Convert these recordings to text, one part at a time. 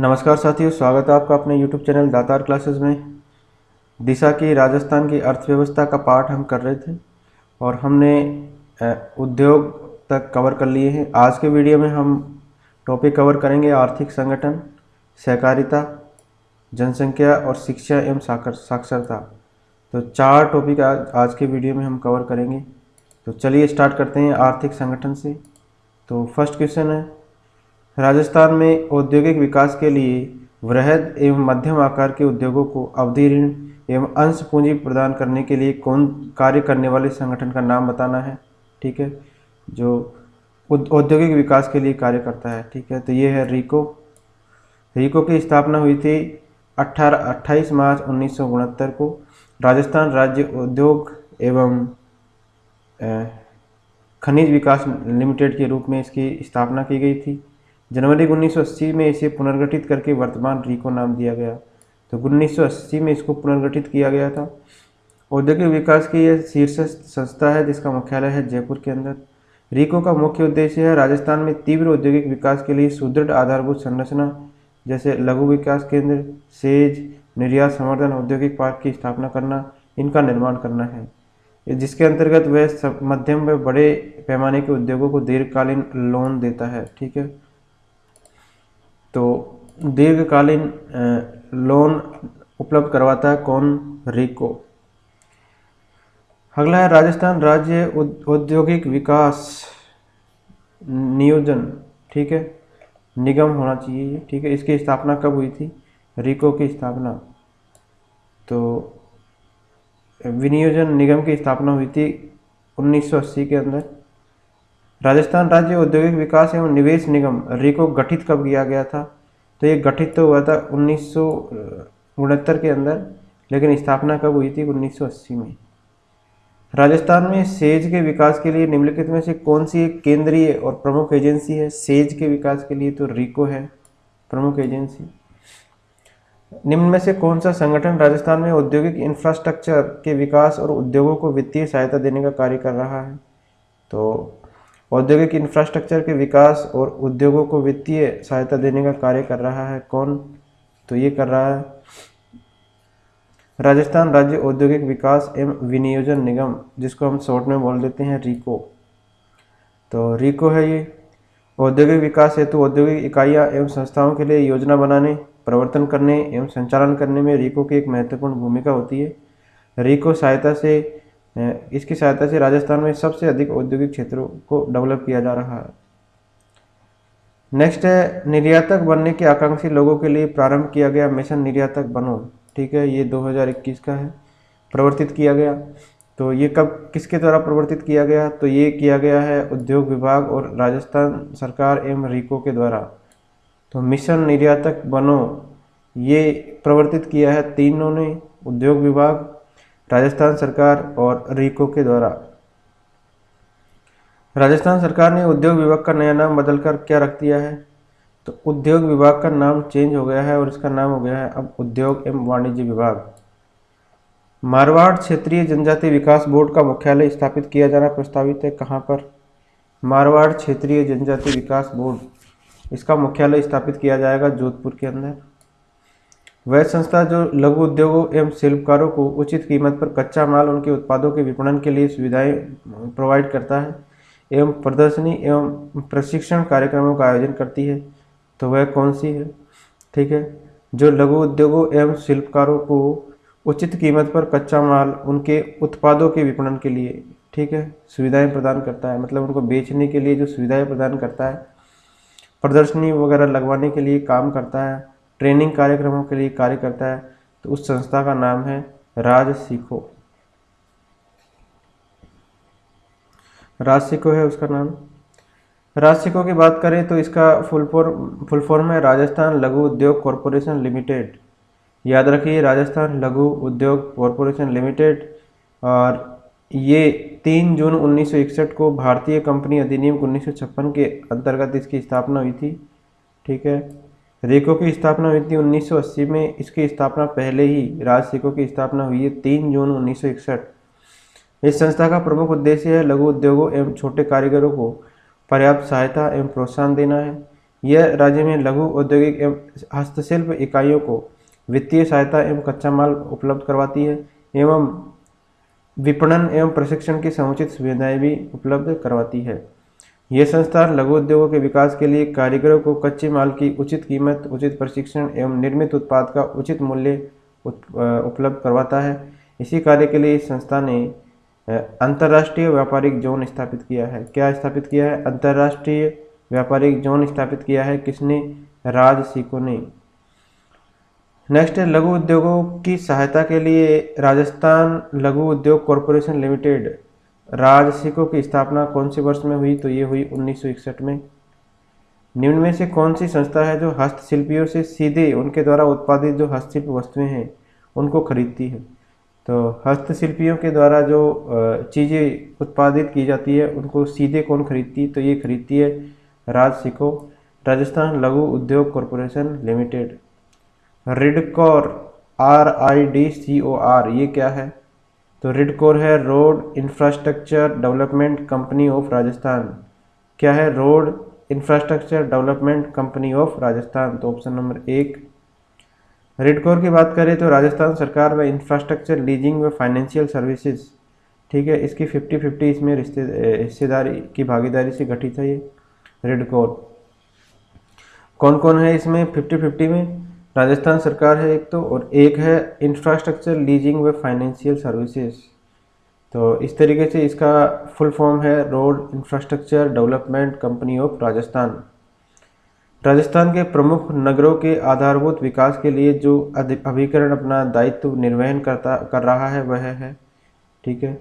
नमस्कार साथियों, स्वागत है आपका अपने YouTube चैनल दातार क्लासेस में। दिशा की राजस्थान की अर्थव्यवस्था का पाठ हम कर रहे थे और हमने उद्योग तक कवर कर लिए हैं। आज के वीडियो में हम टॉपिक कवर करेंगे आर्थिक संगठन, सहकारिता, जनसंख्या और शिक्षा एवं साक्षरता। तो 4 टॉपिक आज के वीडियो में हम कवर करेंगे। तो चलिए स्टार्ट करते हैं आर्थिक संगठन से। तो फर्स्ट क्वेश्चन है, राजस्थान में औद्योगिक विकास के लिए वृहद एवं मध्यम आकार के उद्योगों को अवधि ऋण एवं अंश पूंजी प्रदान करने के लिए कौन कार्य करने वाले संगठन का नाम बताना है। ठीक है, जो औद्योगिक विकास के लिए कार्य करता है। ठीक है, तो ये है रीको। रीको की स्थापना हुई थी 28 मार्च 1969 को। राजस्थान राज्य उद्योग एवं खनिज विकास लिमिटेड के रूप में इसकी स्थापना की गई थी। जनवरी 1980 में इसे पुनर्गठित करके वर्तमान रीको नाम दिया गया। तो 1980 में इसको पुनर्गठित किया गया था। औद्योगिक विकास की यह शीर्ष संस्था है जिसका मुख्यालय है जयपुर के अंदर। रीको का मुख्य उद्देश्य है राजस्थान में तीव्र औद्योगिक विकास के लिए सुदृढ़ आधारभूत संरचना जैसे लघु विकास केंद्र, सेज, निर्यात संवर्धन, औद्योगिक पार्क की स्थापना करना, इनका निर्माण करना है, जिसके अंतर्गत वह मध्यम व बड़े पैमाने के उद्योगों को दीर्घकालीन लोन देता है। ठीक है, तो दीर्घकालीन लोन उपलब्ध करवाता है कौन? रीको। अगला है राजस्थान राज्य औद्योगिक विकास नियोजन। ठीक है, निगम होना चाहिए। ठीक है, इसकी स्थापना कब हुई थी? रीको की स्थापना तो विनियोजन निगम की स्थापना हुई थी 1980 के अंदर। राजस्थान राज्य औद्योगिक विकास एवं निवेश निगम रीको गठित कब किया गया था? तो ये गठित तो हुआ था 1969 के अंदर, लेकिन स्थापना कब हुई थी? 1980 में। राजस्थान में सेज के विकास के लिए निम्नलिखित में से कौन सी एक केंद्रीय और प्रमुख एजेंसी है सेज के विकास के लिए? तो रीको है प्रमुख एजेंसी। निम्न में से कौन सा संगठन राजस्थान में औद्योगिक इंफ्रास्ट्रक्चर के विकास और उद्योगों को वित्तीय सहायता देने का कार्य कर रहा है? तो औद्योगिक इंफ्रास्ट्रक्चर के विकास और उद्योगों को वित्तीय सहायता देने का कार्य कर रहा है कौन? तो ये कर रहा है राजस्थान राज्य औद्योगिक विकास एवं विनियोजन निगम, जिसको हम शॉर्ट में बोल देते हैं रीको। तो रीको है ये। औद्योगिक विकास हेतु औद्योगिक इकाइयाँ एवं संस्थाओं के लिए योजना बनाने, प्रवर्तन करने एवं संचालन करने में रीको की एक महत्वपूर्ण भूमिका होती है। रीको इसकी सहायता से राजस्थान में सबसे अधिक औद्योगिक क्षेत्रों को डेवलप किया जा रहा है। नेक्स्ट है निर्यातक बनने के आकांक्षी लोगों के लिए प्रारंभ किया गया मिशन निर्यातक बनो। ठीक है, ये 2021 का है, प्रवर्तित किया गया। तो ये कब किसके द्वारा प्रवर्तित किया गया? तो ये किया गया है उद्योग विभाग और राजस्थान सरकार एवं रीको के द्वारा। तो मिशन निर्यातक बनो ये प्रवर्तित किया है तीनों ने, उद्योग विभाग, राजस्थान सरकार और रीको के द्वारा। राजस्थान सरकार ने उद्योग विभाग का नया नाम बदलकर क्या रख दिया है? तो उद्योग विभाग का नाम चेंज हो गया है और इसका नाम हो गया है अब उद्योग एवं वाणिज्य विभाग। मारवाड़ क्षेत्रीय जनजाति विकास बोर्ड का मुख्यालय स्थापित किया जाना प्रस्तावित है कहाँ पर? मारवाड़ क्षेत्रीय जनजाति विकास बोर्ड, इसका मुख्यालय स्थापित किया जाएगा जोधपुर के अंदर। वह संस्था जो लघु उद्योगों एवं शिल्पकारों को उचित कीमत पर कच्चा माल उनके उत्पादों के विपणन के लिए सुविधाएं प्रोवाइड करता है एवं प्रदर्शनी एवं प्रशिक्षण कार्यक्रमों का आयोजन करती है। तो वह कौन सी है? ठीक है, जो लघु उद्योगों एवं शिल्पकारों को उचित कीमत पर कच्चा माल उनके उत्पादों के विपणन के लिए, ठीक है, सुविधाएं प्रदान करता है। मतलब उनको बेचने के लिए जो सुविधाएं प्रदान करता है, प्रदर्शनी वगैरह लगवाने के लिए काम करता है, ट्रेनिंग कार्यक्रमों के लिए कार्य करता है। तो उस संस्था का नाम है राजसिको। राजसिको है उसका नाम। राजसिको की बात करें तो इसका फुल फॉर्म है राजस्थान लघु उद्योग कॉरपोरेशन लिमिटेड। याद रखिए, राजस्थान लघु उद्योग कॉरपोरेशन लिमिटेड। और ये 3 जून 1961 को भारतीय कंपनी अधिनियम 1956 के अंतर्गत इसकी स्थापना हुई थी। ठीक है, रीको की स्थापना हुई थी 1980 में। इसकी स्थापना पहले ही राजसिको की स्थापना हुई है 3 जून 1961। इस संस्था का प्रमुख उद्देश्य है लघु उद्योगों एवं छोटे कारीगरों को पर्याप्त सहायता एवं प्रोत्साहन देना है। यह राज्य में लघु औद्योगिक एवं हस्तशिल्प इकाइयों को वित्तीय सहायता एवं कच्चा माल उपलब्ध करवाती है एवं विपणन एवं प्रशिक्षण की समुचित सुविधाएं भी उपलब्ध करवाती है। यह संस्थान लघु उद्योगों के विकास के लिए कारीगरों को कच्चे माल की उचित कीमत, उचित प्रशिक्षण एवं निर्मित उत्पाद का उचित मूल्य उपलब्ध करवाता है। इसी कार्य के लिए इस संस्था ने अंतर्राष्ट्रीय व्यापारिक जोन स्थापित किया है। क्या स्थापित किया है? अंतर्राष्ट्रीय व्यापारिक जोन स्थापित किया है। किसने? राजसिको ने। नेक्स्ट है लघु उद्योगों की सहायता के लिए राजस्थान लघु उद्योग कॉरपोरेशन लिमिटेड, राजसिको की स्थापना कौन से वर्ष में हुई? तो ये हुई 1961 में। निम्न में से कौन सी संस्था है जो हस्तशिल्पियों से सीधे उनके द्वारा उत्पादित जो हस्तशिल्प वस्तुएं हैं उनको खरीदती है? तो हस्तशिल्पियों के द्वारा जो चीज़ें उत्पादित की जाती है उनको सीधे कौन खरीदती है? तो ये खरीदती है राजसिको, राजस्थान लघु उद्योग कॉरपोरेशन लिमिटेड। रिडकोर, RIDCOR, ये क्या है? तो रिडकोर है road infrastructure development company of Rajasthan. क्या है? Road infrastructure development company of Rajasthan. तो ऑप्शन नंबर 1। रिडकोर की बात करें तो राजस्थान सरकार व इंफ्रास्ट्रक्चर लीजिंग व फाइनेंशियल सर्विसेज, ठीक है, इसकी 50-50 इसमें हिस्सेदारी की भागीदारी से गठित है ये रिडकोर। कौन कौन है इसमें 50-50 में? राजस्थान सरकार है एक तो, और एक है इंफ्रास्ट्रक्चर लीजिंग व फाइनेंशियल सर्विसेज। तो इस तरीके से इसका फुल फॉर्म है road infrastructure development company of Rajasthan. Rajasthan के प्रमुख नगरों के आधारभूत विकास के लिए जो अभिकरण अपना दायित्व निर्वहन कर रहा है वह है, ठीक है,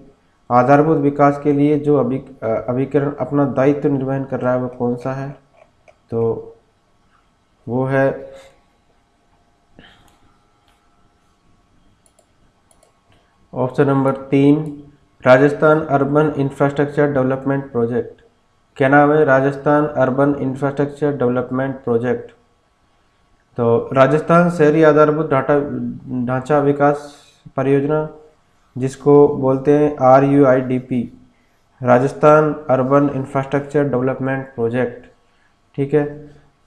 आधारभूत विकास के लिए जो अभिकरण अपना दायित्व निर्वहन कर रहा है वह कौन सा है? तो वो है option number 3, Rajasthan urban infrastructure development project. क्या नाम है? Rajasthan urban infrastructure development project. तो राजस्थान शहरी आधारभूत ढांचा विकास परियोजना, जिसको बोलते हैं RUIDP, Rajasthan urban infrastructure development project, ठीक है।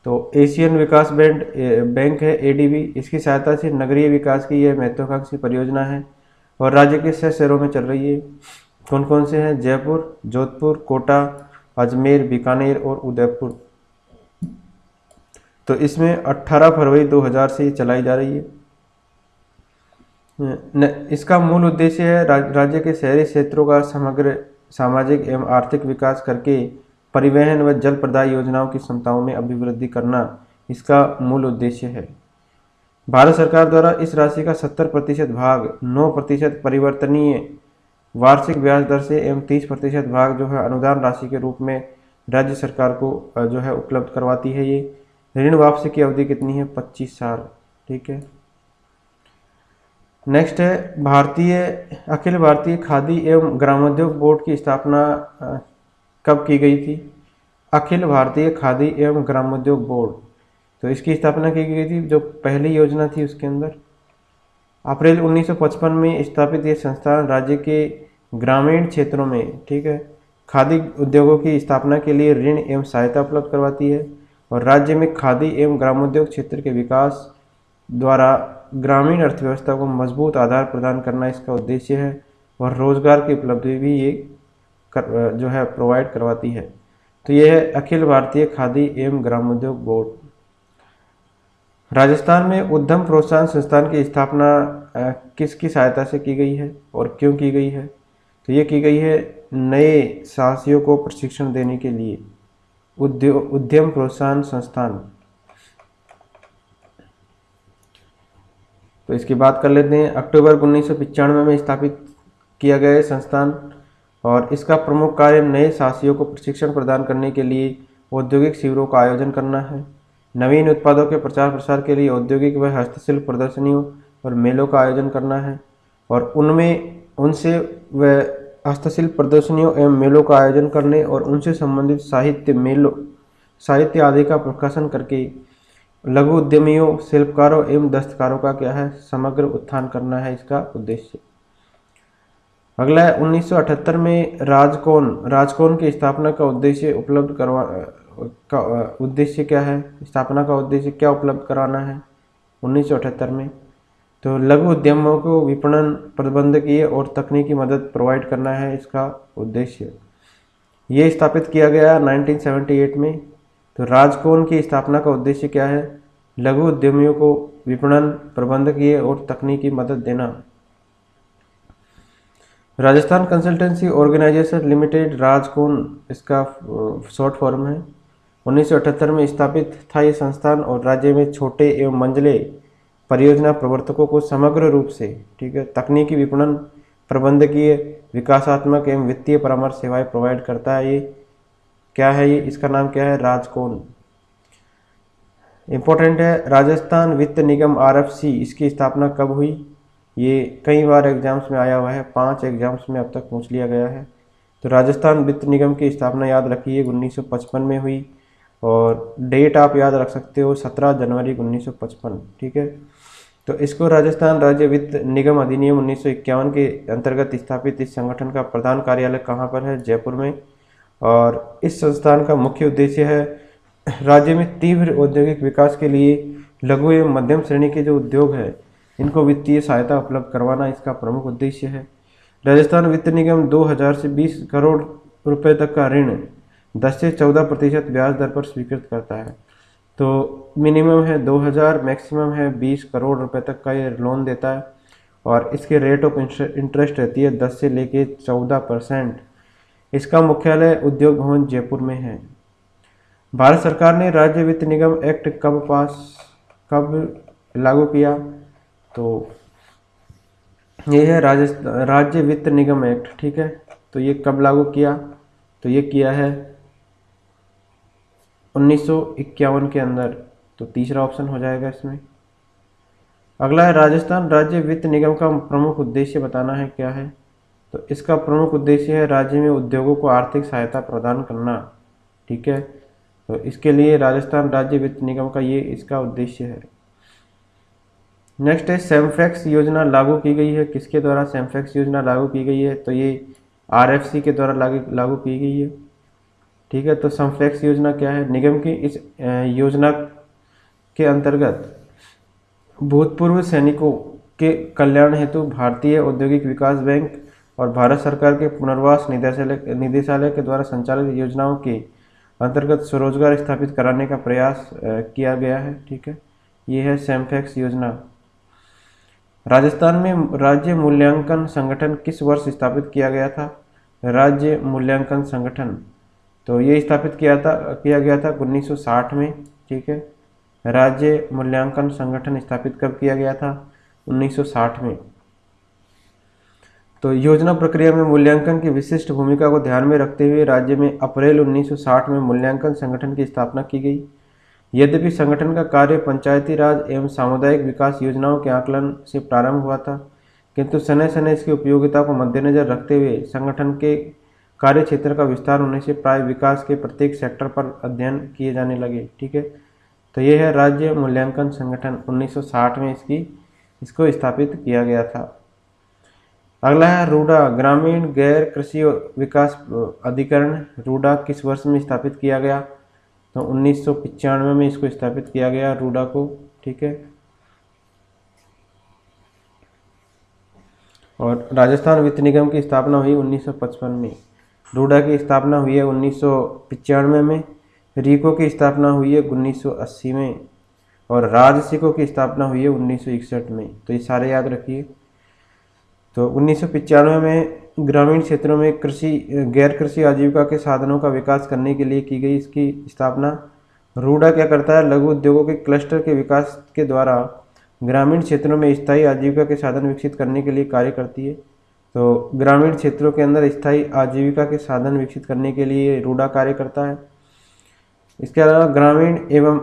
तो एशियन विकास बैंक है ADB, इसकी सहायता से नगरीय विकास की यह महत्वाकांक्षी परियोजना है और राज्य के 6 शहरों में चल रही है। कौन कौन से हैं? जयपुर, जोधपुर, कोटा, अजमेर, बीकानेर और उदयपुर। तो इसमें 18 फरवरी 2000 से चलाई जा रही है। इसका मूल उद्देश्य है राज्य के शहरी क्षेत्रों का समग्र सामाजिक एवं आर्थिक विकास करके परिवहन व जल प्रदाय योजनाओं की क्षमताओं में अभिवृद्धि करना इसका मूल उद्देश्य है। भारत सरकार द्वारा इस राशि का 70% भाग 9% परिवर्तनीय वार्षिक ब्याज दर से एवं 30% भाग जो है अनुदान राशि के रूप में राज्य सरकार को जो है उपलब्ध करवाती है। ये ऋण वापसी की अवधि कितनी है? 25 साल, ठीक है। नेक्स्ट है अखिल भारतीय खादी एवं ग्रामोद्योग बोर्ड की स्थापना कब की गई थी? अखिल भारतीय खादी एवं ग्रामोद्योग बोर्ड, तो इसकी स्थापना की गई थी जो पहली योजना थी उसके अंदर अप्रैल 1955 में स्थापित ये संस्थान राज्य के ग्रामीण क्षेत्रों में, ठीक है, खादी उद्योगों की स्थापना के लिए ऋण एवं सहायता उपलब्ध करवाती है और राज्य में खादी एवं ग्रामोद्योग क्षेत्र के विकास द्वारा ग्रामीण अर्थव्यवस्था को मजबूत आधार प्रदान करना इसका उद्देश्य है और रोजगार की उपलब्धि भी ये जो है प्रोवाइड करवाती है। तो यह है अखिल भारतीय खादी एवं ग्रामोद्योग बोर्ड। राजस्थान में उद्यम प्रोत्साहन संस्थान की स्थापना किसकी सहायता से की गई है और क्यों की गई है? तो ये की गई है नए साहसियों को प्रशिक्षण देने के लिए, उद्यम प्रोत्साहन संस्थान। तो इसकी बात कर लेते हैं। अक्टूबर 1995 में स्थापित किया गया संस्थान और इसका प्रमुख कार्य नए साहसियों को प्रशिक्षण प्रदान करने के लिए औद्योगिक शिविरों का आयोजन करना है, नवीन उत्पादों के प्रचार प्रसार के लिए औद्योगिक व हस्तशिल्प प्रदर्शनियों और मेलों का आयोजन करना है और उनसे व हस्तशिल्प प्रदर्शनियों एवं मेलों का आयोजन करने और उनसे संबंधित साहित्य आदि का प्रकाशन करके लघु उद्यमियों, शिल्पकारों एवं दस्तकारों का क्या है? समग्र उत्थान करना है इसका उद्देश्य। अगला है 1978 में राजकोन की स्थापना का उद्देश्य का उद्देश्य क्या है, स्थापना का उद्देश्य क्या उपलब्ध कराना है 1978 में। तो लघु उद्यमों को विपणन, प्रबंधकीय और तकनीकी मदद प्रोवाइड करना है इसका उद्देश्य। ये स्थापित किया गया 1978 में। तो राजकोन की स्थापना का उद्देश्य क्या है, लघु उद्यमियों को विपणन, प्रबंधकीय और तकनीकी मदद देना। राजस्थान कंसल्टेंसी ऑर्गेनाइजेशन लिमिटेड, राजकोन इसका शॉर्ट फॉर्म है, 1978 में स्थापित था ये संस्थान और राज्य में छोटे एवं मंझले परियोजना प्रवर्तकों को समग्र रूप से, ठीक है, तकनीकी विपणन, प्रबंधकीय, विकासात्मक एवं वित्तीय परामर्श सेवाएं प्रोवाइड करता है। ये क्या है, ये इसका नाम क्या है, राजकोन। इम्पोर्टेंट है, राजस्थान वित्त निगम RFC, इसकी स्थापना कब हुई, ये कई बार एग्जाम्स में आया हुआ है, 5 एग्जाम्स में अब तक पूछ लिया गया है। तो राजस्थान वित्त निगम की स्थापना याद रखिए 1955 में हुई और डेट आप याद रख सकते हो 17 जनवरी 1955, ठीक है। तो इसको राजस्थान राज्य वित्त निगम अधिनियम 1951 के अंतर्गत स्थापित इस संगठन का प्रधान कार्यालय कहाँ पर है, जयपुर में। और इस संस्थान का मुख्य उद्देश्य है राज्य में तीव्र औद्योगिक विकास के लिए लघु एवं मध्यम श्रेणी के जो उद्योग है इनको वित्तीय सहायता उपलब्ध करवाना इसका प्रमुख उद्देश्य है। राजस्थान वित्त निगम 2000 से 20 करोड़ रुपए तक का ऋण 10 से 14% ब्याज दर पर स्वीकृत करता है। तो मिनिमम है 2000, मैक्सिमम है 20 करोड़ रुपए तक का ये लोन देता है और इसके रेट ऑफ इंटरेस्ट रहती है 10 से लेके 14%। इसका मुख्यालय उद्योग भवन जयपुर में है। भारत सरकार ने राज्य वित्त निगम एक्ट कब लागू किया, तो ये है राज्य वित्त निगम एक्ट, ठीक है। तो ये कब लागू किया, तो ये किया है 1951 के अंदर, तो तीसरा ऑप्शन हो जाएगा इसमें। अगला है राजस्थान राज्य वित्त निगम का प्रमुख उद्देश्य बताना है क्या है, तो इसका प्रमुख उद्देश्य है राज्य में उद्योगों को आर्थिक सहायता प्रदान करना, ठीक है। तो इसके लिए राजस्थान राज्य वित्त निगम का ये इसका उद्देश्य है। नेक्स्ट है सेमफेक्स योजना लागू की गई है, किसके द्वारा सेमफेक्स योजना लागू की गई है, तो ये RFC के द्वारा लागू की गई है, ठीक है। तो सेमफेक्स योजना क्या है, निगम की इस योजना के अंतर्गत भूतपूर्व सैनिकों के कल्याण हेतु भारतीय औद्योगिक विकास बैंक और भारत सरकार के पुनर्वास निदेशालय के द्वारा संचालित योजनाओं के अंतर्गत स्वरोजगार स्थापित कराने का प्रयास किया गया है, ठीक है। ये है सेमफेक्स योजना। राजस्थान में राज्य मूल्यांकन संगठन किस वर्ष स्थापित किया गया था, राज्य मूल्यांकन संगठन, तो ये स्थापित किया गया था 1960 में, ठीक है। राज्य मूल्यांकन संगठन स्थापित कब किया गया था, 1960 में। तो योजना प्रक्रिया में मूल्यांकन की विशिष्ट भूमिका को ध्यान में रखते हुए राज्य में अप्रैल 1960 में मूल्यांकन संगठन की स्थापना की गई। यद्यपि संगठन का कार्य पंचायती राज एवं सामुदायिक विकास योजनाओं के आकलन से प्रारंभ हुआ था, किंतु समय समय इसकी उपयोगिता को मद्देनजर रखते हुए संगठन के कार्य क्षेत्र का विस्तार होने से प्राय विकास के प्रत्येक सेक्टर पर अध्ययन किए जाने लगे, ठीक है। तो ये है राज्य मूल्यांकन संगठन, 1960 में इसको स्थापित किया गया था। अगला है रूडा, ग्रामीण गैर कृषि विकास अधिकरण, रूडा किस वर्ष में स्थापित किया गया, तो 1995 में इसको स्थापित किया गया रूडा को, ठीक है। और राजस्थान वित्त निगम की स्थापना हुई 1955 में, रूडा की स्थापना हुई है 1995 में, रीको की स्थापना हुई है 1980 में और राजसिको की स्थापना हुई है 1961 में। तो ये सारे याद रखिए। तो 1995 में ग्रामीण क्षेत्रों में गैर कृषि आजीविका के साधनों का विकास करने के लिए की गई इसकी स्थापना। रूडा क्या करता है, लघु उद्योगों के क्लस्टर के विकास के द्वारा ग्रामीण क्षेत्रों में स्थायी आजीविका के साधन विकसित करने के लिए कार्य करती है। तो ग्रामीण क्षेत्रों के अंदर स्थायी आजीविका के साधन विकसित करने के लिए रूडा कार्य करता है। इसके अलावा ग्रामीण एवं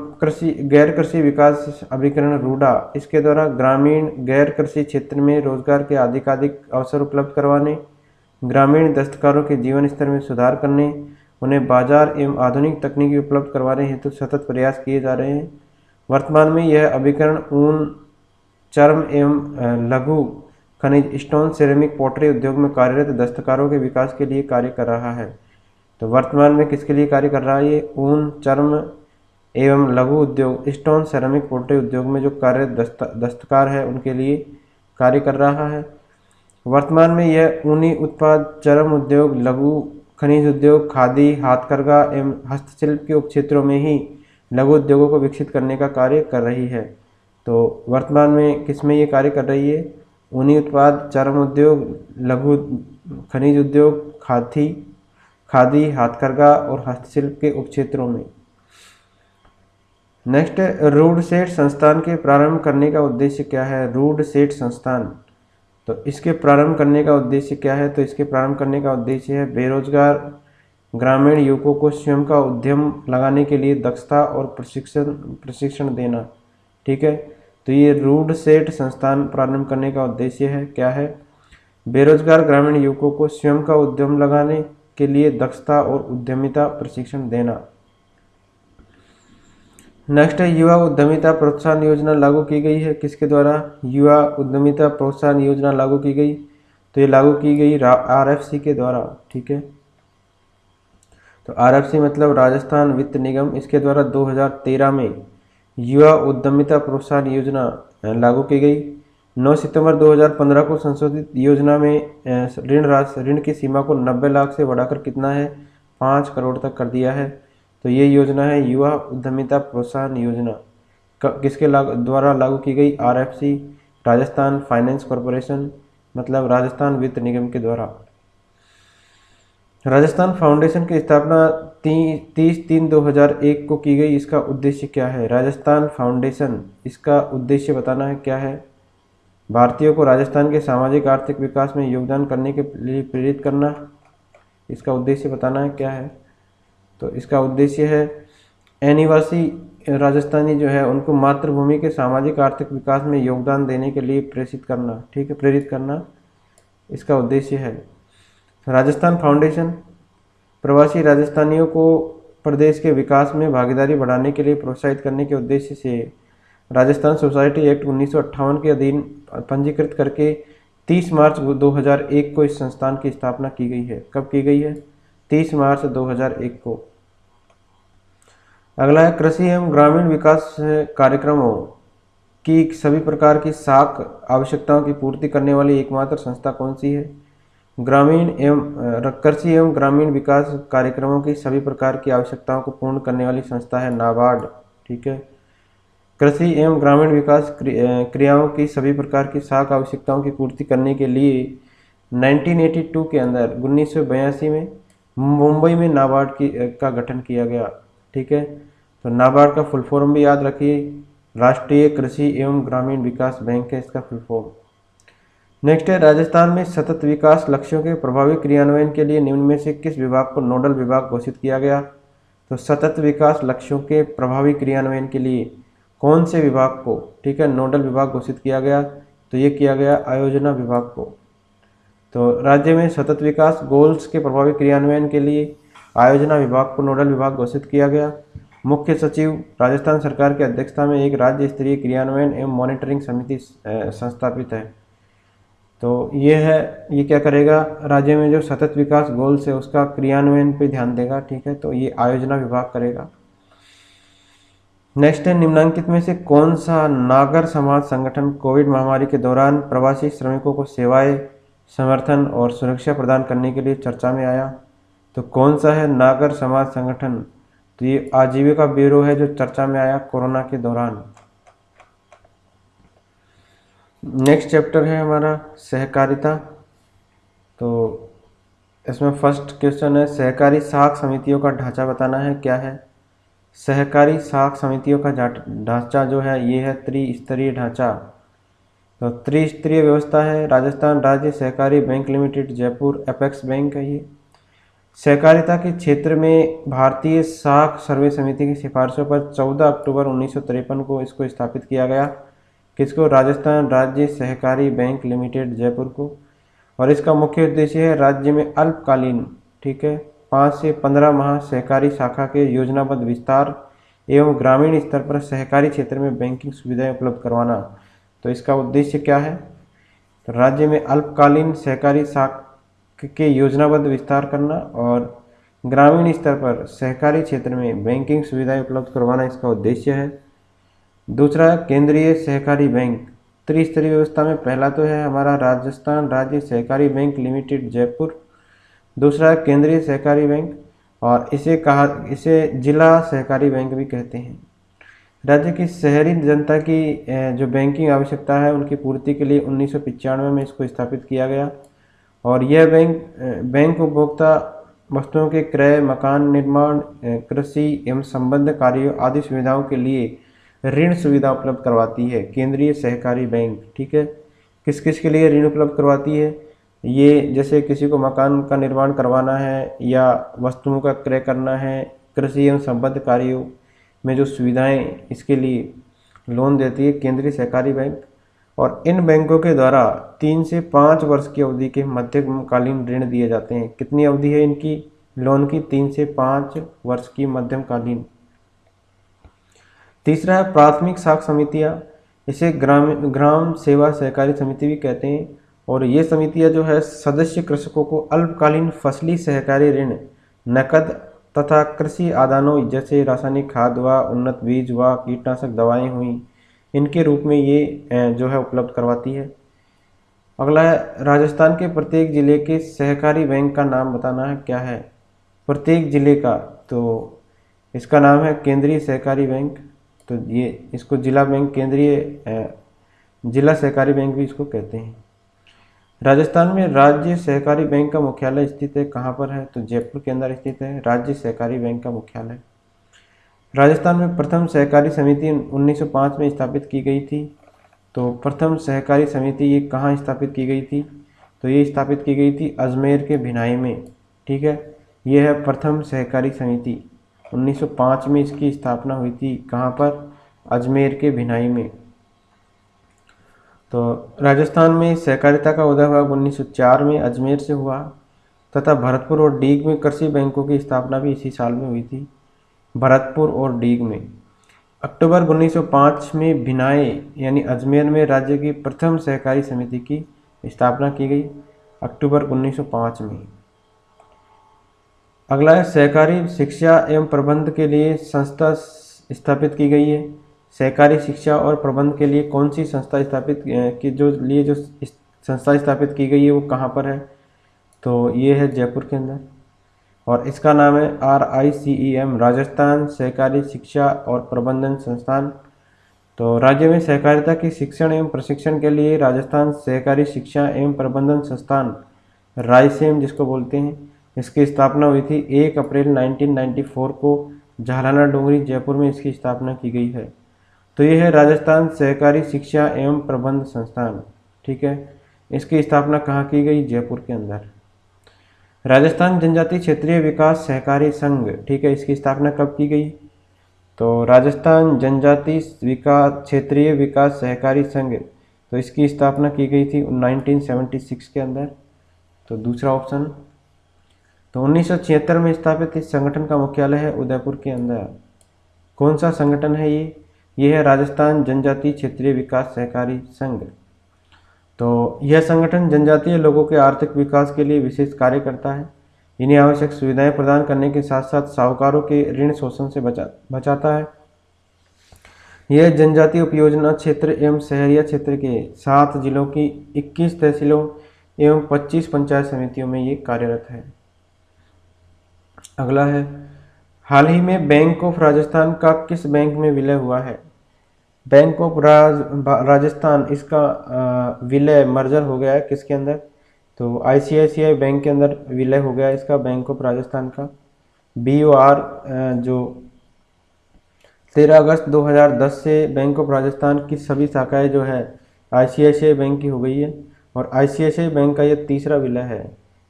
गैर कृषि विकास अभिकरण रूडा, इसके द्वारा ग्रामीण गैर कृषि क्षेत्र में रोजगार के अधिकाधिक अवसर उपलब्ध करवाने, ग्रामीण दस्तकारों के जीवन स्तर में सुधार करने, उन्हें बाजार एवं आधुनिक तकनीकी उपलब्ध करवाने हेतु सतत प्रयास किए जा रहे हैं। वर्तमान में यह अभिकरण ऊन, चर्म एवं लघु खनिज, स्टोन, सिरेमिक, पॉटरी उद्योग में कार्यरत दस्तकारों के विकास के लिए कार्य कर रहा है। तो वर्तमान में किसके लिए कार्य कर रहा है ये? ऊन, चर्म एवं लघु उद्योग, स्टोन, सेरामिक, पोल्ट्री उद्योग में जो कार्य दस्तकार है उनके लिए कार्य कर रहा है। वर्तमान में यह ऊनी उत्पाद, चर्म उद्योग, लघु खनिज उद्योग, खादी, हाथकरघा एवं हस्तशिल्प के उपक्षेत्रों में ही लघु उद्योगों को विकसित करने का कार्य कर रही है। तो वर्तमान में किसमें ये कार्य कर रही है? ऊनी उत्पाद, चर्म उद्योग, लघु खनिज उद्योग, खादी, हाथकरघा और हस्तशिल्प के उपक्षेत्रों में। नेक्स्ट है रूडसेट संस्थान के प्रारंभ करने का उद्देश्य क्या है? रूडसेट संस्थान, तो इसके प्रारंभ करने का उद्देश्य क्या है? तो इसके प्रारंभ करने का उद्देश्य है बेरोजगार ग्रामीण युवकों को स्वयं का उद्यम लगाने के लिए दक्षता और प्रशिक्षण देना। ठीक है, तो ये रूडसेट संस्थान प्रारंभ करने का उद्देश्य है क्या है? बेरोजगार ग्रामीण युवकों को स्वयं का उद्यम लगाने के लिए दक्षता और उद्यमिता प्रशिक्षण देना। नेक्स्ट है युवा उद्यमिता प्रोत्साहन योजना लागू की गई है किसके द्वारा? युवा उद्यमिता प्रोत्साहन योजना लागू की गई, तो ये लागू की गई RFC के द्वारा। ठीक है, तो RFC मतलब राजस्थान वित्त निगम, इसके द्वारा 2013 में युवा उद्यमिता प्रोत्साहन योजना लागू की गई। 9 सितंबर 2015 को संशोधित योजना में ऋण की सीमा को 90 लाख से बढ़ाकर कितना है? 5 करोड़ तक कर दिया है। तो ये योजना है युवा उद्यमिता प्रोत्साहन योजना, किसके द्वारा लागू की गई? RFC राजस्थान फाइनेंस कॉरपोरेशन मतलब राजस्थान वित्त निगम के द्वारा। राजस्थान फाउंडेशन की स्थापना 30/3/2001 को की गई, इसका उद्देश्य क्या है? राजस्थान फाउंडेशन, इसका उद्देश्य बताना है क्या है? भारतीयों को राजस्थान के सामाजिक आर्थिक विकास में योगदान करने के लिए प्रेरित करना, इसका उद्देश्य बताना है क्या है? तो इसका उद्देश्य है अनिवासी राजस्थानी जो है उनको मातृभूमि के सामाजिक आर्थिक विकास में योगदान देने के लिए प्रेरित करना। ठीक है, प्रेरित करना इसका उद्देश्य है। राजस्थान फाउंडेशन प्रवासी राजस्थानियों को प्रदेश के विकास में भागीदारी बढ़ाने के लिए प्रोत्साहित करने के उद्देश्य से राजस्थान सोसाइटी एक्ट 1958 के अधीन पंजीकृत करके 30 मार्च 2001 को इस संस्थान की स्थापना की गई है। कब की गई है? 30 मार्च 2001 को। अगला है कृषि एवं ग्रामीण विकास कार्यक्रमों की सभी प्रकार की साख आवश्यकताओं की पूर्ति करने वाली एकमात्र संस्था कौन सी है? कृषि एवं ग्रामीण विकास कार्यक्रमों की सभी प्रकार की आवश्यकताओं को पूर्ण करने वाली संस्था है नाबार्ड। ठीक है, कृषि एवं ग्रामीण विकास क्रियाओं की सभी प्रकार की साख आवश्यकताओं की पूर्ति करने के लिए 1982 के अंदर 1982 में मुंबई में नाबार्ड का गठन किया गया। ठीक है, तो नाबार्ड का फुल फॉर्म भी याद रखिए, राष्ट्रीय कृषि एवं ग्रामीण विकास बैंक है इसका फुल फॉर्म। नेक्स्ट है राजस्थान में सतत विकास लक्ष्यों के प्रभावी क्रियान्वयन के लिए निम्न में से किस विभाग को नोडल विभाग घोषित किया गया? तो सतत विकास लक्ष्यों के प्रभावी क्रियान्वयन के लिए कौन से विभाग को, ठीक है, नोडल विभाग घोषित किया गया? तो ये किया गया आयोजना विभाग को। तो राज्य में सतत विकास गोल्स के प्रभावी क्रियान्वयन के लिए आयोजना विभाग को नोडल विभाग घोषित किया गया। मुख्य सचिव राजस्थान सरकार की अध्यक्षता में एक राज्य स्तरीय क्रियान्वयन एवं मॉनिटरिंग समिति संस्थापित है। तो ये क्या करेगा? राज्य में जो सतत विकास गोल्स है उसका क्रियान्वयन पे ध्यान देगा। ठीक है, तो ये आयोजना विभाग करेगा। नेक्स्ट है निम्नलिखित में से कौन सा नागर समाज संगठन कोविड महामारी के दौरान प्रवासी श्रमिकों को सेवाएं, समर्थन और सुरक्षा प्रदान करने के लिए चर्चा में आया? तो कौन सा है नागर समाज संगठन? तो ये आजीविका ब्यूरो है जो चर्चा में आया कोरोना के दौरान। नेक्स्ट चैप्टर है हमारा सहकारिता। तो इसमें फर्स्ट क्वेश्चन है सहकारी साख समितियों का ढांचा बताना है क्या है? सहकारी साख समितियों का ढांचा जो है ये है त्रिस्तरीय ढांचा। तो त्रिस्तरीय व्यवस्था है। राजस्थान राज्य सहकारी bank limited Jaipur apex bank है ये। सहकारिता के क्षेत्र में भारतीय साख सर्वे समिति की सिफारिशों पर 14 अक्टूबर 1953 को इसको स्थापित किया गया। किसको? राजस्थान राज्य सहकारी बैंक लिमिटेड जयपुर को। और इसका मुख्य उद्देश्य है राज्य में अल्पकालीन, ठीक है, 5 से 15 माह सहकारी शाखा के योजनाबद्ध विस्तार एवं ग्रामीण स्तर पर सहकारी क्षेत्र में बैंकिंग सुविधाएं उपलब्ध करवाना। तो इसका उद्देश्य क्या है? तो राज्य में अल्पकालीन सहकारी शाखा के योजनाबद्ध विस्तार करना और ग्रामीण स्तर पर सहकारी क्षेत्र में बैंकिंग सुविधाएं उपलब्ध करवाना इसका उद्देश्य है। दूसरा, केंद्रीय सहकारी बैंक त्रिस्तरीय व्यवस्था में पहला तो है हमारा राजस्थान राज्य सहकारी बैंक लिमिटेड जयपुर। दूसरा, केंद्रीय सहकारी बैंक, और इसे जिला सहकारी बैंक भी कहते हैं। राज्य की शहरी जनता की जो बैंकिंग आवश्यकता है उनकी पूर्ति के लिए 1995 में इसको स्थापित किया गया। और यह बैंक उपभोक्ता वस्तुओं के क्रय, मकान निर्माण, कृषि एवं संबद्ध कार्यों आदि सुविधाओं के लिए ऋण सुविधा उपलब्ध करवाती है। केंद्रीय सहकारी बैंक, ठीक है, किस किस के लिए ऋण उपलब्ध करवाती है? ये जैसे किसी को मकान का निर्माण करवाना है या वस्तुओं का क्रय करना है, कृषि एवं संबद्ध कार्यों में जो सुविधाएं, इसके लिए लोन देती है केंद्रीय सहकारी बैंक। और इन बैंकों के द्वारा 3 से 5 वर्ष की अवधि के मध्यमकालीन ऋण दिए जाते हैं। कितनी अवधि है इनकी लोन की? 3 से 5 वर्ष की मध्यमकालीन। तीसरा है प्राथमिक साख समितियां, इसे ग्राम सेवा सहकारी समिति भी कहते हैं। और ये समितियां जो है सदस्य कृषकों को अल्पकालीन फसली सहकारी ऋण, नकद तथा कृषि आदानों जैसे रासायनिक खाद व उन्नत बीज व कीटनाशक दवाएं हुई, इनके रूप में ये जो है उपलब्ध करवाती है। अगला है राजस्थान के प्रत्येक जिले के सहकारी बैंक का नाम बताना है, क्या है प्रत्येक जिले का? तो इसका नाम है केंद्रीय सहकारी बैंक। तो ये इसको जिला बैंक, केंद्रीय जिला सहकारी बैंक भी इसको कहते हैं। राजस्थान में राज्य सहकारी बैंक का मुख्यालय स्थित है, कहाँ पर है? तो जयपुर के अंदर स्थित है राज्य सहकारी बैंक का मुख्यालय। राजस्थान में प्रथम सहकारी समिति 1905 में स्थापित की गई थी। तो प्रथम सहकारी समिति ये कहाँ स्थापित की गई थी? तो ये स्थापित की गई थी अजमेर के भिनाई में, ठीक है। ये है प्रथम सहकारी समिति, 1905 में इसकी स्थापना हुई थी। कहाँ पर? अजमेर के भिनाई में। तो राजस्थान में सहकारिता का उदय 1904 में अजमेर से हुआ, तथा भरतपुर और डीग में कृषि बैंकों की स्थापना भी इसी साल में हुई थी, भरतपुर और डीग में। अक्टूबर 1905 में भिनाई यानी अजमेर में राज्य की प्रथम सहकारी समिति की स्थापना की गई, अक्टूबर 1905 में। अगला है सहकारी शिक्षा एवं प्रबंध के लिए संस्था स्थापित की गई है। सहकारी शिक्षा और प्रबंध के लिए कौन सी संस्था स्थापित जो संस्था स्थापित की गई है वो कहाँ पर है? तो ये है जयपुर के अंदर, और इसका नाम है RICEM, राजस्थान सहकारी शिक्षा और प्रबंधन संस्थान। तो राज्य में सहकारिता की शिक्षण एवं प्रशिक्षण के लिए राजस्थान सहकारी शिक्षा एवं प्रबंधन संस्थान, रायसेम जिसको बोलते हैं, इसकी स्थापना हुई थी 1 अप्रैल 1994 को झालाना डोंगरी जयपुर में इसकी स्थापना की गई है। तो ये है राजस्थान सहकारी शिक्षा एवं प्रबंध संस्थान, ठीक है। इसकी स्थापना कहाँ की गई? जयपुर के अंदर। राजस्थान जनजातीय क्षेत्रीय विकास सहकारी संघ, ठीक है, इसकी स्थापना कब की गई? तो राजस्थान जनजातीय क्षेत्रीय विकास सहकारी संघ, तो इसकी स्थापना की गई थी 1976 के अंदर। तो दूसरा ऑप्शन। तो 1976 में स्थापित इस संगठन का मुख्यालय है उदयपुर के अंदर। कौन सा संगठन है ये? ये है राजस्थान जनजातीय क्षेत्रीय विकास सहकारी संघ। तो यह संगठन जनजातीय लोगों के आर्थिक विकास के लिए विशेष कार्य करता है। इन्हें आवश्यक सुविधाएं प्रदान करने के साथ साथ साहूकारों के ऋण शोषण से बचाता है। यह जनजातीय उपयोजना क्षेत्र एवं शहरिया क्षेत्र के 7 जिलों की 21 तहसीलों एवं 25 पंचायत समितियों में ये कार्यरत है। अगला है, हाल ही में बैंक ऑफ राजस्थान का किस बैंक में विलय हुआ है? बैंक ऑफ राजस्थान, इसका विलय मर्जर हो गया है किसके अंदर? तो ICICI बैंक के अंदर विलय हो गया इसका, बैंक ऑफ राजस्थान का। BOR जो 13 अगस्त 2010 से बैंक ऑफ राजस्थान की सभी शाखाएं जो है ICICI बैंक की हो गई है, और ICICI बैंक का यह तीसरा विलय है।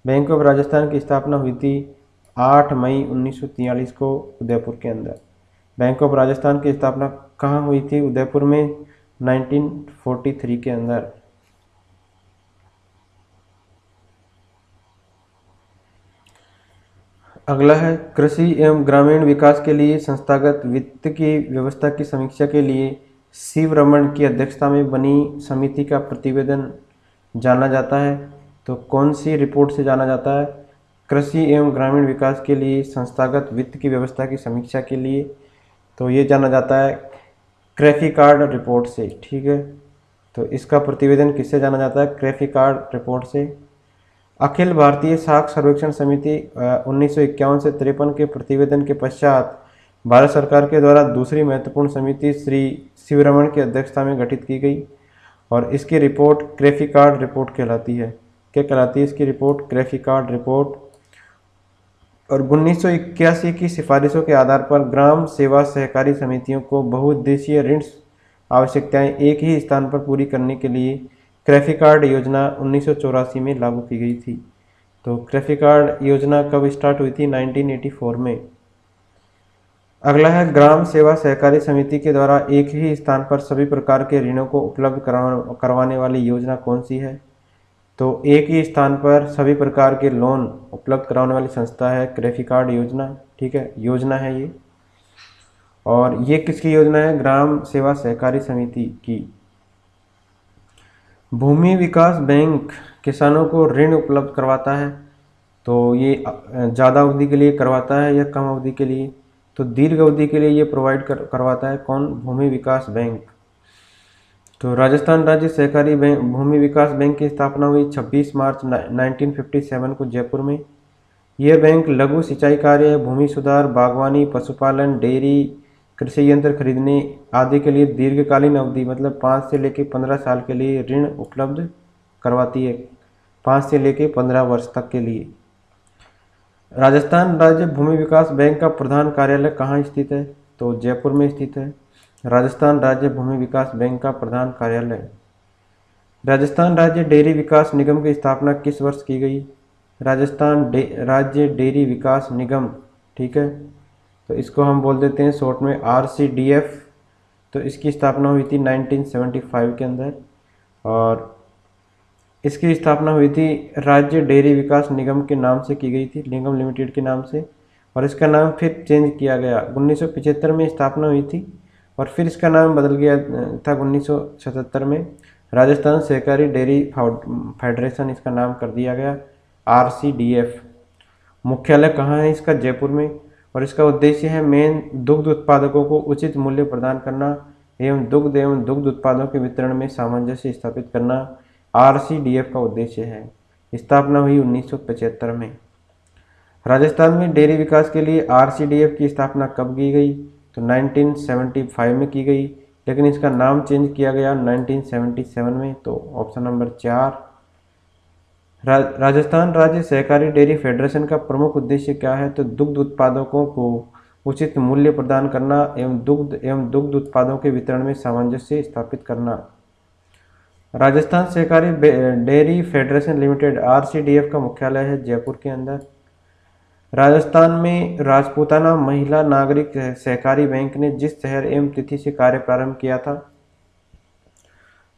बैंक ऑफ राजस्थान की स्थापना हुई थी 8 मई 1943 को उदयपुर के अंदर। बैंक ऑफ राजस्थान की स्थापना कहाँ हुई थी? उदयपुर में 1943 के अंदर। अगला है, कृषि एवं ग्रामीण विकास के लिए संस्थागत वित्त की व्यवस्था की समीक्षा के लिए शिव रमन की अध्यक्षता में बनी समिति का प्रतिवेदन जाना जाता है। तो कौन सी रिपोर्ट से जाना जाता है? कृषि एवं ग्रामीण विकास के लिए संस्थागत वित्त की व्यवस्था की समीक्षा के लिए, तो ये जाना जाता है क्रेफिकार्ड रिपोर्ट से। ठीक है, तो इसका प्रतिवेदन किससे जाना जाता है? क्रेफिकार्ड रिपोर्ट से। अखिल भारतीय साख सर्वेक्षण समिति 1951 से 53 के प्रतिवेदन के पश्चात भारत सरकार के द्वारा दूसरी महत्वपूर्ण समिति श्री शिवरमण की अध्यक्षता में गठित की गई और इसकी रिपोर्ट क्रेफिकार्ड रिपोर्ट कहलाती है। क्या कहलाती है इसकी रिपोर्ट? क्रेफिकार्ड रिपोर्ट। और 1981 की सिफारिशों के आधार पर ग्राम सेवा सहकारी समितियों को बहुउद्देशीय ऋण आवश्यकताएं एक ही स्थान पर पूरी करने के लिए क्रेफिकार्ड योजना 1984 में लागू की गई थी। तो क्रेफिकार्ड योजना कब स्टार्ट हुई थी? 1984 में। अगला है ग्राम सेवा सहकारी समिति के द्वारा एक ही स्थान पर सभी प्रकार के ऋणों को उपलब्ध करवाने वाली योजना कौन सी है? तो एक ही स्थान पर सभी प्रकार के लोन उपलब्ध कराने वाली संस्था है क्रेफिकार्ड योजना। ठीक है, योजना है ये। और ये किसकी योजना है? ग्राम सेवा सहकारी समिति की। भूमि विकास बैंक किसानों को ऋण उपलब्ध करवाता है, तो ये ज़्यादा अवधि के लिए करवाता है या कम अवधि के लिए? तो दीर्घ अवधि के लिए ये प्रोवाइड करवाता है। कौन? भूमि विकास बैंक। तो राजस्थान राज्य सहकारी बैंक भूमि विकास बैंक की स्थापना हुई 26 मार्च 1957 को जयपुर में। यह बैंक लघु सिंचाई कार्य, भूमि सुधार, बागवानी, पशुपालन, डेयरी, कृषि यंत्र खरीदने आदि के लिए दीर्घकालीन अवधि मतलब 5 से लेकर 15 साल के लिए ऋण उपलब्ध करवाती है। 5 से लेकर 15 वर्ष तक के लिए। राजस्थान राज्य भूमि विकास बैंक का प्रधान कार्यालय कहाँ स्थित है? तो जयपुर में स्थित है राजस्थान राज्य भूमि विकास बैंक का प्रधान कार्यालय। राजस्थान राज्य डेयरी विकास निगम की स्थापना किस वर्ष की गई? राजस्थान राज्य डेयरी विकास निगम। ठीक है, तो इसको हम बोल देते हैं शॉर्ट में RCDF। तो इसकी स्थापना हुई थी 1975 के अंदर और इसकी स्थापना हुई थी राज्य डेयरी विकास निगम के नाम से की गई थी, निगम लिमिटेड के नाम से। और इसका नाम फिर चेंज किया गया। 1975 में स्थापना हुई थी और फिर इसका नाम बदल गया था 1977 में। राजस्थान सहकारी डेयरी फेडरेशन इसका नाम कर दिया गया RCDF। मुख्यालय कहाँ है इसका? जयपुर में। और इसका उद्देश्य है मेन दुग्ध उत्पादकों को उचित मूल्य प्रदान करना एवं दुग्ध उत्पादों के वितरण में सामंजस्य स्थापित करना RCDF का उद्देश्य है। स्थापना हुई 1975 में। राजस्थान में डेयरी विकास के लिए RCDF की स्थापना कब की गई? तो 1975 में की गई, लेकिन इसका नाम चेंज किया गया 1977 में। तो ऑप्शन नंबर 4। राजस्थान राज्य सहकारी डेयरी फेडरेशन का प्रमुख उद्देश्य क्या है? तो दुग्ध उत्पादकों को उचित मूल्य प्रदान करना एवं दुग्ध उत्पादों के वितरण में सामंजस्य स्थापित करना। राजस्थान सहकारी डेयरी फेडरेशन लिमिटेड RCDF का मुख्यालय है जयपुर के अंदर। राजस्थान में राजपूताना महिला नागरिक सहकारी बैंक ने जिस शहर एवं तिथि से कार्य प्रारंभ किया था?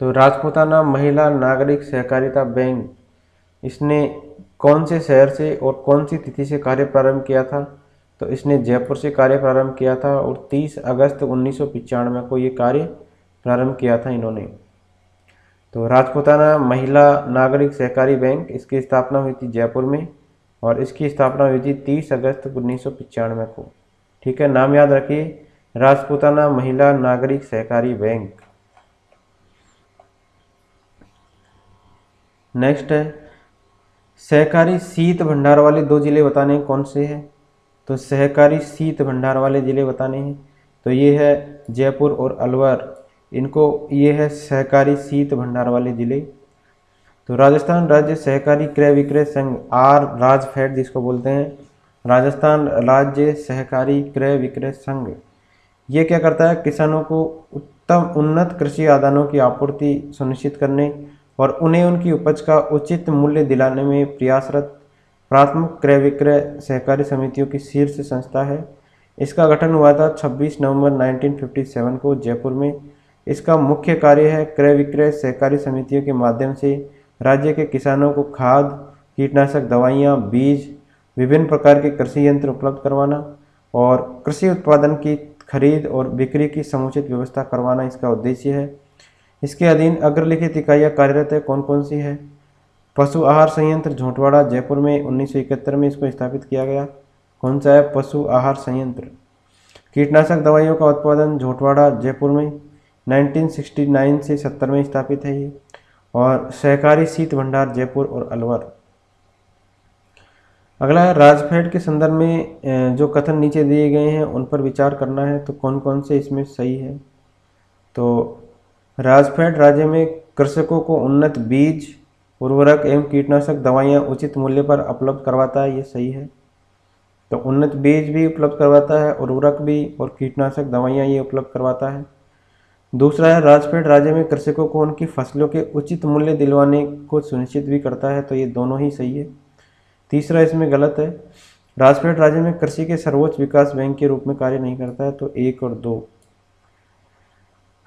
तो राजपूताना महिला नागरिक सहकारिता बैंक इसने कौन से शहर से और कौन सी तिथि से कार्य प्रारंभ किया था? तो इसने जयपुर से कार्य प्रारंभ किया था और 30 अगस्त 1995 को ये कार्य प्रारंभ किया था इन्होंने। तो राजपूताना महिला नागरिक सहकारी बैंक इसकी स्थापना हुई थी जयपुर में और इसकी स्थापना हुई थी 30 अगस्त 1995 को। ठीक है, नाम याद रखिए, राजपूताना महिला नागरिक सहकारी बैंक। नेक्स्ट है सहकारी शीत भंडार वाले 2 जिले बताने हैं, कौन से हैं? तो सहकारी शीत भंडार वाले जिले बताने हैं, तो ये है जयपुर और अलवर। इनको ये है सहकारी शीत भंडार वाले जिले। तो राजस्थान राज्य सहकारी क्रय विक्रय संघ राजफेड जिसको बोलते हैं, राजस्थान राज्य सहकारी क्रय विक्रय संघ, ये क्या करता है? किसानों को उन्नत कृषि आदानों की आपूर्ति सुनिश्चित करने और उन्हें उनकी उपज का उचित मूल्य दिलाने में प्रयासरत प्राथमिक क्रय विक्रय सहकारी समितियों की शीर्ष संस्था है। इसका गठन हुआ था 26 नवंबर 1957 को जयपुर में। इसका मुख्य कार्य है क्रय विक्रय सहकारी समितियों के माध्यम से राज्य के किसानों को खाद, कीटनाशक दवाइयाँ, बीज, विभिन्न प्रकार के कृषि यंत्र उपलब्ध करवाना और कृषि उत्पादन की खरीद और बिक्री की समुचित व्यवस्था करवाना इसका उद्देश्य है। इसके अधीन अग्रलिखित इकाइयाँ कार्यरत है, कौन कौन सी है? पशु आहार संयंत्र झोटवाड़ा जयपुर में 1971 में इसको स्थापित किया गया। कौन सा है? पशु आहार संयंत्र। कीटनाशक दवाइयों का उत्पादन झोटवाड़ा जयपुर में 1969 से 70 में स्थापित है ये। और सहकारी शीत भंडार जयपुर और अलवर। अगला है राजफेड के संदर्भ में जो कथन नीचे दिए गए हैं उन पर विचार करना है, तो कौन कौन से इसमें सही है। तो राजफेड राज्य में कृषकों को उन्नत बीज, उर्वरक एवं कीटनाशक दवाइयाँ उचित मूल्य पर उपलब्ध करवाता है, ये सही है। तो उन्नत बीज भी उपलब्ध करवाता है, उर्वरक भी, और कीटनाशक दवाइयाँ ये उपलब्ध करवाता है। दूसरा है राजफेड राज्य में कृषकों को उनकी फसलों के उचित मूल्य दिलवाने को सुनिश्चित भी करता है, तो ये दोनों ही सही है। तीसरा इसमें गलत है, राजफेड राज्य में कृषि के सर्वोच्च विकास बैंक के रूप में कार्य नहीं करता है, तो 1 और 2।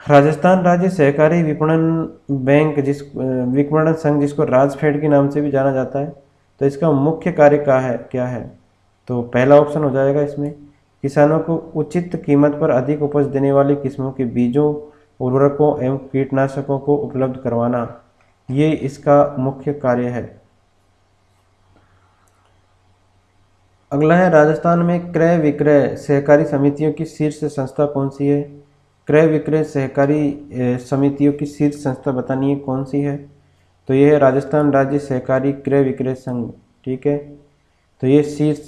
राजस्थान राज्य सहकारी विपणन बैंक विपणन संघ जिसको राजफेड के नाम से भी जाना जाता है, तो इसका मुख्य कार्य क्या है? तो पहला ऑप्शन हो जाएगा इसमें, किसानों को उचित कीमत पर अधिक उपज देने वाली किस्मों के बीजों, उर्वरकों एवं कीटनाशकों को उपलब्ध करवाना, ये इसका मुख्य कार्य है। अगला है राजस्थान में क्रय विक्रय सहकारी समितियों की शीर्ष संस्था कौन सी है? क्रय विक्रय सहकारी समितियों की शीर्ष संस्था बतानी है कौन सी है? तो ये है राजस्थान राज्य सहकारी क्रय विक्रय संघ, ठीक है। तो ये शीर्ष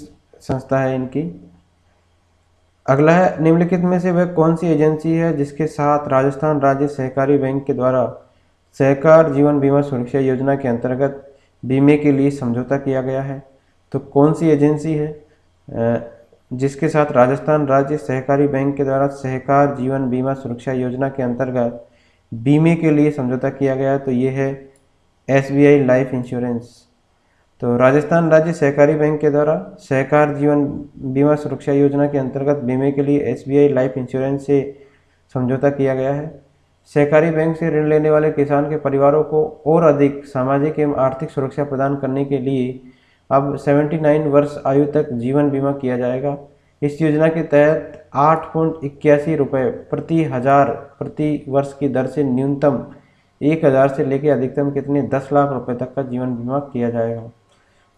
संस्था है इनकी। अगला है निम्नलिखित में से वह कौन सी एजेंसी है जिसके साथ राजस्थान राज्य सहकारी बैंक के द्वारा सहकार जीवन बीमा सुरक्षा योजना के अंतर्गत बीमे के लिए समझौता किया गया है? तो कौन सी एजेंसी है जिसके साथ राजस्थान राज्य सहकारी बैंक के द्वारा सहकार जीवन बीमा सुरक्षा योजना के अंतर्गत बीमे के लिए समझौता किया गया है? तो ये है SBI लाइफ इंश्योरेंस। तो राजस्थान राज्य सहकारी बैंक के द्वारा सहकार जीवन बीमा सुरक्षा योजना के अंतर्गत बीमे के लिए SBI लाइफ इंश्योरेंस से समझौता किया गया है। सहकारी बैंक से ऋण लेने वाले किसान के परिवारों को और अधिक सामाजिक एवं आर्थिक सुरक्षा प्रदान करने के लिए अब 79 वर्ष आयु तक जीवन बीमा किया जाएगा। इस योजना के तहत 8.81 रुपये प्रति हजार प्रति वर्ष की दर से न्यूनतम 1000 से लेकर अधिकतम कितने 10 लाख रुपए तक का जीवन बीमा किया जाएगा।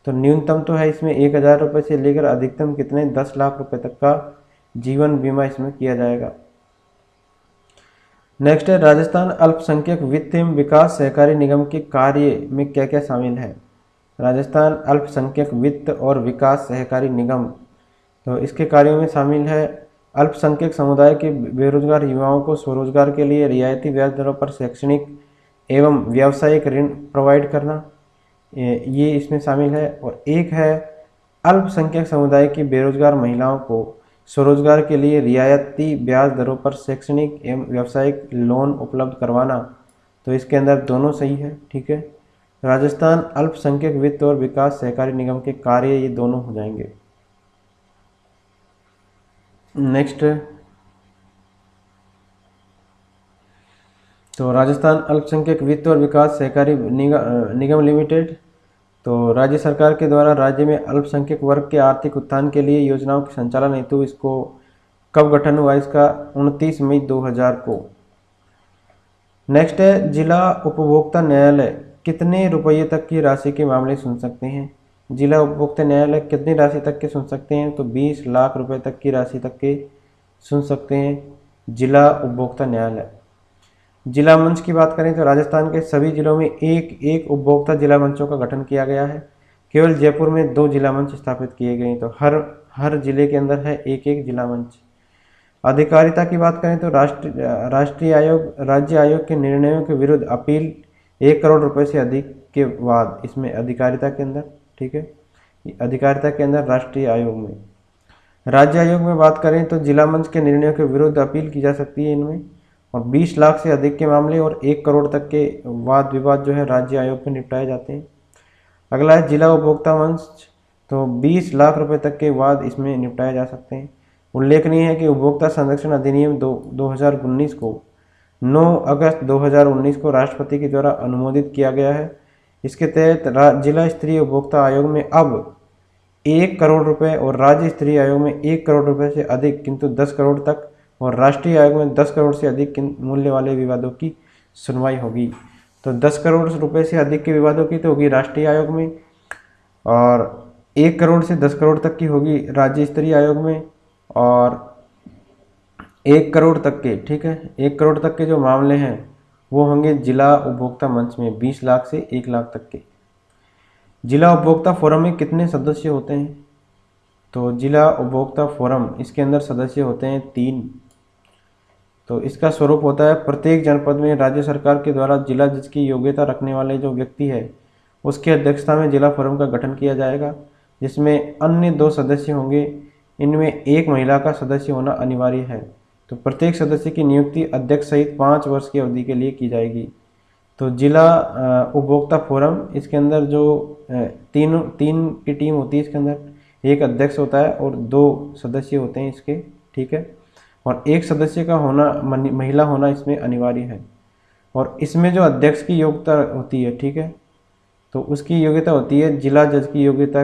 तो न्यूनतम तो है इसमें 1000 रुपये से लेकर अधिकतम कितने 10 लाख रुपए तक का जीवन बीमा इसमें किया जाएगा। नेक्स्ट है राजस्थान अल्पसंख्यक वित्त एवं विकास सहकारी निगम के कार्य में क्या क्या शामिल है? राजस्थान अल्पसंख्यक वित्त और विकास सहकारी निगम, तो इसके कार्यों में शामिल है अल्पसंख्यक समुदाय के बेरोजगार युवाओं को स्वरोजगार के लिए रियायती ब्याज दरों पर शैक्षणिक एवं व्यावसायिक ऋण प्रोवाइड करना, ये इसमें शामिल है। और एक है अल्पसंख्यक समुदाय की बेरोजगार महिलाओं को स्वरोजगार के लिए रियायती ब्याज दरों पर शैक्षणिक एवं व्यावसायिक लोन उपलब्ध करवाना, तो इसके अंदर दोनों सही है, ठीक है। राजस्थान अल्पसंख्यक वित्त और विकास सहकारी निगम के कार्य ये दोनों हो जाएंगे। नेक्स्ट, तो राजस्थान अल्पसंख्यक वित्त और विकास सहकारी निगम लिमिटेड, तो राज्य सरकार के द्वारा राज्य में अल्पसंख्यक वर्ग के आर्थिक उत्थान के लिए योजनाओं के संचालन हेतु इसको कब गठन हुआ? इसका 29 मई 2000 को। नेक्स्ट है जिला उपभोक्ता न्यायालय कितने रुपये तक की राशि के मामले सुन सकते हैं? जिला उपभोक्ता न्यायालय कितनी राशि तक के सुन सकते हैं? तो 20 लाख रुपए तक की राशि तक के सुन सकते हैं जिला उपभोक्ता न्यायालय। जिला मंच की बात करें तो राजस्थान के सभी जिलों में एक उपभोक्ता जिला मंचों का गठन किया गया है। केवल जयपुर में 2 जिला मंच स्थापित किए गए हैं, तो हर जिले के अंदर है एक जिला मंच। अधिकारिता की बात करें तो राज्य आयोग के निर्णयों के विरुद्ध अपील 1 करोड़ रुपए से अधिक के बाद इसमें अधिकारिता के अंदर, ठीक है, अधिकारिता के अंदर राष्ट्रीय आयोग में। राज्य आयोग में बात करें तो जिला मंच के निर्णयों के विरुद्ध अपील की जा सकती है इनमें, और 20 लाख से अधिक के मामले और 1 करोड़ तक के वाद विवाद जो है राज्य आयोग में निपटाए जाते हैं। अगला है जिला उपभोक्ता मंच, तो 20 लाख रुपए तक के वाद इसमें निपटाए जा सकते हैं। उल्लेखनीय है कि उपभोक्ता संरक्षण अधिनियम 2019 को 9 अगस्त 2019 को राष्ट्रपति के द्वारा अनुमोदित किया गया है। इसके तहत जिला स्तरीय उपभोक्ता आयोग में अब 1 करोड़ रुपए और राज्य स्तरीय आयोग में 1 करोड़ रुपए से अधिक किंतु 10 करोड़ तक और राष्ट्रीय आयोग में 10 करोड़ से अधिक मूल्य वाले विवादों की सुनवाई होगी। तो 10 करोड़ रुपए से अधिक के विवादों की तो होगी राष्ट्रीय आयोग में, और 1 करोड़ से 10 करोड़ तक की होगी राज्य स्तरीय आयोग में, और 1 करोड़ तक के, ठीक है, 1 करोड़ तक के जो मामले हैं वो होंगे जिला उपभोक्ता मंच में 20 लाख से 1 लाख तक के। जिला उपभोक्ता फोरम में कितने सदस्य होते हैं? तो जिला उपभोक्ता फोरम इसके अंदर सदस्य होते हैं 3। तो इसका स्वरूप होता है प्रत्येक जनपद में राज्य सरकार के द्वारा जिला जज की योग्यता रखने वाले जो व्यक्ति है उसकी अध्यक्षता में जिला फोरम का गठन किया जाएगा, जिसमें अन्य 2 सदस्य होंगे। इनमें 1 महिला का सदस्य होना अनिवार्य है। तो प्रत्येक सदस्य की नियुक्ति अध्यक्ष सहित 5 वर्ष की अवधि के लिए की जाएगी। तो जिला उपभोक्ता फोरम इसके अंदर जो तीन की टीम होती है, इसके अंदर एक अध्यक्ष होता है और 2 सदस्य होते हैं इसके, ठीक है, और 1 सदस्य का होना महिला होना इसमें अनिवार्य है। और इसमें जो अध्यक्ष की योग्यता होती है, ठीक है, तो उसकी योग्यता होती है जिला जज की योग्यता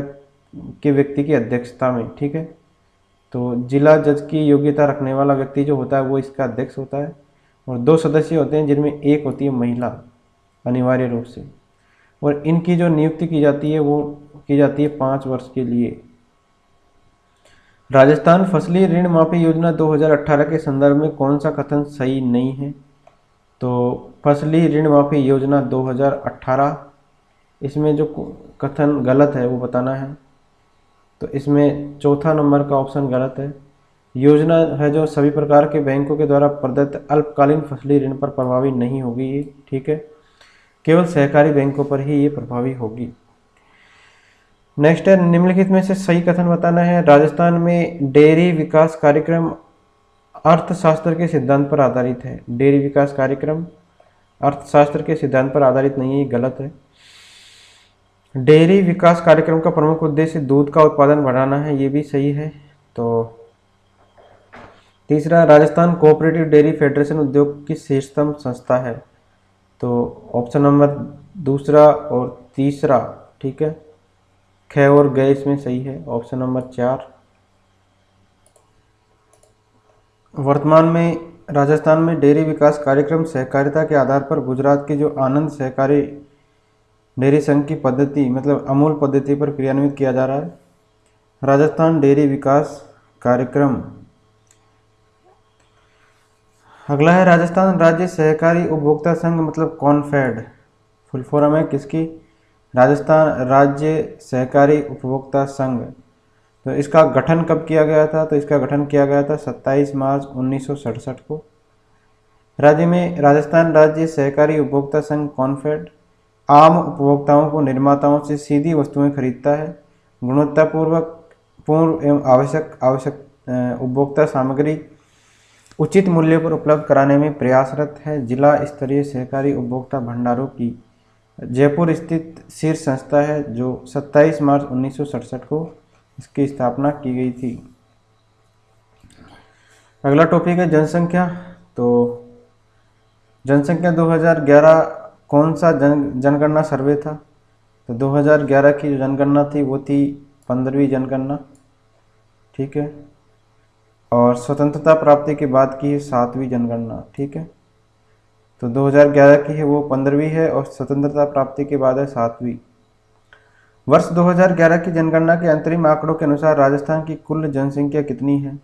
के व्यक्ति की अध्यक्षता में, ठीक है। तो जिला जज की योग्यता रखने वाला व्यक्ति जो होता है वो इसका अध्यक्ष होता है, और 2 सदस्य होते हैं जिनमें 1 होती है महिला अनिवार्य रूप से, और इनकी जो नियुक्ति की जाती है वो की जाती है 5 वर्ष के लिए। राजस्थान फसली ऋण माफी योजना 2018 के संदर्भ में कौन सा कथन सही नहीं है? तो फसली ऋण माफी योजना 2018, इसमें जो कथन गलत है वो बताना है। तो इसमें चौथा नंबर का ऑप्शन गलत है। योजना है जो सभी प्रकार के बैंकों के द्वारा प्रदत्त अल्पकालीन फसली ऋण पर प्रभावी नहीं होगी ये, ठीक है, केवल सहकारी बैंकों पर ही ये प्रभावी होगी। नेक्स्ट है निम्नलिखित में से सही कथन बताना है। राजस्थान में डेयरी विकास कार्यक्रम अर्थशास्त्र के सिद्धांत पर आधारित है। डेयरी विकास कार्यक्रम अर्थशास्त्र के सिद्धांत पर आधारित नहीं है, ये गलत है। डेयरी विकास कार्यक्रम का प्रमुख उद्देश्य दूध का उत्पादन बढ़ाना है, ये भी सही है। तो तीसरा, राजस्थान कोऑपरेटिव डेयरी फेडरेशन उद्योग की शीर्षतम संस्था है। तो ऑप्शन नंबर दूसरा और तीसरा, ठीक है, ख और ग इसमें सही है। Option number 4। वर्तमान में राजस्थान में डेयरी विकास कार्यक्रम सहकारिता के आधार पर गुजरात के जो आनंद सहकारी डेयरी संघ की पद्धति मतलब अमूल पद्धति पर क्रियान्वित किया जा रहा है। राजस्थान डेयरी विकास कार्यक्रम। अगला है राजस्थान राज्य सहकारी उपभोक्ता संघ मतलब कॉनफेड, फुल फॉर्म है किसकी? राजस्थान राज्य सहकारी उपभोक्ता संघ। तो इसका गठन कब किया गया था? तो इसका गठन किया गया था 27 मार्च 1967 को। राज्य में राजस्थान राज्य सहकारी उपभोक्ता संघ कॉनफेड आम उपभोक्ताओं को निर्माताओं से सीधी वस्तुएं खरीदता है, पूर्ण एवं आवश्यक उपभोक्ता सामग्री उचित मूल्य पर उपलब्ध कराने में प्रयासरत है। जिला स्तरीय सहकारी उपभोक्ता भंडारों की जयपुर स्थित शीर्ष संस्था है जो 27 मार्च 1967 को इसकी स्थापना की गई थी। अगला टॉपिक है जनसंख्या। तो जनसंख्या 2011 कौन सा जनगणना सर्वे था? तो 2011 की जो जनगणना थी वो थी 15वीं जनगणना, ठीक है, और स्वतंत्रता प्राप्ति के बाद की है 7वीं जनगणना, ठीक है। तो 2011 की है वो 15वीं है और स्वतंत्रता प्राप्ति के बाद है 7वीं। वर्ष 2011 की जनगणना के अंतरिम आंकड़ों के अनुसार राजस्थान की कुल जनसंख्या कितनी है?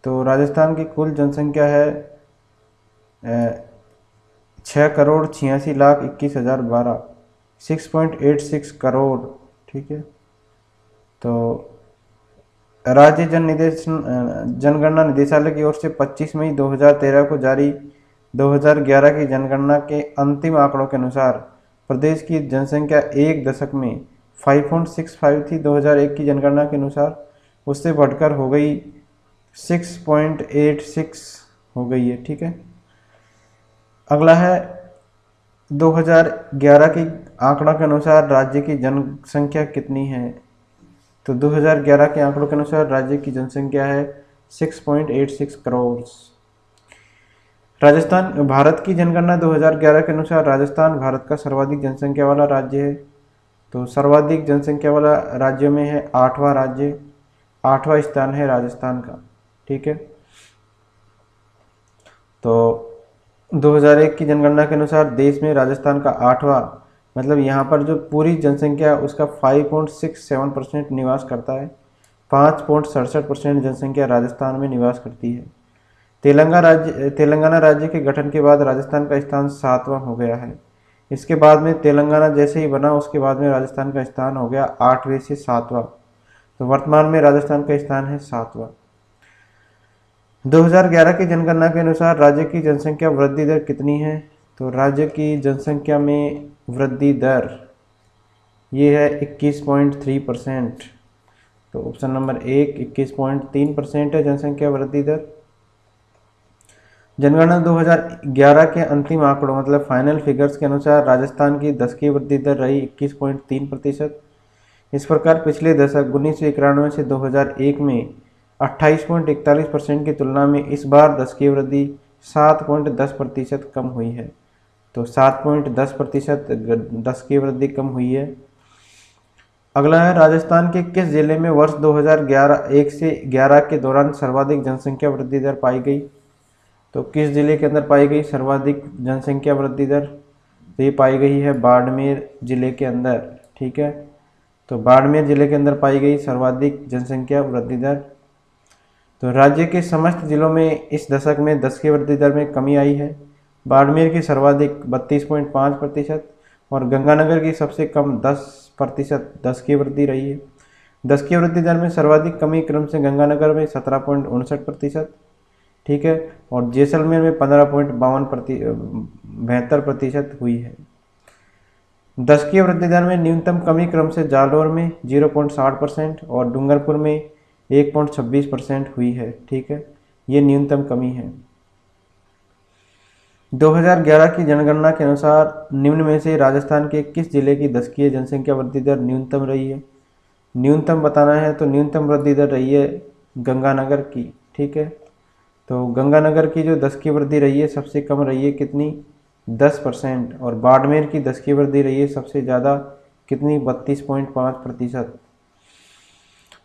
तो राजस्थान की कुल जनसंख्या है 6,86,21,012 6.86 करोड़, ठीक है। तो राज्य जनगणना निदेशालय की ओर से 25 मई 2013 को जारी 2011 की जनगणना के अंतिम आंकड़ों के अनुसार प्रदेश की जनसंख्या एक दशक में 5.65 थी। 2001 की जनगणना के अनुसार उससे बढ़कर हो गई 6.86 हो गई है, ठीक है। अगला है 2011 की आंकड़ों के अनुसार राज्य की जनसंख्या कितनी है? तो 2011 के आंकड़ों के अनुसार राज्य की जनसंख्या है 6.86 करोड़। राजस्थान भारत की जनगणना 2011 के अनुसार राजस्थान भारत का सर्वाधिक जनसंख्या वाला राज्य है। तो सर्वाधिक जनसंख्या वाला राज्यों में है 8वां राज्य, 8वां स्थान है राजस्थान का, ठीक है। तो 2001 की जनगणना के अनुसार देश में राजस्थान का 8वां, मतलब यहाँ पर जो पूरी जनसंख्या उसका 5.67% निवास करता है। 5.67% जनसंख्या राजस्थान में निवास करती है। तेलंगाना राज्य के गठन के बाद राजस्थान का स्थान 7वां हो गया है। इसके बाद में तेलंगाना जैसे ही बना उसके बाद में राजस्थान का स्थान हो गया 8वें से 7वां। तो वर्तमान में राजस्थान का स्थान है 7वां। 2011 की जनगणना के अनुसार राज्य की जनसंख्या वृद्धि दर कितनी है? तो राज्य की जनसंख्या में वृद्धि दर ये है 21.3%। तो ऑप्शन नंबर 1 21.3% है जनसंख्या वृद्धि दर। जनगणना 2011 के अंतिम आंकड़ों मतलब फाइनल फिगर्स के अनुसार राजस्थान की 10 की वृद्धि दर रही 21.3%। इस प्रकार पिछले दशक 1991 से 2001 में 28.41% की तुलना में इस बार 10 की वृद्धि 7.10% कम हुई है। तो 7.10% 10 की वृद्धि कम हुई है। अगला है राजस्थान के किस जिले में वर्ष 2011 1 से 11 के दौरान सर्वाधिक जनसंख्या वृद्धि दर पाई गई? तो किस जिले के अंदर पाई गई सर्वाधिक जनसंख्या वृद्धि दर? तो ये पाई गई है बाड़मेर जिले के अंदर। ठीक है, तो बाड़मेर जिले के अंदर पाई गई सर्वाधिक जनसंख्या वृद्धि दर। तो राज्य के समस्त जिलों में इस दशक में 10 की वृद्धि दर में कमी आई है। बाड़मेर की सर्वाधिक 32.5% और गंगानगर की सबसे कम 10% 10 की वृद्धि रही है। 10 की वृद्धि दर में सर्वाधिक कमी क्रम से गंगानगर में 17.59%, ठीक है, और जैसलमेर में 15.72% हुई है। 10 की वृद्धि दर में न्यूनतम कमी क्रम से जालौर में 0.60% और डूंगरपुर में 1.26% हुई है। ठीक है, ये न्यूनतम कमी है। 2011 की जनगणना के अनुसार निम्न में से राजस्थान के किस जिले की 10 की जनसंख्या वृद्धि दर न्यूनतम रही है? न्यूनतम बताना है तो न्यूनतम वृद्धि दर रही है गंगानगर की। ठीक है, तो गंगानगर की जो 10 की वृद्धि रही है सबसे कम रही है कितनी? 10%। और बाड़मेर की 10 की वृद्धि रही है सबसे ज़्यादा कितनी? 32.5%।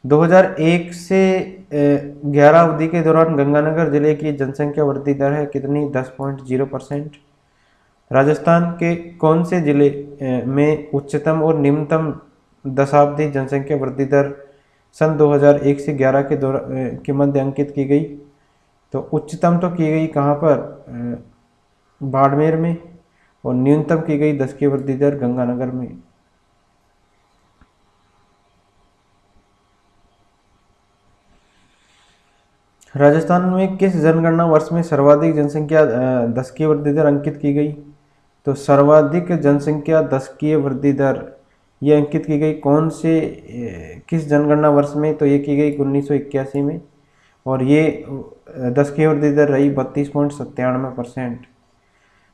2001 से 11 अवधि के दौरान गंगानगर जिले की जनसंख्या वृद्धि दर है कितनी? 10.0%। राजस्थान के कौन से जिले में उच्चतम और निम्नतम दशाब्दी जनसंख्या वृद्धि दर सन 2001 से 11 के मध्य अंकित की गई? तो उच्चतम तो की गई कहाँ पर? बाड़मेर में, और न्यूनतम की गई 10 की वृद्धि दर गंगानगर में। राजस्थान में किस जनगणना वर्ष में सर्वाधिक जनसंख्या 10 की वृद्धि दर अंकित की गई? तो सर्वाधिक जनसंख्या 10 की वृद्धि दर ये अंकित की गई कौन से किस जनगणना वर्ष में? तो ये की गई 1981 में, और ये 10 की वृद्धि दर रही 32.97%।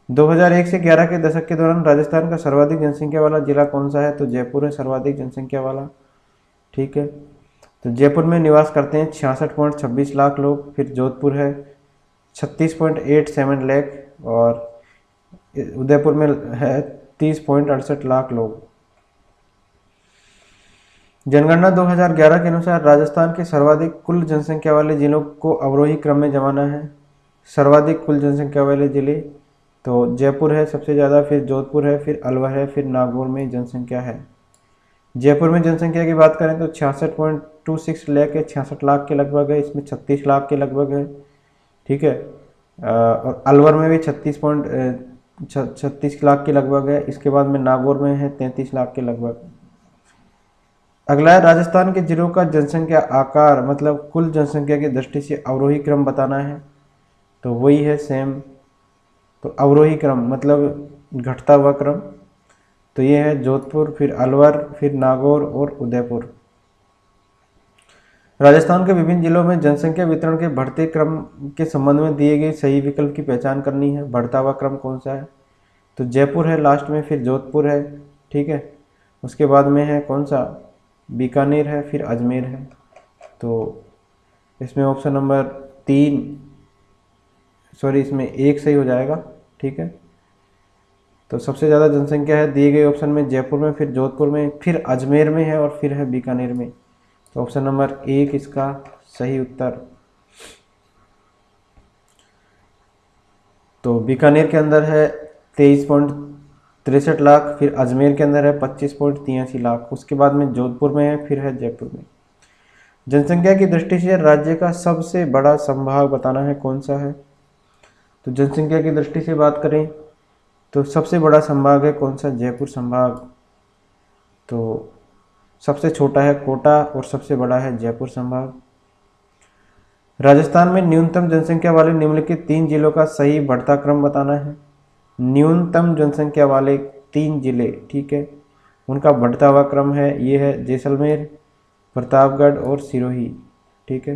2001 से 11 के दशक के दौरान राजस्थान का सर्वाधिक जनसंख्या वाला जिला कौन सा है? तो जयपुर है सर्वाधिक जनसंख्या वाला। ठीक है, तो जयपुर में निवास करते हैं 66.26 लाख लोग। फिर जोधपुर है 36.87 लाख, और उदयपुर में है 30.68 लाख लोग। जनगणना 2011 के अनुसार राजस्थान के सर्वाधिक कुल जनसंख्या वाले जिलों को अवरोही क्रम में जमाना है। सर्वाधिक कुल जनसंख्या वाले जिले तो जयपुर है सबसे ज़्यादा, फिर जोधपुर है, फिर अलवर है, फिर नागौर में जनसंख्या है। जयपुर में जनसंख्या की बात करें तो 66.26 लाख है, 66 लाख के लगभग है, इसमें 36 लाख के लगभग है। ठीक है, और अलवर में भी 36 लाख के लगभग है। इसके बाद में नागौर में है 33 लाख के लगभग। अगला है राजस्थान के जिलों का जनसंख्या आकार मतलब कुल जनसंख्या की दृष्टि से अवरोही क्रम बताना है। तो वही है सेम, तो अवरोही क्रम मतलब घटता हुआ क्रम। तो ये है जोधपुर, फिर अलवर, फिर नागौर और उदयपुर। राजस्थान के विभिन्न जिलों में जनसंख्या वितरण के बढ़ते क्रम के संबंध में दिए गए सही विकल्प की पहचान करनी है। बढ़ता हुआ क्रम कौन सा है? तो जयपुर है लास्ट में, फिर जोधपुर है। ठीक है, उसके बाद में है कौन सा? बीकानेर है, फिर अजमेर है। तो इसमें ऑप्शन नंबर 3 सॉरी इसमें 1 सही हो जाएगा। ठीक है, तो सबसे ज़्यादा जनसंख्या है दिए गए ऑप्शन में जयपुर में, फिर जोधपुर में, फिर अजमेर में है, और फिर है बीकानेर में। तो ऑप्शन नंबर 1 इसका सही उत्तर। तो बीकानेर के अंदर है 23.63 लाख, फिर अजमेर के अंदर है 25.83 लाख, उसके बाद में जोधपुर में है, फिर है जयपुर में। जनसंख्या की दृष्टि से राज्य का सबसे बड़ा संभाग बताना है, कौन सा है? तो जनसंख्या की दृष्टि से बात करें तो सबसे बड़ा संभाग है कौन सा? जयपुर संभाग। तो सबसे छोटा है कोटा और सबसे बड़ा है जयपुर संभाग। राजस्थान में न्यूनतम जनसंख्या वाले निम्नलिखित 3 जिलों का सही बढ़ता क्रम बताना है। न्यूनतम जनसंख्या वाले 3 जिले, ठीक है, उनका बढ़ता हुआ क्रम है, ये है जैसलमेर, प्रतापगढ़ और सिरोही, ठीक है।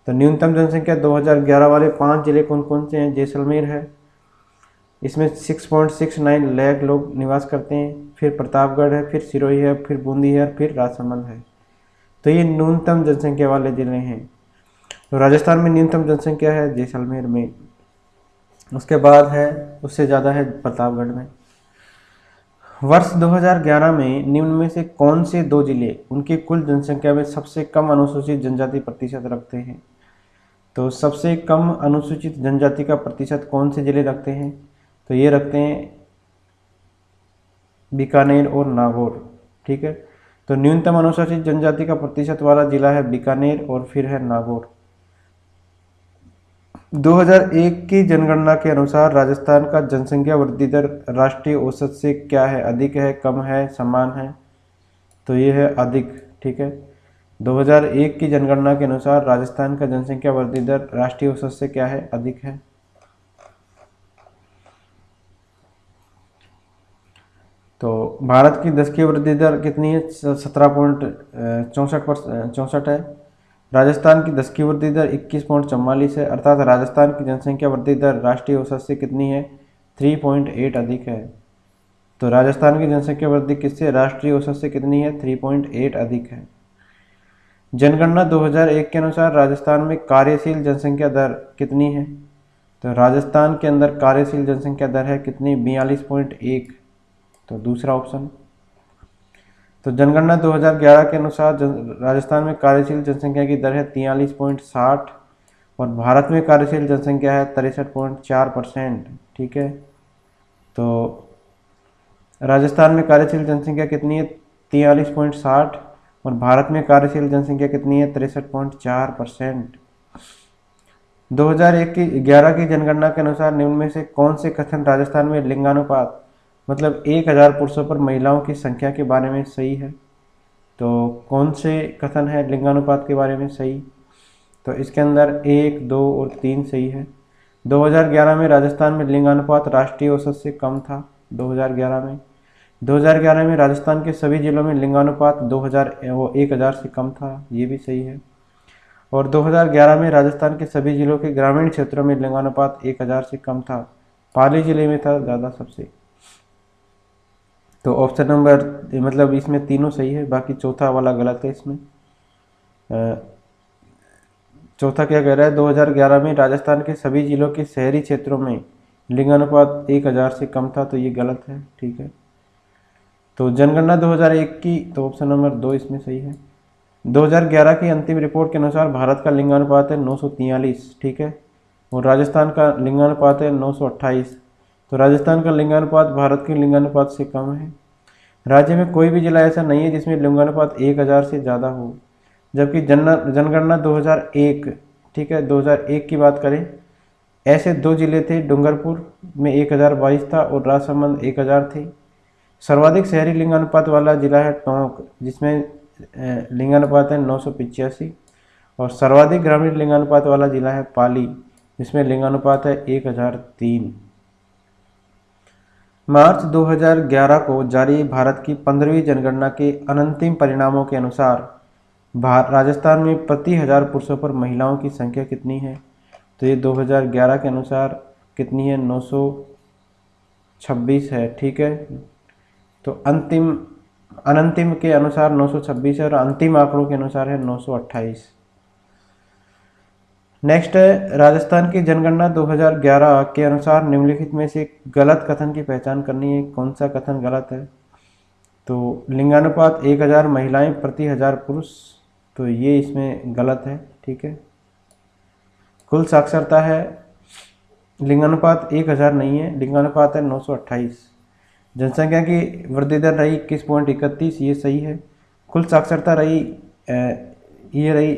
तो न्यूनतम जनसंख्या 2011 वाले 5 जिले कौन कौन से हैं? जैसलमेर है, इसमें 6.69 लाख लोग निवास करते हैं, फिर प्रतापगढ़ है, फिर सिरोही है, फिर बूंदी है, फिर राजसमंद है। तो ये न्यूनतम जनसंख्या वाले जिले हैं। तो राजस्थान में न्यूनतम जनसंख्या है जैसलमेर में, उसके बाद है, उससे ज़्यादा है प्रतापगढ़ में। वर्ष 2011 में निम्न में से कौन से 2 जिले उनकी कुल जनसंख्या में सबसे कम अनुसूचित जनजाति प्रतिशत रखते हैं? तो सबसे कम अनुसूचित जनजाति का प्रतिशत कौन से जिले रखते हैं? तो ये रखते हैं बीकानेर और नागौर, ठीक है। तो न्यूनतम अनुसूचित जनजाति का प्रतिशत वाला जिला है बीकानेर और फिर है नागौर। 2001 की जनगणना के अनुसार राजस्थान का जनसंख्या वृद्धि दर राष्ट्रीय औसत से क्या है? अधिक है, कम है, समान है? तो ये है अधिक, ठीक है। 2001 की जनगणना के अनुसार राजस्थान का जनसंख्या वृद्धि दर राष्ट्रीय औसत से क्या है? अधिक है। तो भारत की 10 की वृद्धि दर कितनी है? 17.64 है। राजस्थान की 10 की वृद्धि दर 21.44 है, अर्थात राजस्थान की जनसंख्या वृद्धि दर राष्ट्रीय औसत से कितनी है? 3.8 अधिक है। तो राजस्थान की जनसंख्या वृद्धि किससे? राष्ट्रीय औसत से कितनी है? 3.8 अधिक है। जनगणना 2001 के अनुसार राजस्थान में कार्यशील जनसंख्या दर कितनी है? तो राजस्थान के अंदर कार्यशील जनसंख्या दर है कितनी? 42.1, तो दूसरा ऑप्शन। तो जनगणना 2011 के अनुसार राजस्थान में कार्यशील जनसंख्या की दर है 43.60 और भारत में कार्यशील जनसंख्या है 63.4%, ठीक है। तो राजस्थान में कार्यशील जनसंख्या कितनी है? 43.60 और भारत में कार्यशील जनसंख्या कितनी है? 63.4%। 2001 की 11 की जनगणना के अनुसार निम्न में से कौन से कथन राजस्थान में लिंगानुपात, मतलब 1000 पुरुषों पर महिलाओं की संख्या के बारे में सही है? तो कौन से कथन है लिंगानुपात के बारे में सही? तो इसके अंदर 1, 2 और 3 सही है। 2011 में राजस्थान में लिंगानुपात राष्ट्रीय औसत से कम था। 2011 में राजस्थान के सभी जिलों में लिंगानुपात 1000 से कम था, ये भी सही है। और 2011 में राजस्थान के सभी जिलों के ग्रामीण क्षेत्रों में लिंगानुपात 1000 से कम था, पाली जिले में था ज़्यादा सबसे। तो ऑप्शन नंबर, मतलब इसमें तीनों सही है, बाकी चौथा वाला गलत है इसमें। चौथा क्या कह रहा है? 2011 में राजस्थान के सभी जिलों के शहरी क्षेत्रों में लिंगानुपात 1000 से कम था, तो ये गलत है, ठीक है। तो जनगणना 2001 की, तो ऑप्शन नंबर 2 इसमें सही है। 2011 की अंतिम रिपोर्ट के अनुसार भारत का लिंगानुपात है 943, ठीक है, और राजस्थान का लिंगानुपात है 928। तो राजस्थान का लिंगानुपात भारत के लिंगानुपात से कम है। राज्य में कोई भी जिला ऐसा नहीं है जिसमें लिंगानुपात 1000 से ज़्यादा हो, जबकि जनगणना 2001, ठीक है, 2001 की बात करें, ऐसे 2 जिले थे, डूंगरपुर में 1022 था और राजसमंद 1000 थे। सर्वाधिक शहरी लिंगानुपात वाला जिला है टोंक, जिसमें लिंगानुपात है 985, और सर्वाधिक ग्रामीण लिंगानुपात वाला जिला है पाली, जिसमें लिंगानुपात है 1003। मार्च 2011 को जारी भारत की 15वीं जनगणना के अंतिम परिणामों के अनुसार राजस्थान में प्रति 1000 पुरुषों पर महिलाओं की संख्या कितनी है? तो ये 2011 के अनुसार कितनी है? 926 है, ठीक है। तो अनंतिम के अनुसार 926 है और अंतिम आंकड़ों के अनुसार है 928। नेक्स्ट है, राजस्थान की जनगणना 2011 के अनुसार निम्नलिखित में से गलत कथन की पहचान करनी है, कौन सा कथन गलत है? तो लिंगानुपात 1000 महिलाएं प्रति 1000 पुरुष, तो ये इसमें गलत है, ठीक है। कुल साक्षरता है लिंगानुपात 1000 नहीं है, लिंगानुपात है 928। जनसंख्या की वृद्धि दर रही 21.31, ये सही है। कुल साक्षरता रही ये रही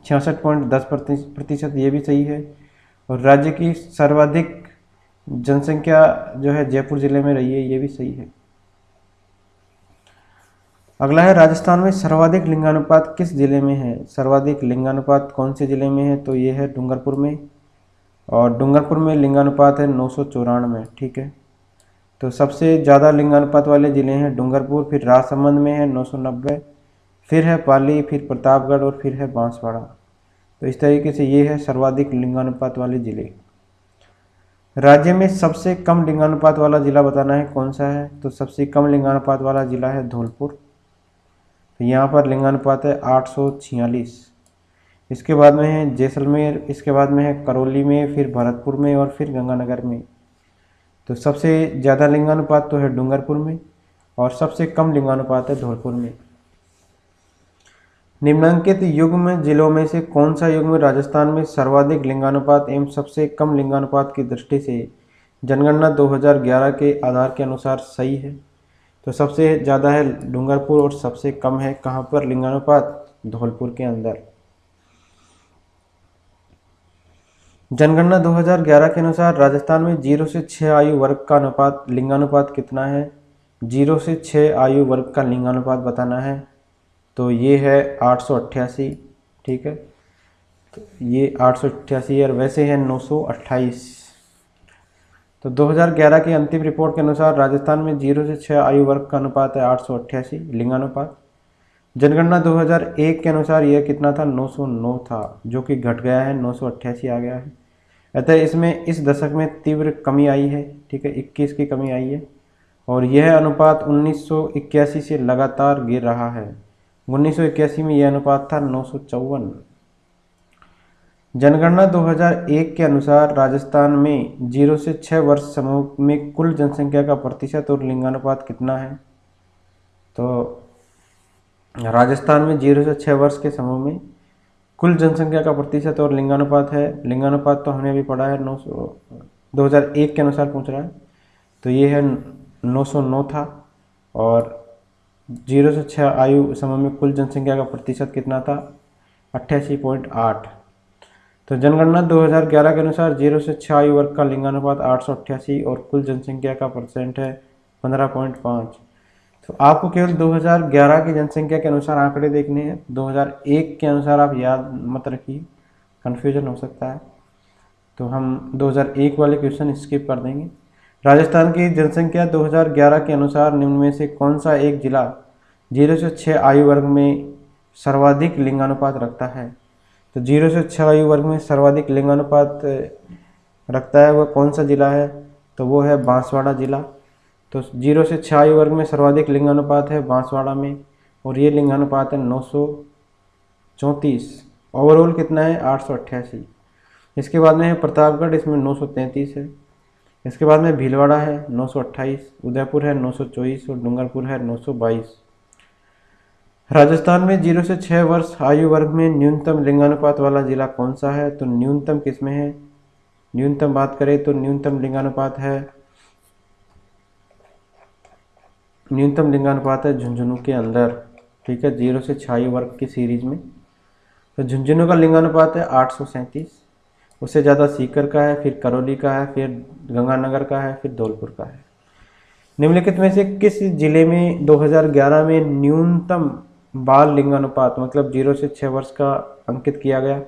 66.10%, ये भी सही है। और राज्य की सर्वाधिक जनसंख्या जो है जयपुर जिले में रही है, ये भी सही है। अगला है राजस्थान में सर्वाधिक लिंगानुपात किस जिले में है। सर्वाधिक लिंगानुपात कौन से जिले में है, तो ये है डूंगरपुर में, और डूंगरपुर में लिंगानुपात है 994। ठीक है, तो सबसे ज़्यादा लिंगानुपात वाले ज़िले हैं डूंगरपुर, फिर राजसमंद में है 990, फिर है पाली, फिर प्रतापगढ़ और फिर है बांसवाड़ा। तो इस तरीके से ये है सर्वाधिक लिंगानुपात वाले ज़िले। राज्य में सबसे कम लिंगानुपात वाला ज़िला बताना है कौन सा है, तो सबसे कम लिंगानुपात वाला ज़िला है धौलपुर। तो यहाँ पर लिंगानुपात है 846। इसके बाद में है जैसलमेर, इसके बाद में है करौली में, फिर भरतपुर में और फिर गंगानगर में। तो सबसे ज़्यादा लिंगानुपात तो है डूंगरपुर में और सबसे कम लिंगानुपात है धौलपुर में। निम्नलिखित युग्म जिलों में से कौन सा युग्म राजस्थान में सर्वाधिक लिंगानुपात एवं सबसे कम लिंगानुपात की दृष्टि से जनगणना 2011 के आधार के अनुसार सही है। तो सबसे ज़्यादा है डूंगरपुर और सबसे कम है कहाँ पर लिंगानुपात, धौलपुर के अंदर। जनगणना 2011 के अनुसार राजस्थान में 0 से 6 आयु वर्ग का अनुपात लिंगानुपात कितना है। 0 से 6 आयु वर्ग का लिंगानुपात बताना है, तो ये है 888। ठीक है, तो ये 888 और वैसे है 928। तो 2011 की अंतिम रिपोर्ट के अनुसार राजस्थान में 0 से 6 आयु वर्ग का अनुपात है 888 लिंगानुपात। जनगणना 2001 के अनुसार यह कितना था, 909 था, जो कि घट गया है, 988 आ गया है। अतः इसमें इस दशक में तीव्र कमी आई है। ठीक है, 21 की कमी आई है और यह अनुपात 1981 से लगातार गिर रहा है। 1981 में यह अनुपात था 954। जनगणना 2001 के अनुसार राजस्थान में 0 से 6 वर्ष समूह में कुल जनसंख्या का प्रतिशत और लिंगानुपात कितना है। तो राजस्थान में 0 से 6 वर्ष के समूह में कुल जनसंख्या का प्रतिशत और लिंगानुपात है, लिंगानुपात तो हमने अभी पढ़ा है 2001 के अनुसार पूछ रहा है, तो ये है 909 था। और 0 से 6 आयु समूह में कुल जनसंख्या का प्रतिशत कितना था, 88.8। तो जनगणना 2011 के अनुसार 0 से 6 आयु वर्ग का लिंगानुपात 888 और कुल जनसंख्या का परसेंट है 15.5। तो आपको केवल 2011 की जनसंख्या के अनुसार आंकड़े देखने हैं, 2001 के अनुसार आप याद मत रखिए, कन्फ्यूजन हो सकता है। तो हम 2001 वाले क्वेश्चन स्किप कर देंगे। राजस्थान की जनसंख्या 2011 के अनुसार निम्न में से कौन सा एक जिला 0 से 6 आयु वर्ग में सर्वाधिक लिंगानुपात रखता है। तो 0 से 6 आयु वर्ग में सर्वाधिक लिंगानुपात रखता है वह कौन सा जिला है, तो वो है बांसवाड़ा जिला। तो 0 से 6 आयु वर्ग में सर्वाधिक लिंगानुपात है बांसवाड़ा में और ये लिंगानुपात है 934। ओवरऑल कितना है, 888। इसके बाद में है प्रतापगढ़, इसमें 933 है। इसके बाद में भीलवाड़ा है 928, उदयपुर है 924 और डूंगरपुर है 922। राजस्थान में 0 से 6 वर्ष आयु वर्ग में न्यूनतम लिंगानुपात वाला जिला कौन सा है, तो न्यूनतम किसमें है, न्यूनतम बात करें तो न्यूनतम लिंगानुपात है झुंझुनू के अंदर। ठीक है, 0 से 6 आयु वर्ग की सीरीज में तो झुंझुनू का लिंगानुपात है 837। उससे ज़्यादा सीकर का है, फिर करौली का है, फिर गंगानगर का है, फिर धौलपुर का है। निम्नलिखित में से किस जिले में 2011 में न्यूनतम बाल लिंगानुपात मतलब 0 से 6 वर्ष का अंकित किया गया।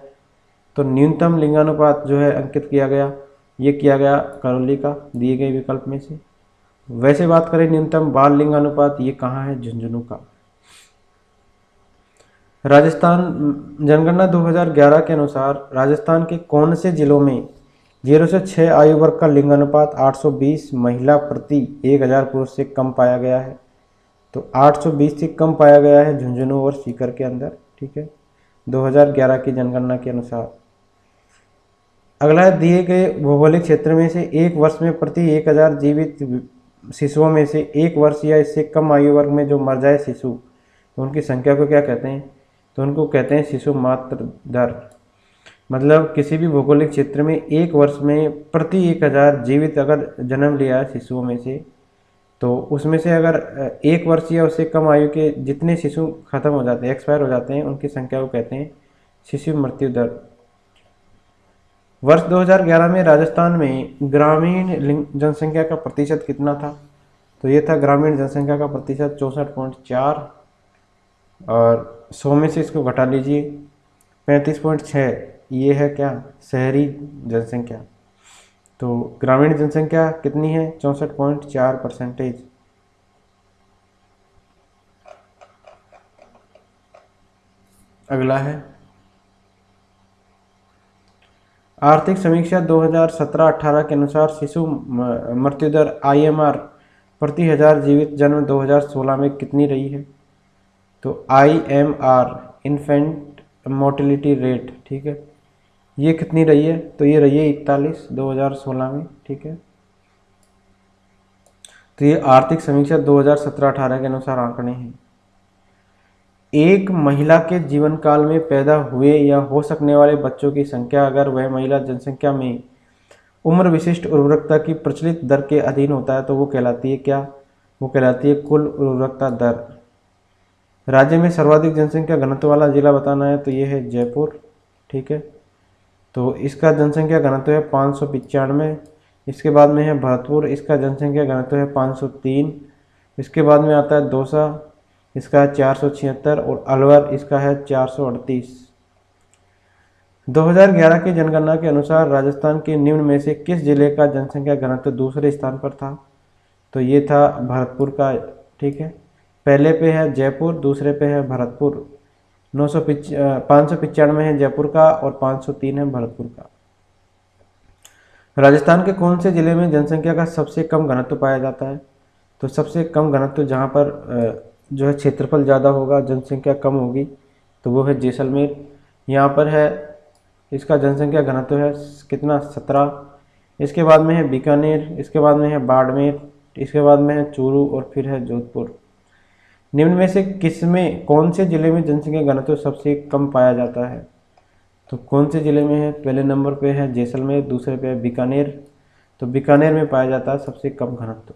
तो न्यूनतम लिंगानुपात जो है अंकित किया गया, ये किया गया करौली का, दिए गए विकल्प में से। वैसे बात करें न्यूनतम बाल लिंगानुपात ये कहाँ है, झुंझुनू का। राजस्थान जनगणना 2011 के अनुसार राजस्थान के कौन से जिलों में 0 से 6 आयु वर्ग का लिंगानुपात 820 महिला प्रति 1000 पुरुष से कम पाया गया है। तो 820 से कम पाया गया है झुंझुनू और सीकर के अंदर। ठीक है, 2011 की जनगणना के अनुसार। अगला है दिए गए भौगोलिक क्षेत्र में से एक वर्ष में प्रति 1000 जीवित शिशुओं में से 1 वर्ष या इससे कम आयु वर्ग में जो मर जाए शिशु, तो उनकी संख्या को क्या कहते हैं, तो उनको कहते हैं शिशु मातृ दर। मतलब किसी भी भौगोलिक क्षेत्र में एक वर्ष में प्रति 1000 जीवित अगर जन्म लिया है शिशुओं में से, तो उसमें से अगर एक वर्ष या उससे कम आयु के जितने शिशु खत्म हो जाते हैं, एक्सपायर हो जाते हैं, उनकी संख्या को कहते हैं शिशु मृत्यु दर। वर्ष 2011 में राजस्थान में ग्रामीण जनसंख्या का प्रतिशत कितना था? तो ये था ग्रामीण जनसंख्या का प्रतिशत 64.4, और 100 में से इसको घटा लीजिए 35.6, ये है क्या? शहरी जनसंख्या। तो ग्रामीण जनसंख्या कितनी है? 64.4%। अगला है आर्थिक समीक्षा 2017-18 के अनुसार शिशु मृत्यु दर IMR प्रति 1000 जीवित जन्म 2016 में कितनी रही है? तो IMR इन्फेंट मोर्टेलिटी रेट, ठीक है, ये कितनी रही है? तो ये रही है 41 2016 में, ठीक है। तो ये आर्थिक समीक्षा 2017-18 के अनुसार आंकड़े हैं। एक महिला के जीवन काल में पैदा हुए या हो सकने वाले बच्चों की संख्या अगर वह महिला जनसंख्या में उम्र विशिष्ट उर्वरकता की प्रचलित दर के अधीन होता है तो वो कहलाती है क्या? वो कहलाती है कुल उर्वरकता दर। राज्य में सर्वाधिक जनसंख्या घनत्व वाला जिला बताना है तो ये है जयपुर, ठीक है। तो इसका जनसंख्या घनत्व है 595। इसके बाद में है भरतपुर, इसका जनसंख्या घनत्व है 503। इसके बाद में आता है दौसा, इसका है 476, और अलवर इसका है 438। 2011 की जनगणना के अनुसार राजस्थान के निम्न में से किस जिले का जनसंख्या घनत्व दूसरे स्थान पर था? तो ये था भरतपुर का, ठीक है। पहले पे है जयपुर, दूसरे पे है भरतपुर। 595 है जयपुर का और 503 है भरतपुर का। राजस्थान के कौन से जिले में जनसंख्या का सबसे कम घनत्व पाया जाता है? तो सबसे कम घनत्व जहाँ पर जो है क्षेत्रफल ज़्यादा होगा, जनसंख्या कम होगी, तो वो है जैसलमेर। यहाँ पर है इसका जनसंख्या घनत्व है कितना? 17। इसके बाद में है बीकानेर, इसके बाद में है बाड़मेर, इसके बाद में है चूरू और फिर है जोधपुर। निम्न में से किसमें, कौन से जिले में जनसंख्या घनत्व सबसे कम पाया जाता है? तो कौन से जिले में है? पहले नंबर पे है जैसलमेर, दूसरे पे है बीकानेर। तो बीकानेर में पाया जाता है सबसे कम घनत्व।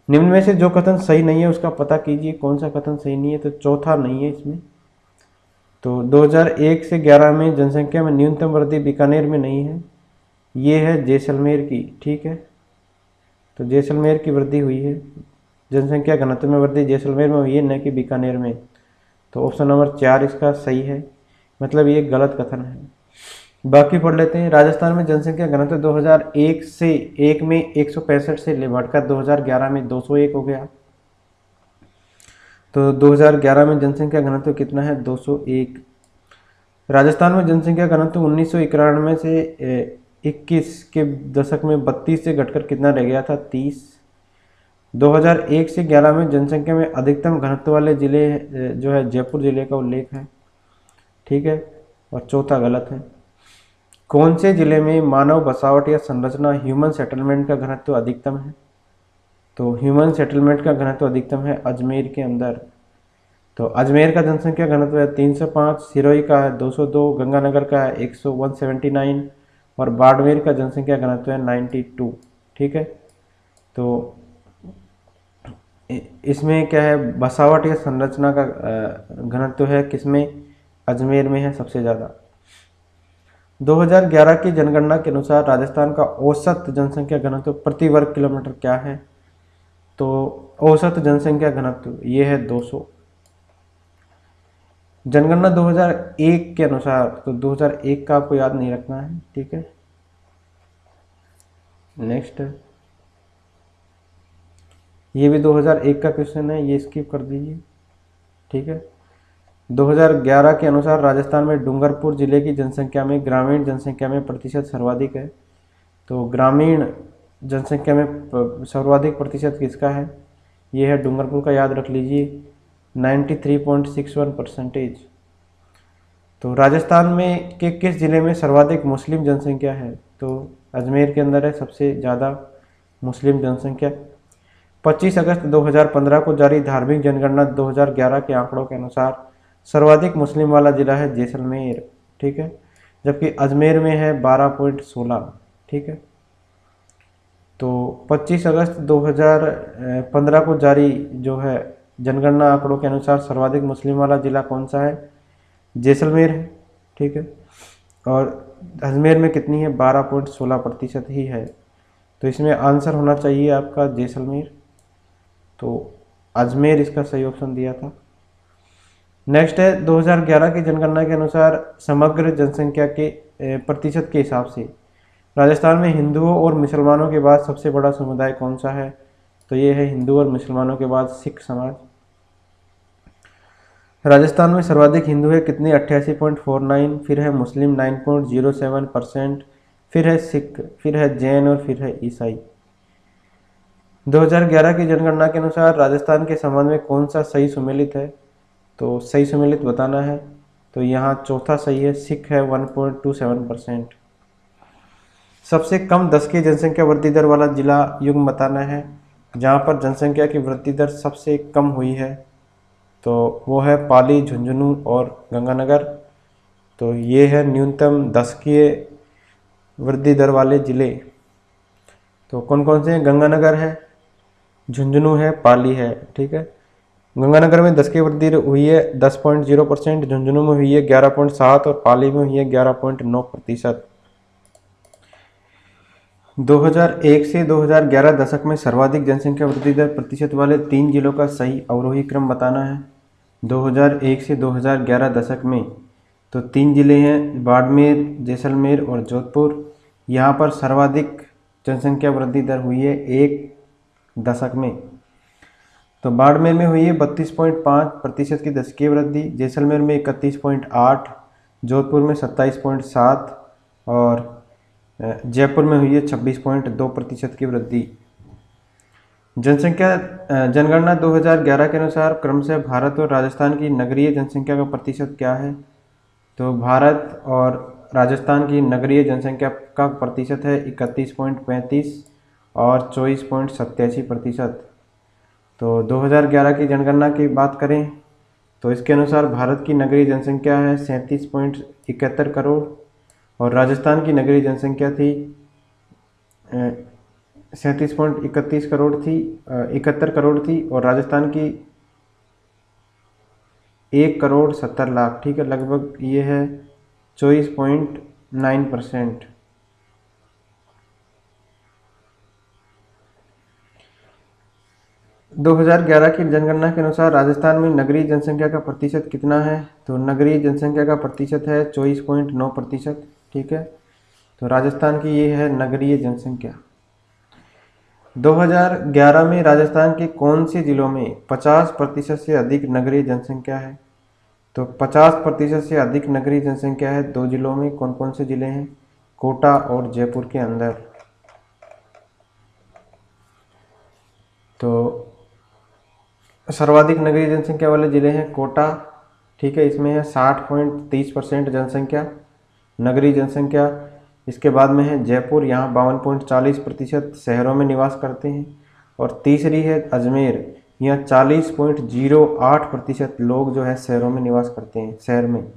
निम्न में से जो कथन सही नहीं है उसका पता कीजिए, कौन सा कथन सही नहीं है? तो चौथा नहीं है इसमें। तो 2001 से 11 में जनसंख्या में न्यूनतम वृद्धि बीकानेर में नहीं है, ये है जैसलमेर की, ठीक है। तो जैसलमेर की वृद्धि हुई है, जनसंख्या घनत्व में वृद्धि जैसलमेर में हुई है, न कि बीकानेर में। तो ऑप्शन नंबर 4 इसका सही है, मतलब ये गलत कथन है। बाकी पढ़ लेते हैं। राजस्थान में जनसंख्या घनत्व 2001 में 165 से ले बढ़कर 2011 में 201 हो गया। तो 2011 में जनसंख्या घनत्व कितना है? 201। राजस्थान में जनसंख्या घनत्व 1991 से 21 के दशक में 32 से घटकर कितना रह गया था? 30। 2001 से 11 में जनसंख्या में अधिकतम घनत्व वाले जिले जो है जयपुर जिले का उल्लेख है, ठीक है। और चौथा गलत है। कौन से जिले में मानव बसावट या संरचना ह्यूमन सेटलमेंट का घनत्व अधिकतम है? तो ह्यूमन सेटलमेंट का घनत्व अधिकतम है अजमेर के अंदर। तो अजमेर का जनसंख्या घनत्व है 305, सिरोही का है 202, गंगानगर का है 179 और बाड़मेर का जनसंख्या घनत्व है 92, ठीक है। तो इसमें क्या है? बसावट या संरचना का घनत्व है किसमें? अजमेर में है सबसे ज़्यादा। 2011 की जनगणना के अनुसार राजस्थान का औसत जनसंख्या घनत्व प्रति वर्ग किलोमीटर क्या है? तो औसत जनसंख्या घनत्व ये है 200। जनगणना 2001 के अनुसार, तो 2001 का आपको याद नहीं रखना है, ठीक है। नेक्स्ट, ये भी 2001 का क्वेश्चन है, ये स्किप कर दीजिए, ठीक है। 2011 के अनुसार राजस्थान में डूंगरपुर जिले की जनसंख्या में ग्रामीण जनसंख्या में प्रतिशत सर्वाधिक है। तो ग्रामीण जनसंख्या में सर्वाधिक प्रतिशत किसका है? ये है डूंगरपुर का, याद रख लीजिए 93.61%। तो राजस्थान में के किस जिले में सर्वाधिक मुस्लिम जनसंख्या है? तो अजमेर के अंदर है सबसे ज़्यादा मुस्लिम जनसंख्या। 25 अगस्त 2015 को जारी धार्मिक जनगणना 2011 के आंकड़ों के अनुसार सर्वाधिक मुस्लिम वाला जिला है जैसलमेर, ठीक है। जबकि अजमेर में है 12.16। ठीक है, तो 25 अगस्त 2015 को जारी जो है जनगणना आंकड़ों के अनुसार सर्वाधिक मुस्लिम वाला जिला कौन सा है? जैसलमेर है। ठीक है, और अजमेर में कितनी है? 12.16% ही है। तो इसमें आंसर होना चाहिए आपका जैसलमेर। तो अजमेर इसका सही ऑप्शन दिया था। नेक्स्ट है 2011 की जनगणना के अनुसार समग्र जनसंख्या के प्रतिशत के हिसाब से राजस्थान में हिंदुओं और मुसलमानों के बाद सबसे बड़ा समुदाय कौन सा है? तो ये है हिंदू और मुसलमानों के बाद सिख समाज। राजस्थान में सर्वाधिक हिंदू है कितने? 88.49, फिर है मुस्लिम 9.07%, फिर है सिख, फिर है जैन और फिर है ईसाई। 2011 की जनगणना के अनुसार राजस्थान के संबंध में कौन सा सही सुमेलित है? तो सही सुमेलित बताना है। तो यहाँ चौथा सही है, सिख है 1.27%। सबसे कम 10 की जनसंख्या वृद्धि दर वाला जिला युग्म बताना है जहाँ पर जनसंख्या की वृद्धि दर सबसे कम हुई है। तो वो है पाली, झुंझुनू और गंगानगर। तो ये है न्यूनतम 10 की वृद्धि दर वाले जिले। तो कौन कौन से हैं? गंगानगर है, झुंझुनू है, पाली है। ठीक है, गंगानगर में 10 की वृद्धि हुई है 10.0%, झुंझुनू में हुई है 11.7 और पाली में हुई है 11.9%। 2001 से 2011 दशक में सर्वाधिक जनसंख्या वृद्धि दर प्रतिशत वाले 3 जिलों का सही अवरोही क्रम बताना है। 2001 से 2011 दशक में तो 3 जिले हैं, बाड़मेर, जैसलमेर और जोधपुर। यहाँ पर सर्वाधिक जनसंख्या वृद्धि दर हुई है एक दशक में। तो बाड़मेर में हुई है 32.5% की दशकीय वृद्धि, जैसलमेर में 31.8, जोधपुर में 27.7 और जयपुर में हुई है 26.2% की वृद्धि। जनगणना 2011 के अनुसार क्रमशः भारत और राजस्थान की नगरीय जनसंख्या का प्रतिशत क्या है? तो भारत और राजस्थान की नगरीय जनसंख्या का प्रतिशत है 31.35 और 24.87%। तो 2011 की जनगणना की बात करें तो इसके अनुसार भारत की नगरीय जनसंख्या है 37.71 करोड़ और राजस्थान की नगरीय जनसंख्या थी 37.31 करोड़ थी, 71 करोड़ थी और राजस्थान की 1,70,00,000। ठीक है, लगभग ये है 24.9%। दो 2011 की जनगणना के अनुसार राजस्थान में नगरीय जनसंख्या का प्रतिशत कितना है? तो नगरीय जनसंख्या का प्रतिशत है 24.9%। ठीक है, तो राजस्थान की ये है नगरीय जनसंख्या। 2011 में राजस्थान के कौन से जिलों में 50% से अधिक नगरीय जनसंख्या है? तो 50% से अधिक नगरीय जनसंख्या है 2 जिलों में। कौन कौन से जिले हैं? कोटा और जयपुर के अंदर। तो सर्वाधिक नगरीय जनसंख्या वाले जिले हैं कोटा। ठीक है, इसमें है 60.30% जनसंख्या नगरीय जनसंख्या। इसके बाद में है जयपुर, यहाँ 52.40% शहरों में निवास करते हैं। और तीसरी है अजमेर, यहाँ 40.08% लोग जो है शहरों में निवास करते हैं, शहर में।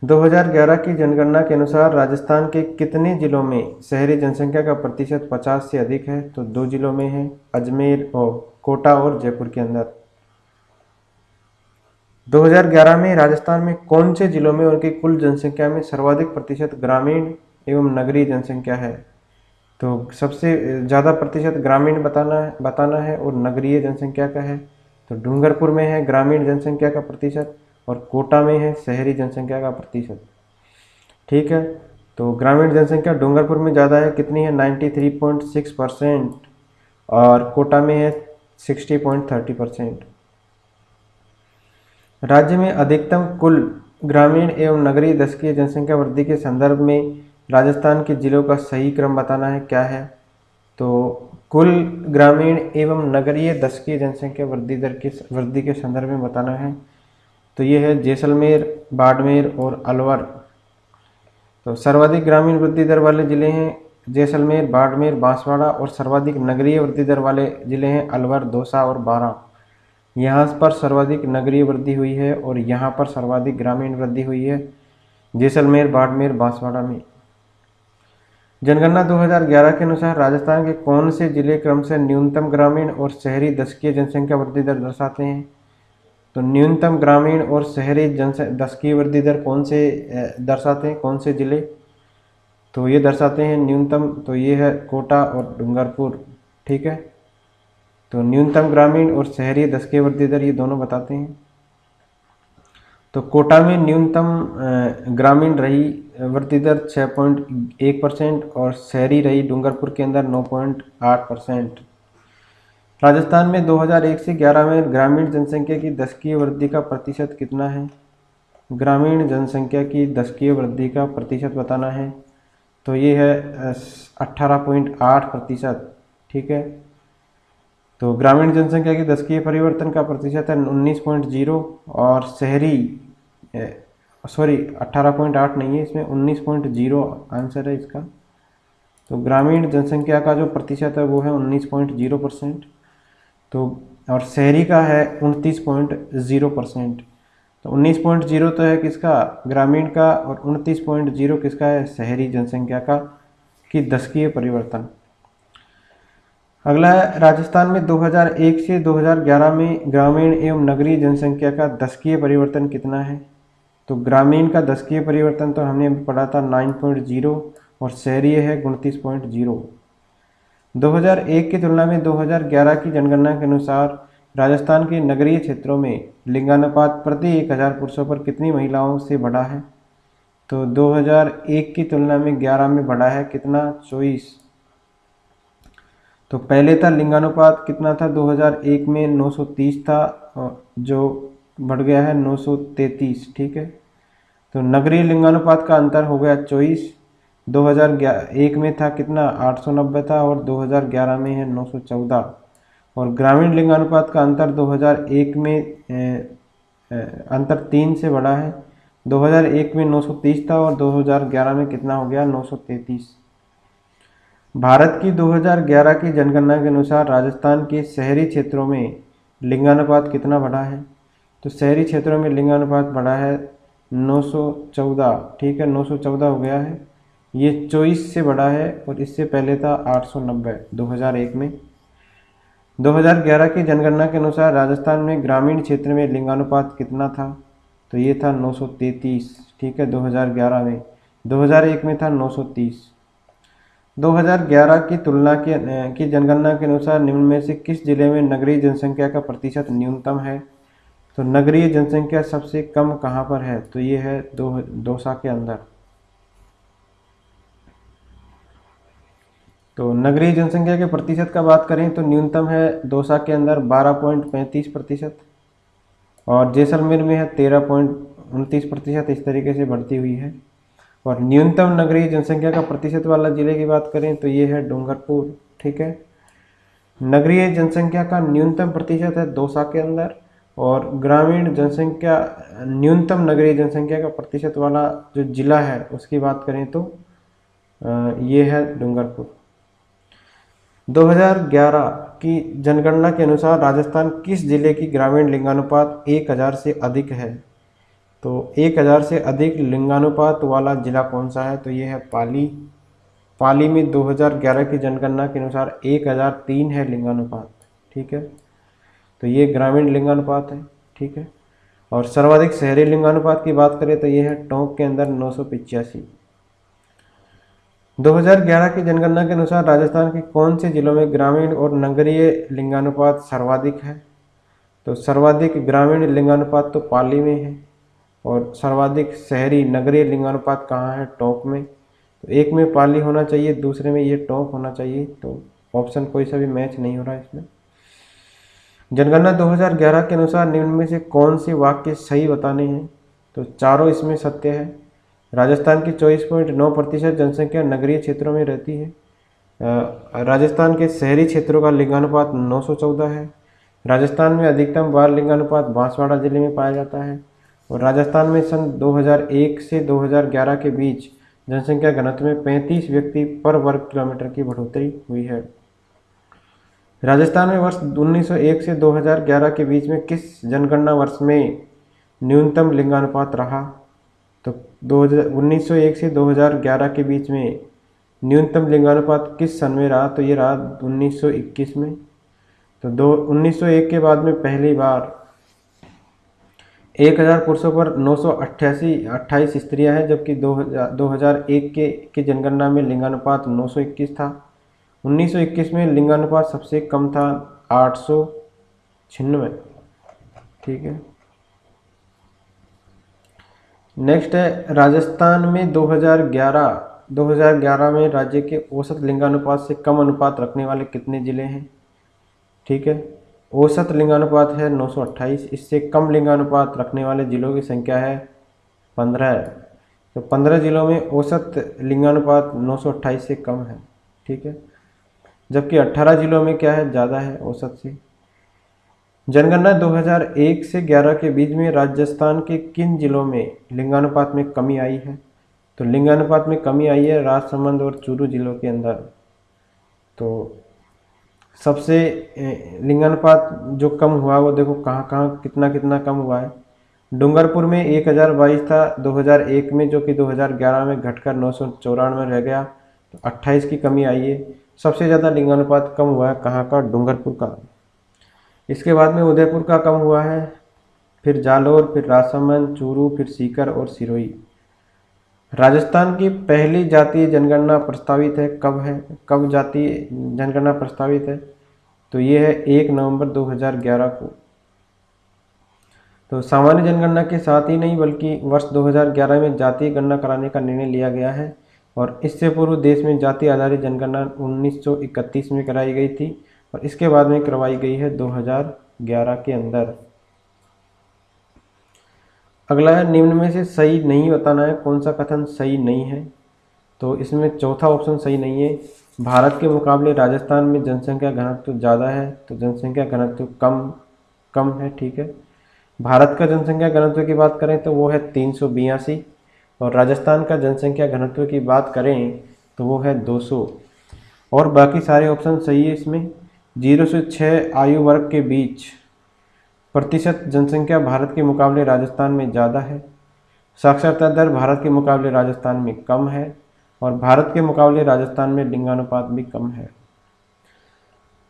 2011 की जनगणना के अनुसार राजस्थान के कितने जिलों में शहरी जनसंख्या का प्रतिशत 50 से अधिक है? तो 2 जिलों में है, अजमेर और कोटा और जयपुर के अंदर। 2011 में राजस्थान में कौन से जिलों में उनकी कुल जनसंख्या में सर्वाधिक प्रतिशत ग्रामीण एवं नगरीय जनसंख्या है? तो सबसे ज़्यादा प्रतिशत ग्रामीण बताना है और नगरीय जनसंख्या का है। तो डूंगरपुर में है ग्रामीण जनसंख्या का प्रतिशत और कोटा में है शहरी जनसंख्या का प्रतिशत। ठीक है, तो ग्रामीण जनसंख्या डूंगरपुर में ज़्यादा है, कितनी है? 93.6% और कोटा में है 60.30%। राज्य में अधिकतम कुल ग्रामीण एवं नगरीय दशकीय जनसंख्या वृद्धि के संदर्भ में राजस्थान के जिलों का सही क्रम बताना है, क्या है? तो कुल ग्रामीण एवं नगरीय दशकीय जनसंख्या वृद्धि के संदर्भ में बताना है। तो ये है जैसलमेर, बाड़मेर और अलवर। तो सर्वाधिक ग्रामीण वृद्धि दर वाले जिले हैं जैसलमेर, बाड़मेर, बांसवाड़ा और सर्वाधिक नगरीय वृद्धि दर वाले जिले हैं अलवर, दौसा और बारां। यहाँ पर सर्वाधिक नगरीय वृद्धि हुई है और यहाँ पर सर्वाधिक ग्रामीण वृद्धि हुई है। जैसलमेर, बाड़मेर, बांसवाड़ा में। जनगणना 2011 के अनुसार राजस्थान के कौन से जिले क्रमशः न्यूनतम ग्रामीण और शहरी दशकीय जनसंख्या वृद्धि दर दर्शाते हैं? तो न्यूनतम ग्रामीण और शहरी दशकीय वृद्धि दर कौन से दर्शाते हैं, कौन से जिले? तो ये दर्शाते हैं न्यूनतम, तो ये है कोटा और डूंगरपुर। ठीक है, तो न्यूनतम ग्रामीण और शहरी दशकीय वृद्धि दर ये दोनों बताते हैं। तो कोटा में न्यूनतम ग्रामीण रही वृद्धि दर 6.1% और शहरी रही डूंगरपुर के अंदर 9.8%। राजस्थान में 2001 से 11 में ग्रामीण जनसंख्या की दशकीय वृद्धि का प्रतिशत कितना है? ग्रामीण जनसंख्या की दशकीय वृद्धि का प्रतिशत बताना है, तो ये है 18.8%। ठीक है, तो ग्रामीण जनसंख्या की दशकीय परिवर्तन का प्रतिशत है 19.0 और शहरी 18.8 नहीं है, इसमें 19.0 आंसर है इसका। तो ग्रामीण जनसंख्या का जो प्रतिशत है वो है 19.0%, तो और शहरी का है 29.0%। तो 19.0 तो है किसका? ग्रामीण का, और 29.0 किसका है? शहरी जनसंख्या का की दशकीय परिवर्तन। अगला है, राजस्थान में 2001 से 2011 में ग्रामीण एवं नगरीय जनसंख्या का दशकीय परिवर्तन कितना है? तो ग्रामीण का दशकीय परिवर्तन तो हमने पढ़ा था 9.0 और शहरी है 29.0। 2001 की तुलना में 2011 की जनगणना के अनुसार राजस्थान के नगरीय क्षेत्रों में लिंगानुपात प्रति 1000 पुरुषों पर कितनी महिलाओं से बढ़ा है? तो 2001 की तुलना में 11 में बढ़ा है कितना? 24। तो पहले था लिंगानुपात कितना था? 2001 में 930 था, जो बढ़ गया है 933। ठीक है, तो नगरीय लिंगानुपात का अंतर हो गया 24। 2001 में था कितना? 890 था और 2011 में है 914। और ग्रामीण लिंगानुपात का अंतर 2001 में अंतर 3 से बढ़ा है। 2001 में 930 था और 2011 में कितना हो गया? 933। भारत की 2011 की जनगणना के अनुसार राजस्थान के शहरी क्षेत्रों में लिंगानुपात कितना बढ़ा है? तो शहरी क्षेत्रों में लिंगानुपात बढ़ा है 914। ठीक है, 914 हो गया है, ये 24 से बढ़ा है और इससे पहले था 890 2001 में। 2011 की जनगणना के अनुसार राजस्थान में ग्रामीण क्षेत्र में लिंगानुपात कितना था? तो ये था 933। ठीक है, 2011 में। 2001 में था 930। 2011 की तुलना की जनगणना के अनुसार निम्न में से किस जिले में नगरीय जनसंख्या का प्रतिशत न्यूनतम है? तो नगरीय जनसंख्या सबसे कम कहाँ पर है? तो ये है दौसा के अंदर। तो नगरीय जनसंख्या के प्रतिशत का बात करें तो न्यूनतम है दौसा के अंदर 12.35% और जैसलमेर में है 13.29%। इस तरीके से बढ़ती हुई है। और न्यूनतम नगरीय जनसंख्या का प्रतिशत वाला जिले की बात करें तो ये है डूंगरपुर। ठीक है, नगरीय जनसंख्या का न्यूनतम प्रतिशत है दौसा के अंदर, और ग्रामीण जनसंख्या न्यूनतम नगरीय जनसंख्या का प्रतिशत वाला जो जिला है उसकी बात करें तो ये है डूंगरपुर। 2011 की जनगणना के अनुसार राजस्थान किस जिले की ग्रामीण लिंगानुपात 1000 से अधिक है? तो 1000 से अधिक लिंगानुपात वाला जिला कौन सा है? तो ये है पाली। पाली में 2011 की जनगणना के अनुसार 1003 है लिंगानुपात। ठीक है, तो ये ग्रामीण लिंगानुपात है। ठीक है, और सर्वाधिक शहरी लिंगानुपात की बात करें तो ये है टोंक के अंदर 985। 2011 की जनगणना के अनुसार राजस्थान के कौन से जिलों में ग्रामीण और नगरीय लिंगानुपात सर्वाधिक है? तो सर्वाधिक ग्रामीण लिंगानुपात तो पाली में है और सर्वाधिक शहरी नगरीय लिंगानुपात कहाँ है? टोंक में। तो एक में पाली होना चाहिए, दूसरे में ये टोंक होना चाहिए, तो ऑप्शन कोई सा भी मैच नहीं हो रहा है इसमें। जनगणना 2011 के अनुसार निम्न में से कौन से वाक्य सही बताने हैं? तो चारों इसमें सत्य है। राजस्थान की 24.9% जनसंख्या नगरीय क्षेत्रों में रहती है। राजस्थान के शहरी क्षेत्रों का लिंगानुपात 914 है। राजस्थान में अधिकतम बाल लिंगानुपात बांसवाड़ा जिले में पाया जाता है। और राजस्थान में सन 2001 से 2011 के बीच जनसंख्या घनत्व में 35 व्यक्ति पर वर्ग किलोमीटर की बढ़ोतरी हुई है। राजस्थान में वर्ष 1901 से 2011 के बीच में किस जनगणना वर्ष में न्यूनतम लिंगानुपात रहा? तो 1901 से 2011 के बीच में न्यूनतम लिंगानुपात किस सन में रहा? तो ये रहा 1921 में। तो 1901 के बाद में पहली बार 1000 पुरुषों पर 988 स्त्रियां हैं, जबकि 2001 के जनगणना में लिंगानुपात 921 था। 1921 में लिंगानुपात सबसे कम था 896। ठीक है। नेक्स्ट है राजस्थान में 2011 में राज्य के औसत लिंगानुपात से कम अनुपात रखने वाले कितने जिले हैं? ठीक है, औसत लिंगानुपात है 928, इससे कम लिंगानुपात रखने वाले जिलों की संख्या है 15। तो 15 जिलों में औसत लिंगानुपात 928 से कम है। ठीक है, जबकि 18 जिलों में क्या है, ज़्यादा है औसत से। जनगणना 2001 से 11 के बीच में राजस्थान के किन जिलों में लिंगानुपात में कमी आई है? तो लिंगानुपात में कमी आई है राजसमंद और चूरू जिलों के अंदर। तो सबसे लिंगानुपात जो कम हुआ वो देखो कहाँ कहाँ कितना कितना कम हुआ है। डूंगरपुर में 1022 था 2001 में, जो कि 2011 में घटकर 994 रह गया। तो 28 की कमी आई है। सबसे ज़्यादा लिंगानुपात कम हुआ है कहाँ का? डूंगरपुर का। इसके बाद में उदयपुर का कम हुआ है, फिर जालोर, फिर राजसमंद, चूरू, फिर सीकर और सिरोही। राजस्थान की पहली जातीय जनगणना प्रस्तावित है कब है? कब जातीय जनगणना प्रस्तावित है? तो ये है 1 नवंबर 2011 को। तो सामान्य जनगणना के साथ ही नहीं बल्कि वर्ष 2011 में जातीय गणना कराने का निर्णय लिया गया है। और इससे पूर्व देश में जाति आधारित जनगणना 1931 में कराई गई थी और इसके बाद में करवाई गई है 2011 के अंदर। अगला है निम्न में से सही नहीं बताना है। कौन सा कथन सही नहीं है? तो इसमें चौथा ऑप्शन सही नहीं है। भारत के मुकाबले राजस्थान में जनसंख्या घनत्व ज़्यादा है, तो जनसंख्या घनत्व कम है। ठीक है, भारत का जनसंख्या घनत्व की बात करें तो वो है 382 और राजस्थान का जनसंख्या घनत्व की बात करें तो वो है 200। और बाकी सारे ऑप्शन सही है। इसमें 0 से 6 आयु वर्ग के बीच प्रतिशत जनसंख्या भारत के मुकाबले राजस्थान में ज़्यादा है। साक्षरता दर भारत के मुकाबले राजस्थान में कम है और भारत के मुकाबले राजस्थान में लिंगानुपात भी कम है।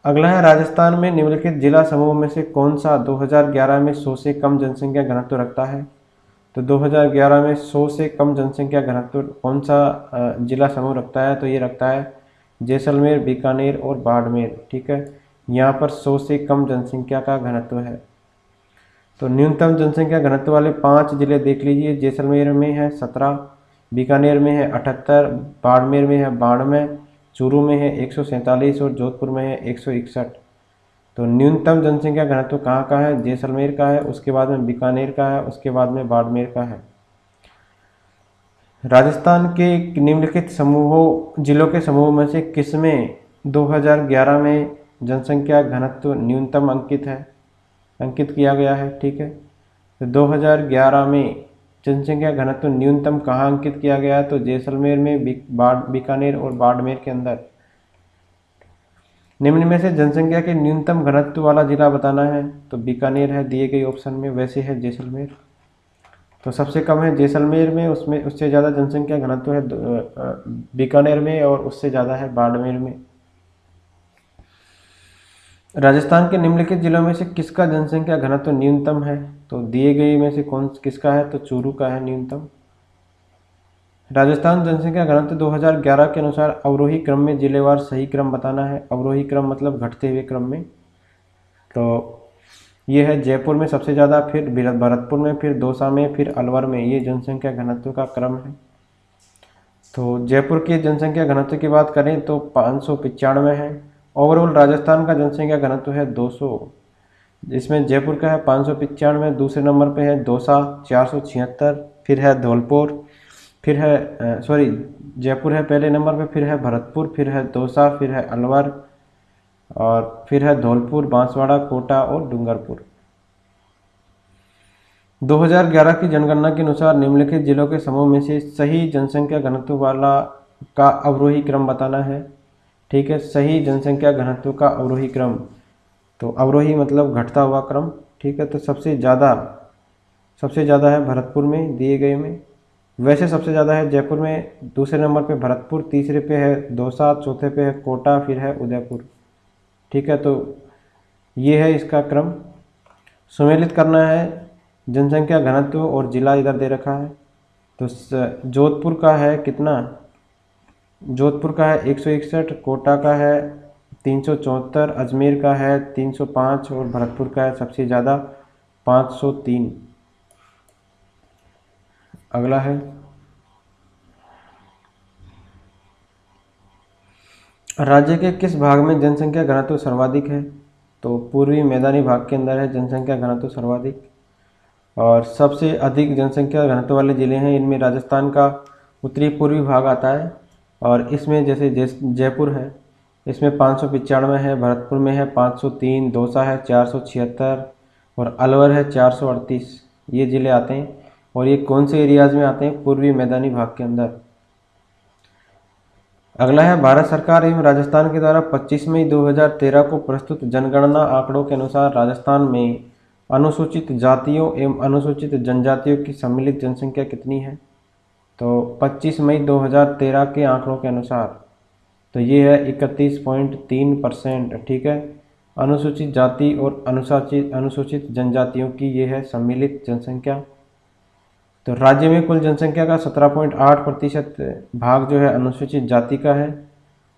अगला है राजस्थान में निम्नलिखित जिला समूह में से कौन सा 2011 में 100 से कम जनसंख्या घनत्व रखता है? तो 2011 में 100 से कम जनसंख्या घनत्व कौन सा जिला समूह रखता है? तो ये रखता है जैसलमेर, बीकानेर और बाड़मेर। ठीक है, यहाँ पर 100 से कम जनसंख्या का घनत्व है। तो न्यूनतम जनसंख्या घनत्व वाले 5 जिले देख लीजिए। जैसलमेर में है 17, बीकानेर में है 78, बाड़मेर में है 92, चूरू में है 147 और जोधपुर में है 161। तो न्यूनतम जनसंख्या घनत्व कहाँ का है? जैसलमेर का है, उसके बाद में बीकानेर का है, उसके बाद में बाड़मेर का है। राजस्थान के निम्नलिखित समूहों जिलों के समूह में से किसमें 2011 में जनसंख्या घनत्व न्यूनतम अंकित किया गया है? ठीक है, तो 2011 में जनसंख्या घनत्व न्यूनतम कहाँ अंकित किया गया है? तो जैसलमेर में, बीकानेर और बाड़मेर के अंदर। निम्न में से जनसंख्या के न्यूनतम घनत्व वाला जिला बताना है। तो बीकानेर है दिए गए ऑप्शन में, वैसे है जैसलमेर। तो सबसे कम है जैसलमेर में, उसमें उससे ज़्यादा जनसंख्या घनत्व है बीकानेर में और उससे ज़्यादा है बाड़मेर में। राजस्थान के निम्नलिखित जिलों में से किसका जनसंख्या घनत्व न्यूनतम है? तो दिए गए में से किसका है? तो चूरू का है न्यूनतम। राजस्थान जनसंख्या घनत्व 2011 के अनुसार अवरोही क्रम में जिलेवार सही क्रम बताना है। अवरोही क्रम मतलब घटते हुए क्रम में। तो ये है जयपुर में सबसे ज़्यादा, फिर भरतपुर में, फिर दौसा में, फिर अलवर में। ये जनसंख्या घनत्व का क्रम है। तो जयपुर की जनसंख्या घनत्व की बात करें तो 595 है। ओवरऑल राजस्थान का जनसंख्या घनत्व है 200, जिसमें जयपुर का है 595, दूसरे नंबर पे है दौसा 476, फिर है धौलपुर, फिर है जयपुर है पहले नंबर पे, फिर है भरतपुर, फिर है दौसा, फिर है अलवर और फिर है धौलपुर, बांसवाड़ा, कोटा और डूंगरपुर। 2011 की जनगणना के अनुसार निम्नलिखित जिलों के समूह में से सही जनसंख्या घनत्व वाला का अवरोही क्रम बताना है। ठीक है, सही जनसंख्या घनत्व का अवरोही क्रम। तो अवरोही मतलब घटता हुआ क्रम। ठीक है, तो सबसे ज़्यादा है भरतपुर में दिए गए में। वैसे सबसे ज़्यादा है जयपुर में, दूसरे नंबर पे भरतपुर, तीसरे पे है दौसा, चौथे पे है कोटा, फिर है उदयपुर। ठीक है, तो ये है इसका क्रम। सुमेलित करना है जनसंख्या घनत्व और जिला इधर दे रखा है। तो जोधपुर का है कितना, जोधपुर का है 161, कोटा का है 374, अजमेर का है 305 और भरतपुर का है सबसे ज़्यादा 503। अगला है राज्य के किस भाग में जनसंख्या घनत्व सर्वाधिक है। तो पूर्वी मैदानी भाग के अंदर है जनसंख्या घनत्व सर्वाधिक, और सबसे अधिक जनसंख्या घनत्व वाले ज़िले हैं इनमें राजस्थान का उत्तरी पूर्वी भाग आता है, और इसमें जैसे जयपुर है इसमें 595 है, भरतपुर में है 503, दौसा है 476 और अलवर है 438। ये ज़िले आते हैं, और ये कौन से एरियाज़ में आते हैं, पूर्वी मैदानी भाग के अंदर। अगला है भारत सरकार एवं राजस्थान के द्वारा 25 मई 2013 को प्रस्तुत जनगणना आंकड़ों के अनुसार राजस्थान में अनुसूचित जातियों एवं अनुसूचित जनजातियों की सम्मिलित जनसंख्या कितनी है। तो 25 मई 2013 के आंकड़ों के अनुसार तो ये है 31.3%। ठीक है, अनुसूचित जाति और अनुसूचित जनजातियों की ये है सम्मिलित जनसंख्या। तो राज्य में कुल जनसंख्या का 17.8% भाग जो है अनुसूचित जाति का है।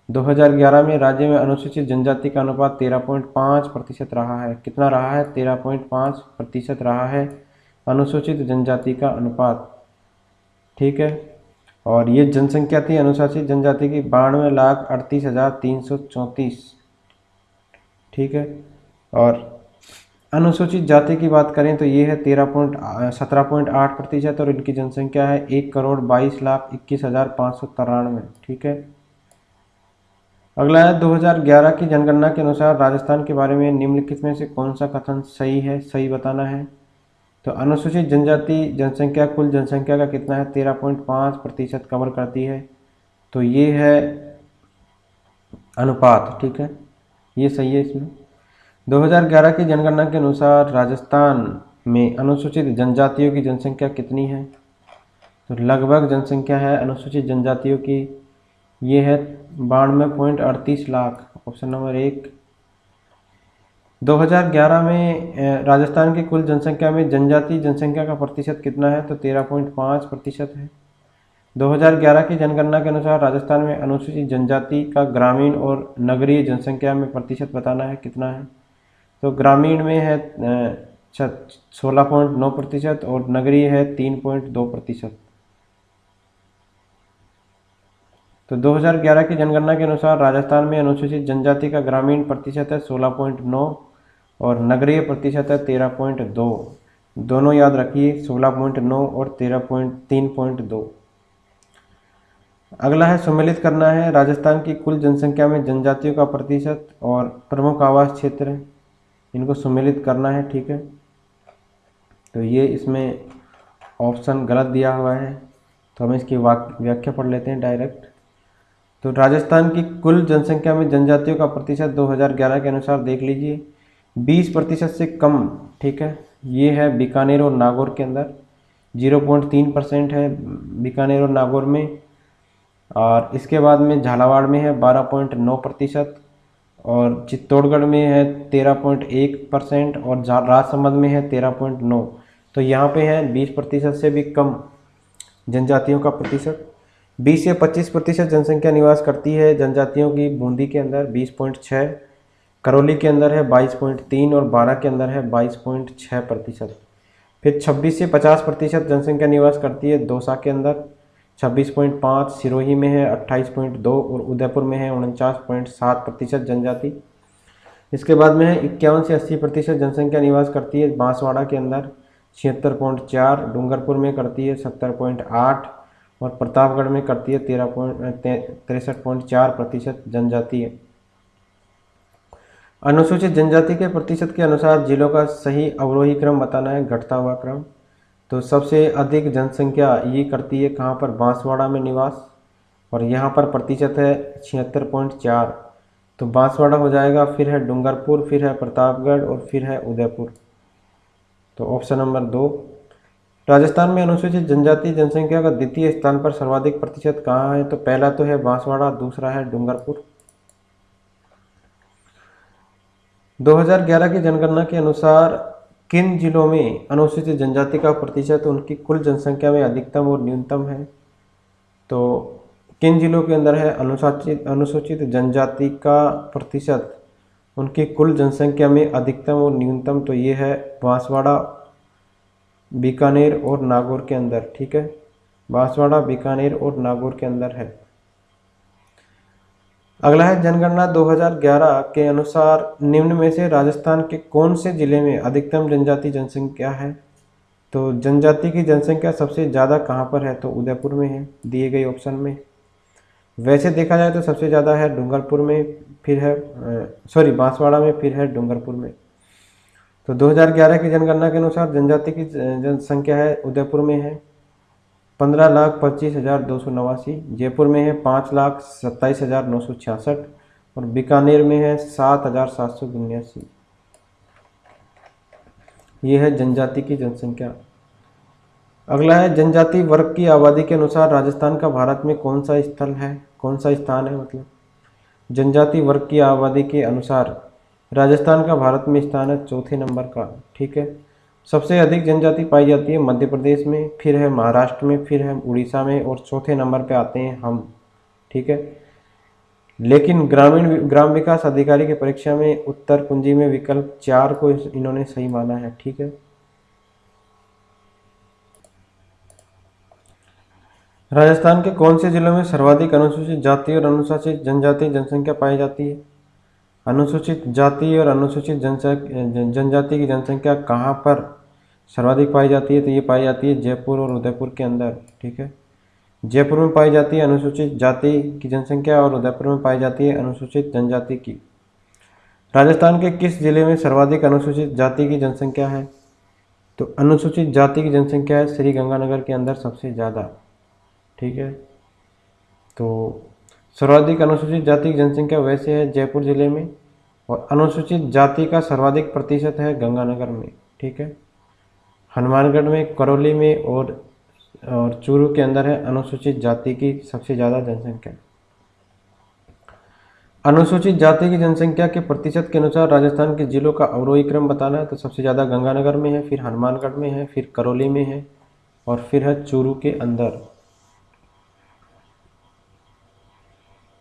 2011 में राज्य में अनुसूचित जनजाति का अनुपात 13.5% रहा है। कितना रहा है, 13.5% रहा है अनुसूचित जनजाति का अनुपात। ठीक है, और ये जनसंख्या थी अनुसूचित जनजाति की 92,38,334। ठीक है, और अनुसूचित जाति की बात करें तो ये है 17.8% और इनकी जनसंख्या है 1,22,21,593। ठीक है, अगला है 2011 की जनगणना के अनुसार राजस्थान के बारे में निम्नलिखित में से कौन सा कथन सही है, सही बताना है। तो अनुसूचित जनजाति जनसंख्या कुल जनसंख्या का कितना है, 13.5% कवर करती है। तो ये है अनुपात। ठीक है, ये सही है। इसमें 2011 की जनगणना के अनुसार राजस्थान में अनुसूचित जनजातियों की जनसंख्या कितनी है। तो लगभग जनसंख्या है अनुसूचित जनजातियों की, ये है 92.38 लाख, ऑप्शन नंबर 1। 2011 में राजस्थान की कुल जनसंख्या में जनजाति जनसंख्या का प्रतिशत कितना है। तो 13.5% है। 2011 की जनगणना के अनुसार राजस्थान में अनुसूचित जनजाति का ग्रामीण और नगरीय जनसंख्या में प्रतिशत बताना है, कितना है। तो ग्रामीण में है 16.9% और नगरीय है 3.2%। तो 2011 की जनगणना के अनुसार राजस्थान में अनुसूचित जनजाति का ग्रामीण प्रतिशत है 16.9 और नगरीय प्रतिशत है 13.2। दोनों याद रखिए, 16.9 और 3.2। अगला है सम्मिलित करना है राजस्थान की कुल जनसंख्या में जनजातियों का प्रतिशत और प्रमुख आवास क्षेत्र, इनको सम्मिलित करना है। ठीक है, तो ये इसमें ऑप्शन गलत दिया हुआ है, तो हम इसकी व्याख्या पढ़ लेते हैं डायरेक्ट। तो राजस्थान की कुल जनसंख्या में जनजातियों का प्रतिशत 2011 के अनुसार देख लीजिए 20% से कम। ठीक है, ये है बीकानेर और नागौर के अंदर 0.3% है बीकानेर और नागौर में, और इसके बाद में झालावाड़ में है 12.9% और चित्तौड़गढ़ में है 13.1% और राजसमंद में है 13.9। तो यहाँ पे है 20% से भी कम जनजातियों का प्रतिशत। 20 से 25% जनसंख्या निवास करती है जनजातियों की बूंदी के अंदर 20.6, करौली के अंदर है 22.3 और बारा के अंदर है 22.6%। फिर 26 से 50% जनसंख्या निवास करती है दौसा के अंदर 26.5, सिरोही में है 28.2 और उदयपुर में है 49.7% जनजाति। इसके बाद में है 51 से 80% जनसंख्या निवास करती है बांसवाड़ा के अंदर 76.4, डूंगरपुर में करती है 70.8 और प्रतापगढ़ में करती है 63.4% जनजाति है। अनुसूचित जनजाति के प्रतिशत के अनुसार जिलों का सही अवरोही क्रम बताना है, घटता हुआ क्रम। तो सबसे अधिक जनसंख्या ये करती है कहाँ पर, बांसवाड़ा में निवास, और यहाँ पर प्रतिशत है 76.4। तो बांसवाड़ा हो जाएगा, फिर है डूंगरपुर, फिर है प्रतापगढ़ और फिर है उदयपुर। तो ऑप्शन नंबर 2। राजस्थान में अनुसूचित जनजाति जनसंख्या का द्वितीय स्थान पर सर्वाधिक प्रतिशत कहाँ है? तो पहला तो है बांसवाड़ा, दूसरा है डूंगरपुर। 2011 की जनगणना के अनुसार किन जिलों में अनुसूचित जनजाति का प्रतिशत उनकी कुल जनसंख्या में अधिकतम और न्यूनतम है? तो किन जिलों के अंदर है अनुसूचित जनजाति का प्रतिशत उनकी कुल जनसंख्या में अधिकतम और न्यूनतम? तो ये है बांसवाड़ा, बीकानेर और नागौर के अंदर। ठीक है, बांसवाड़ा, बीकानेर और नागौर के अंदर है। अगला है जनगणना 2011 के अनुसार निम्न में से राजस्थान के कौन से जिले में अधिकतम जनजाति जनसंख्या है? तो जनजाति की जनसंख्या सबसे ज़्यादा कहाँ पर है? तो उदयपुर में है, दिए गए ऑप्शन में। वैसे देखा जाए तो सबसे ज़्यादा है डूंगरपुर में, फिर है बांसवाड़ा में, फिर है डूंगरपुर में। तो 2011 की जनगणना के अनुसार जनजाति की जनसंख्या है उदयपुर में है 15,25,289, जयपुर में है 5,27,966 और बीकानेर में है 7,789। ये है जनजाति की जनसंख्या। अगला है जनजाति वर्ग की आबादी के अनुसार राजस्थान का भारत में कौन सा स्थान है? मतलब जनजाति वर्ग की आबादी के अनुसार राजस्थान का भारत में स्थान है चौथे नंबर का। ठीक है, सबसे अधिक जनजाति पाई जाती है मध्य प्रदेश में, फिर है महाराष्ट्र में, फिर है उड़ीसा में और चौथे नंबर पे आते हैं हम। ठीक है, लेकिन ग्राम विकास अधिकारी की परीक्षा में उत्तर कुंजी में विकल्प 4 को इन्होंने सही माना है। ठीक है, राजस्थान के कौन से जिलों में सर्वाधिक अनुसूचित जाति और अनुसूचित जनजाति जनसंख्या पाई जाती है? अनुसूचित जाति और अनुसूचित जनजाति की जनसंख्या कहाँ पर सर्वाधिक पाई जाती है? तो ये पाई जाती है जयपुर और उदयपुर के अंदर। ठीक है, जयपुर में पाई जाती है अनुसूचित जाति की जनसंख्या और उदयपुर में पाई जाती है अनुसूचित जनजाति की। राजस्थान के किस जिले में सर्वाधिक अनुसूचित जाति की जनसंख्या है? तो अनुसूचित जाति की जनसंख्या है श्रीगंगानगर के अंदर सबसे ज़्यादा। ठीक है, तो सर्वाधिक अनुसूचित जाति की जनसंख्या वैसे है जयपुर जिले में और अनुसूचित जाति का सर्वाधिक प्रतिशत है गंगानगर में। ठीक है, हनुमानगढ़ में, करौली में और चूरू के अंदर है अनुसूचित जाति की सबसे ज़्यादा जनसंख्या। अनुसूचित जाति की जनसंख्या के प्रतिशत के अनुसार राजस्थान के जिलों का अवरोही क्रम बताना है। तो सबसे ज़्यादा गंगानगर में है, फिर हनुमानगढ़ में है, फिर करौली में है और फिर है चूरू के अंदर।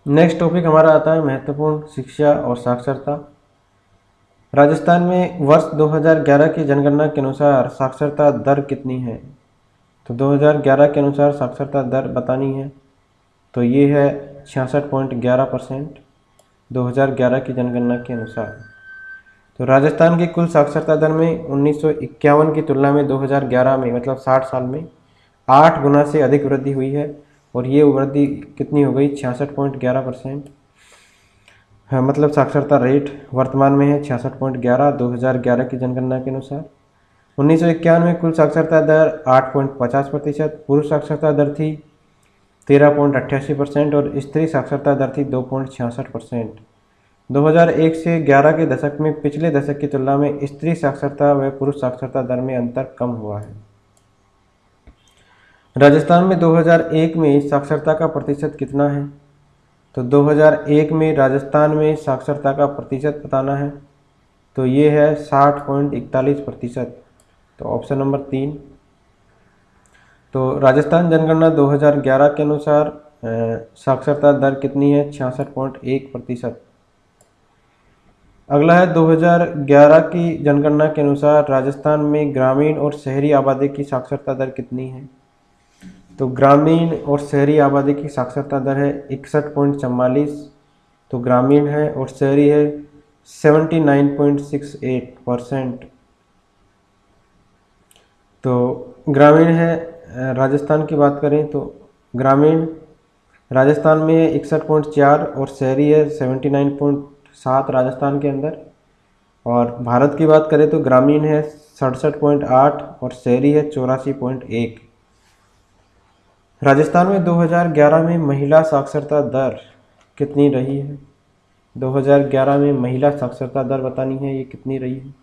नेक्स्ट टॉपिक हमारा आता है महत्वपूर्ण शिक्षा और साक्षरता। राजस्थान में वर्ष 2011 की जनगणना के अनुसार साक्षरता दर कितनी है? तो 2011 के अनुसार साक्षरता दर बतानी है। तो ये है 66.11% 2011 की जनगणना के अनुसार। तो राजस्थान की कुल साक्षरता दर में 1951 की तुलना में 2011 में मतलब 60 साल में 8 गुना से अधिक वृद्धि हुई है और ये वृद्धि कितनी हो गई? 66.11%। हाँ, मतलब साक्षरता रेट वर्तमान में है 66.11 2011 की जनगणना के अनुसार। 1951 में कुल साक्षरता दर 8.50%, पुरुष साक्षरता दर थी 13.88% और स्त्री साक्षरता दर थी 2.66%। 2001 से 11 के दशक में पिछले दशक की तुलना में स्त्री साक्षरता व पुरुष साक्षरता दर में अंतर कम हुआ है। राजस्थान में 2001 में साक्षरता का प्रतिशत कितना है? तो 2001 में राजस्थान में साक्षरता का प्रतिशत बताना है। तो ये है 60.41%। तो ऑप्शन नंबर 3। तो राजस्थान जनगणना 2011 के अनुसार साक्षरता दर कितनी है? 66.1%। अगला है 2011 की जनगणना के अनुसार राजस्थान में ग्रामीण और शहरी आबादी की साक्षरता दर कितनी है? तो ग्रामीण और शहरी आबादी की साक्षरता दर है 61.44। तो ग्रामीण है और शहरी है 79.68%। तो ग्रामीण है राजस्थान की बात करें तो ग्रामीण राजस्थान में है 61.4 और शहरी है 79.7 राजस्थान के अंदर। और भारत की बात करें तो ग्रामीण है 67.8 और शहरी है 84.1। राजस्थान में 2011 में महिला साक्षरता दर कितनी रही है? 2011 में महिला साक्षरता दर बतानी है, ये कितनी रही है?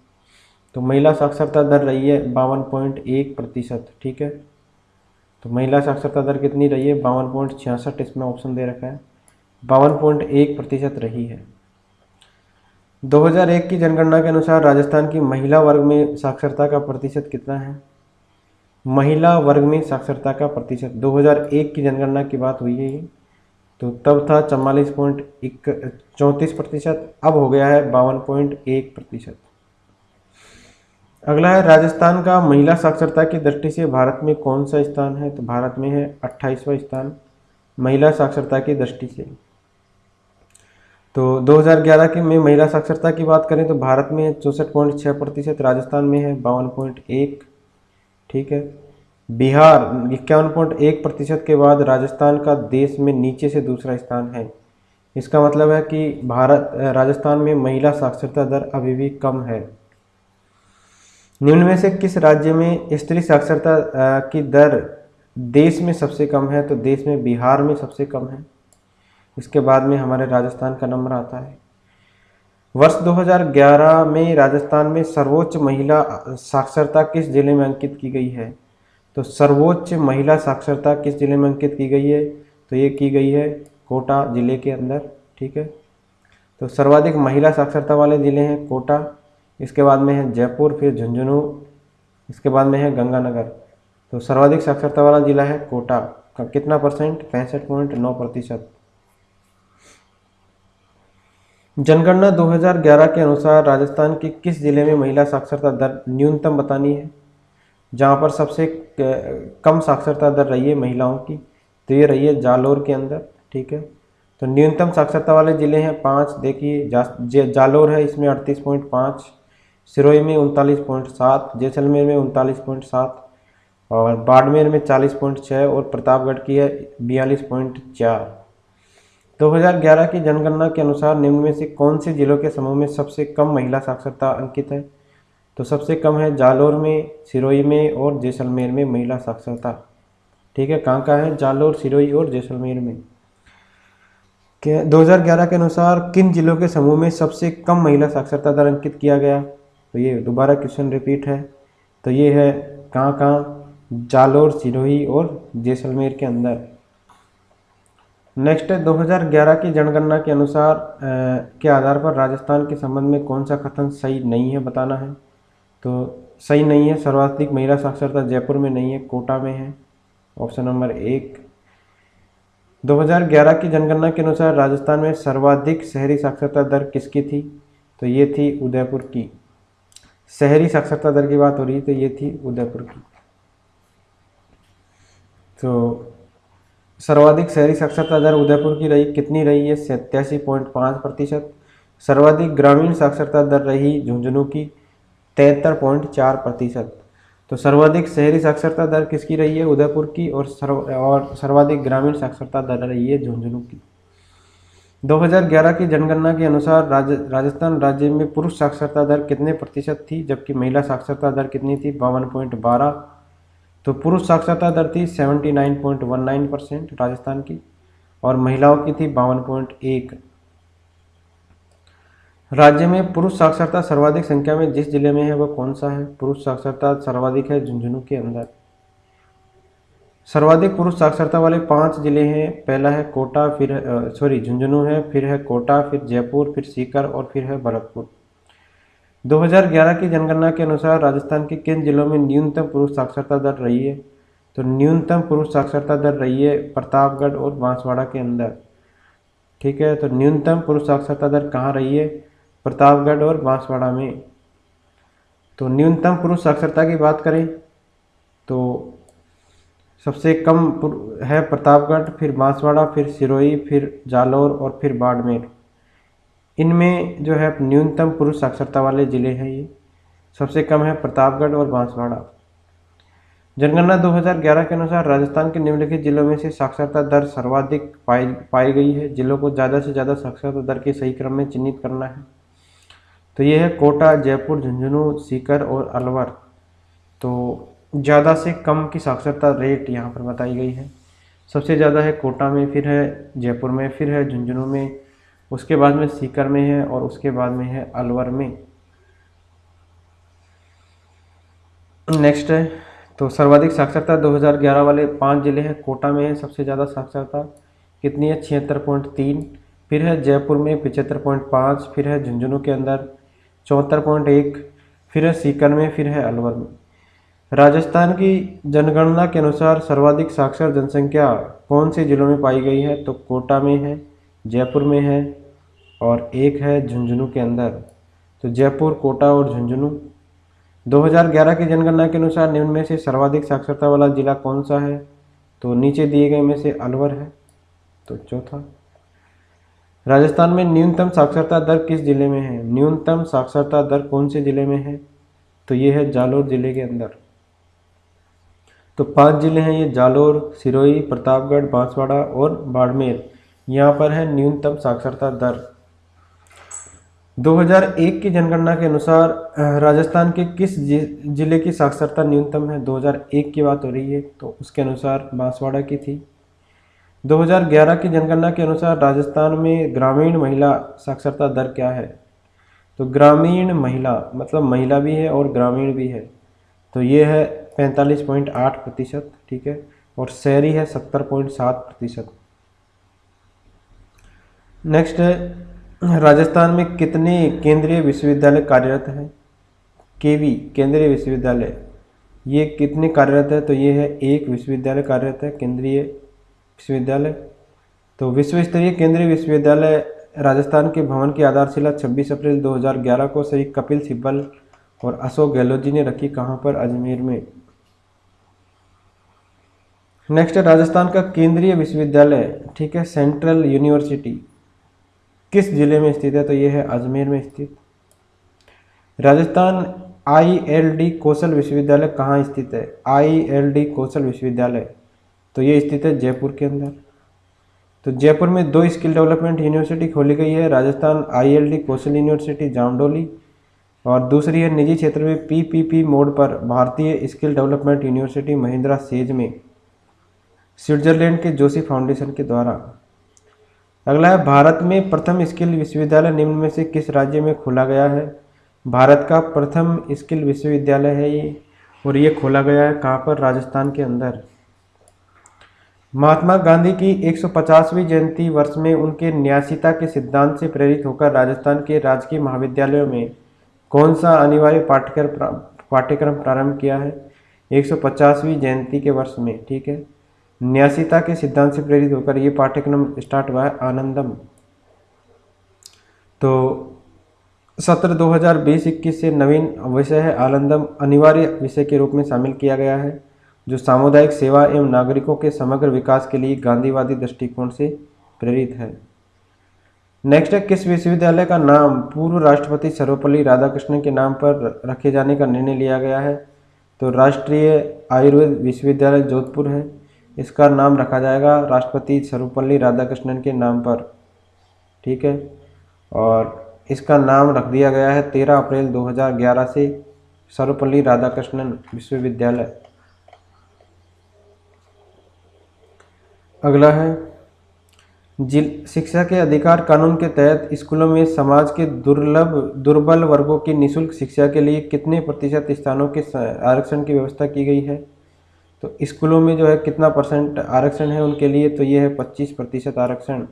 तो महिला साक्षरता दर रही है 52.1%। ठीक है, तो महिला साक्षरता दर कितनी रही है? 52.66, इसमें ऑप्शन दे रखा है, 52.1% रही है। 2001 की जनगणना के अनुसार राजस्थान की महिला वर्ग में साक्षरता का प्रतिशत कितना है? महिला वर्ग में साक्षरता का प्रतिशत 2001 की जनगणना की बात हुई है ये, तो तब था 44.34%, अब हो गया है 52.1%। अगला है, राजस्थान का महिला साक्षरता की दृष्टि से भारत में कौन सा स्थान है? तो भारत में है 28वां स्थान महिला साक्षरता की दृष्टि से। तो 2011 की में महिला साक्षरता की बात करें तो भारत में 64.6%, राजस्थान में है 52.1। ठीक है, बिहार 51.1% के बाद राजस्थान का देश में नीचे से दूसरा स्थान है। इसका मतलब है कि राजस्थान में महिला साक्षरता दर अभी भी कम है। निम्न में से किस राज्य में स्त्री साक्षरता की दर देश में सबसे कम है? तो देश में बिहार में सबसे कम है, इसके बाद में हमारे राजस्थान का नंबर आता है। वर्ष 2011 में राजस्थान में सर्वोच्च महिला साक्षरता किस जिले में अंकित की गई है? तो सर्वोच्च महिला साक्षरता किस जिले में अंकित की गई है? तो ये की गई है कोटा जिले के अंदर। ठीक है, तो सर्वाधिक महिला साक्षरता वाले जिले हैं कोटा, इसके बाद में है जयपुर, फिर झुंझुनू, इसके बाद में है गंगानगर। तो सर्वाधिक साक्षरता वाला जिला है कोटा का, कितना परसेंट? 65.9%। जनगणना 2011 के अनुसार राजस्थान के किस जिले में महिला साक्षरता दर न्यूनतम बतानी है? जहाँ पर सबसे कम साक्षरता दर रही है महिलाओं की, तो ये रही है जालोर के अंदर। ठीक है, तो न्यूनतम साक्षरता वाले जिले हैं 5। देखिए जालोर है, इसमें 38.5, सिरोही में 39.7, जैसलमेर में 39.7, और बाड़मेर में 40.6, और प्रतापगढ़ की है 42.4। 2011 की जनगणना के अनुसार निम्न में से कौन से जिलों के समूह में सबसे कम महिला साक्षरता अंकित है? तो सबसे कम है जालोर में, सिरोही में और जैसलमेर में महिला साक्षरता। ठीक है, कहाँ का है? जालोर, सिरोही और जैसलमेर में। 2011 के अनुसार किन जिलों के समूह में सबसे कम महिला साक्षरता दर अंकित किया गया? तो ये दोबारा क्वेश्चन रिपीट है, तो ये है कहाँ कहाँ? जालोर, सिरोही और जैसलमेर के अंदर। नेक्स्ट है, 2011 की जनगणना के अनुसार के आधार पर राजस्थान के संबंध में कौन सा कथन सही नहीं है बताना है? तो सही नहीं है, सर्वाधिक महिला साक्षरता जयपुर में नहीं है, कोटा में है, ऑप्शन नंबर 1। 2011 की जनगणना के अनुसार राजस्थान में सर्वाधिक शहरी साक्षरता दर किसकी थी? तो ये थी उदयपुर की। शहरी साक्षरता दर की बात हो रही है, तो ये थी उदयपुर की। तो सर्वाधिक शहरी साक्षरता दर उदयपुर की रही, कितनी रही है? 87.5%। सर्वाधिक ग्रामीण साक्षरता दर रही झुंझुनू की 73.4%। तो सर्वाधिक शहरी साक्षरता दर किसकी रही है? उदयपुर की, और सर्वाधिक ग्रामीण साक्षरता दर रही है झुंझुनू की। 2011 की जनगणना के अनुसार राजस्थान राज्य में पुरुष साक्षरता दर कितने प्रतिशत थी, जबकि महिला साक्षरता दर कितनी थी? 52.12। तो पुरुष साक्षरता दर थी 79.19% राजस्थान की, और महिलाओं की थी 52.1। राज्य में पुरुष साक्षरता सर्वाधिक संख्या में जिस जिले में है वह कौन सा है? पुरुष साक्षरता सर्वाधिक है झुंझुनू के अंदर। सर्वाधिक पुरुष साक्षरता वाले 5 जिले हैं, पहला है कोटा, फिर झुंझुनू है, फिर है कोटा, फिर जयपुर, फिर सीकर और फिर है भरतपुर। 2011 की जनगणना के अनुसार राजस्थान के किन जिलों में न्यूनतम पुरुष साक्षरता दर रही है? तो न्यूनतम पुरुष साक्षरता दर रही है प्रतापगढ़ और बांसवाड़ा के अंदर। ठीक है, तो न्यूनतम पुरुष साक्षरता दर कहाँ रही है? प्रतापगढ़ और बांसवाड़ा में। तो न्यूनतम पुरुष साक्षरता की बात करें तो सबसे कम है प्रतापगढ़, फिर बांसवाड़ा, फिर सिरोही, फिर जालोर और फिर बाड़मेर। इनमें जो है न्यूनतम पुरुष साक्षरता वाले जिले हैं ये, सबसे कम है प्रतापगढ़ और बांसवाड़ा। जनगणना 2011 के अनुसार राजस्थान के निम्नलिखित जिलों में से साक्षरता दर सर्वाधिक पाई गई है। जिलों को ज़्यादा से ज़्यादा साक्षरता दर के सही क्रम में चिन्हित करना है। तो ये है कोटा, जयपुर, झुंझुनू, सीकर और अलवर। तो ज़्यादा से कम की साक्षरता रेट यहाँ पर बताई गई है। सबसे ज़्यादा है कोटा में, फिर है जयपुर में, फिर है झुंझुनू में, उसके बाद में सीकर में है और उसके बाद में है अलवर में। नेक्स्ट है, तो सर्वाधिक साक्षरता 2011 वाले 5 जिले हैं। कोटा में है सबसे ज़्यादा साक्षरता, कितनी है 76.3। फिर है जयपुर में 75.5, फिर है झुंझुनू के अंदर 74.1, फिर है सीकर में, फिर है अलवर में। राजस्थान की जनगणना के अनुसार सर्वाधिक साक्षर जनसंख्या कौन से जिलों में पाई गई है? तो कोटा में है, जयपुर में है और एक है झुंझुनू के अंदर। तो जयपुर, कोटा और झुंझुनू। 2011 की जनगणना के अनुसार निम्न में से सर्वाधिक साक्षरता वाला जिला कौन सा है? तो नीचे दिए गए में से अलवर है, तो चौथा। राजस्थान में न्यूनतम साक्षरता दर किस जिले में है? न्यूनतम साक्षरता दर कौन से जिले में है? तो ये है जालोर जिले के अंदर। तो 5 जिले हैं ये, जालोर, सिरोही, प्रतापगढ़, बांसवाड़ा और बाड़मेर। यहाँ पर है न्यूनतम साक्षरता दर। 2001 की जनगणना के अनुसार राजस्थान के किस जिले की साक्षरता न्यूनतम है? 2001 की बात हो रही है, तो उसके अनुसार बांसवाड़ा की थी। 2011 की जनगणना के अनुसार राजस्थान में ग्रामीण महिला साक्षरता दर क्या है? तो ग्रामीण महिला मतलब महिला भी है और ग्रामीण भी है, तो ये है 45.8%, ठीक है। और शहरी है 70.7%। नेक्स्ट है, राजस्थान में कितने केंद्रीय विश्वविद्यालय कार्यरत हैं? केवी केंद्रीय विश्वविद्यालय ये कितने कार्यरत है? तो ये है एक विश्वविद्यालय कार्यरत है, केंद्रीय विश्वविद्यालय। तो विश्व स्तरीय केंद्रीय विश्वविद्यालय राजस्थान के भवन की आधारशिला 26 अप्रैल 2011 को श्री कपिल सिब्बल और अशोक गहलोत जी ने रखी। कहाँ पर? अजमेर में। नेक्स्ट है, राजस्थान का केंद्रीय विश्वविद्यालय, ठीक है, सेंट्रल यूनिवर्सिटी किस जिले में स्थित है? तो ये है अजमेर में स्थित। राजस्थान ILD कौशल विश्वविद्यालय कहाँ स्थित है? ILD कौशल विश्वविद्यालय, तो ये स्थित है जयपुर के अंदर। तो जयपुर में 2 स्किल डेवलपमेंट यूनिवर्सिटी खोली गई है, राजस्थान ILD कौशल यूनिवर्सिटी जामडोली और दूसरी है निजी क्षेत्र में PPP मोड पर भारतीय skill development university Mahindra says में, स्विट्जरलैंड के जोशी फाउंडेशन के द्वारा। अगला है, भारत में प्रथम स्किल विश्वविद्यालय निम्न में से किस राज्य में खोला गया है? भारत का प्रथम स्किल विश्वविद्यालय है ये, और ये खोला गया है कहाँ पर? राजस्थान के अंदर। महात्मा गांधी की 150वीं जयंती वर्ष में उनके न्यासीता के सिद्धांत से प्रेरित होकर राजस्थान के राजकीय महाविद्यालयों में कौन सा अनिवार्य पाठ्यक्रम प्रारंभ किया है? 150वीं जयंती के वर्ष में, ठीक है। न्यासीता के सिद्धांत से प्रेरित होकर ये पाठ्यक्रम स्टार्ट हुआ है, आनंदम। तो सत्र 2020-21 से नवीन विषय है आनंदम, अनिवार्य विषय के रूप में शामिल किया गया है, जो सामुदायिक सेवा एवं नागरिकों के समग्र विकास के लिए गांधीवादी दृष्टिकोण से प्रेरित है। नेक्स्ट है, किस विश्वविद्यालय का नाम पूर्व राष्ट्रपति सर्वपल्ली राधाकृष्णन के नाम पर रखे जाने का निर्णय लिया गया है? तो राष्ट्रीय आयुर्वेद विश्वविद्यालय जोधपुर है, इसका नाम रखा जाएगा राष्ट्रपति सर्वपल्ली राधाकृष्णन के नाम पर, ठीक है। और इसका नाम रख दिया गया है 13 अप्रैल 2011 से सर्वपल्ली राधाकृष्णन विश्वविद्यालय। अगला है, शिक्षा के अधिकार कानून के तहत स्कूलों में समाज के दुर्बल वर्गों की निःशुल्क शिक्षा के लिए कितने प्रतिशत स्थानों के आरक्षण की व्यवस्था की गई है? तो स्कूलों में जो है कितना % आरक्षण है उनके लिए? तो ये है 25% आरक्षण।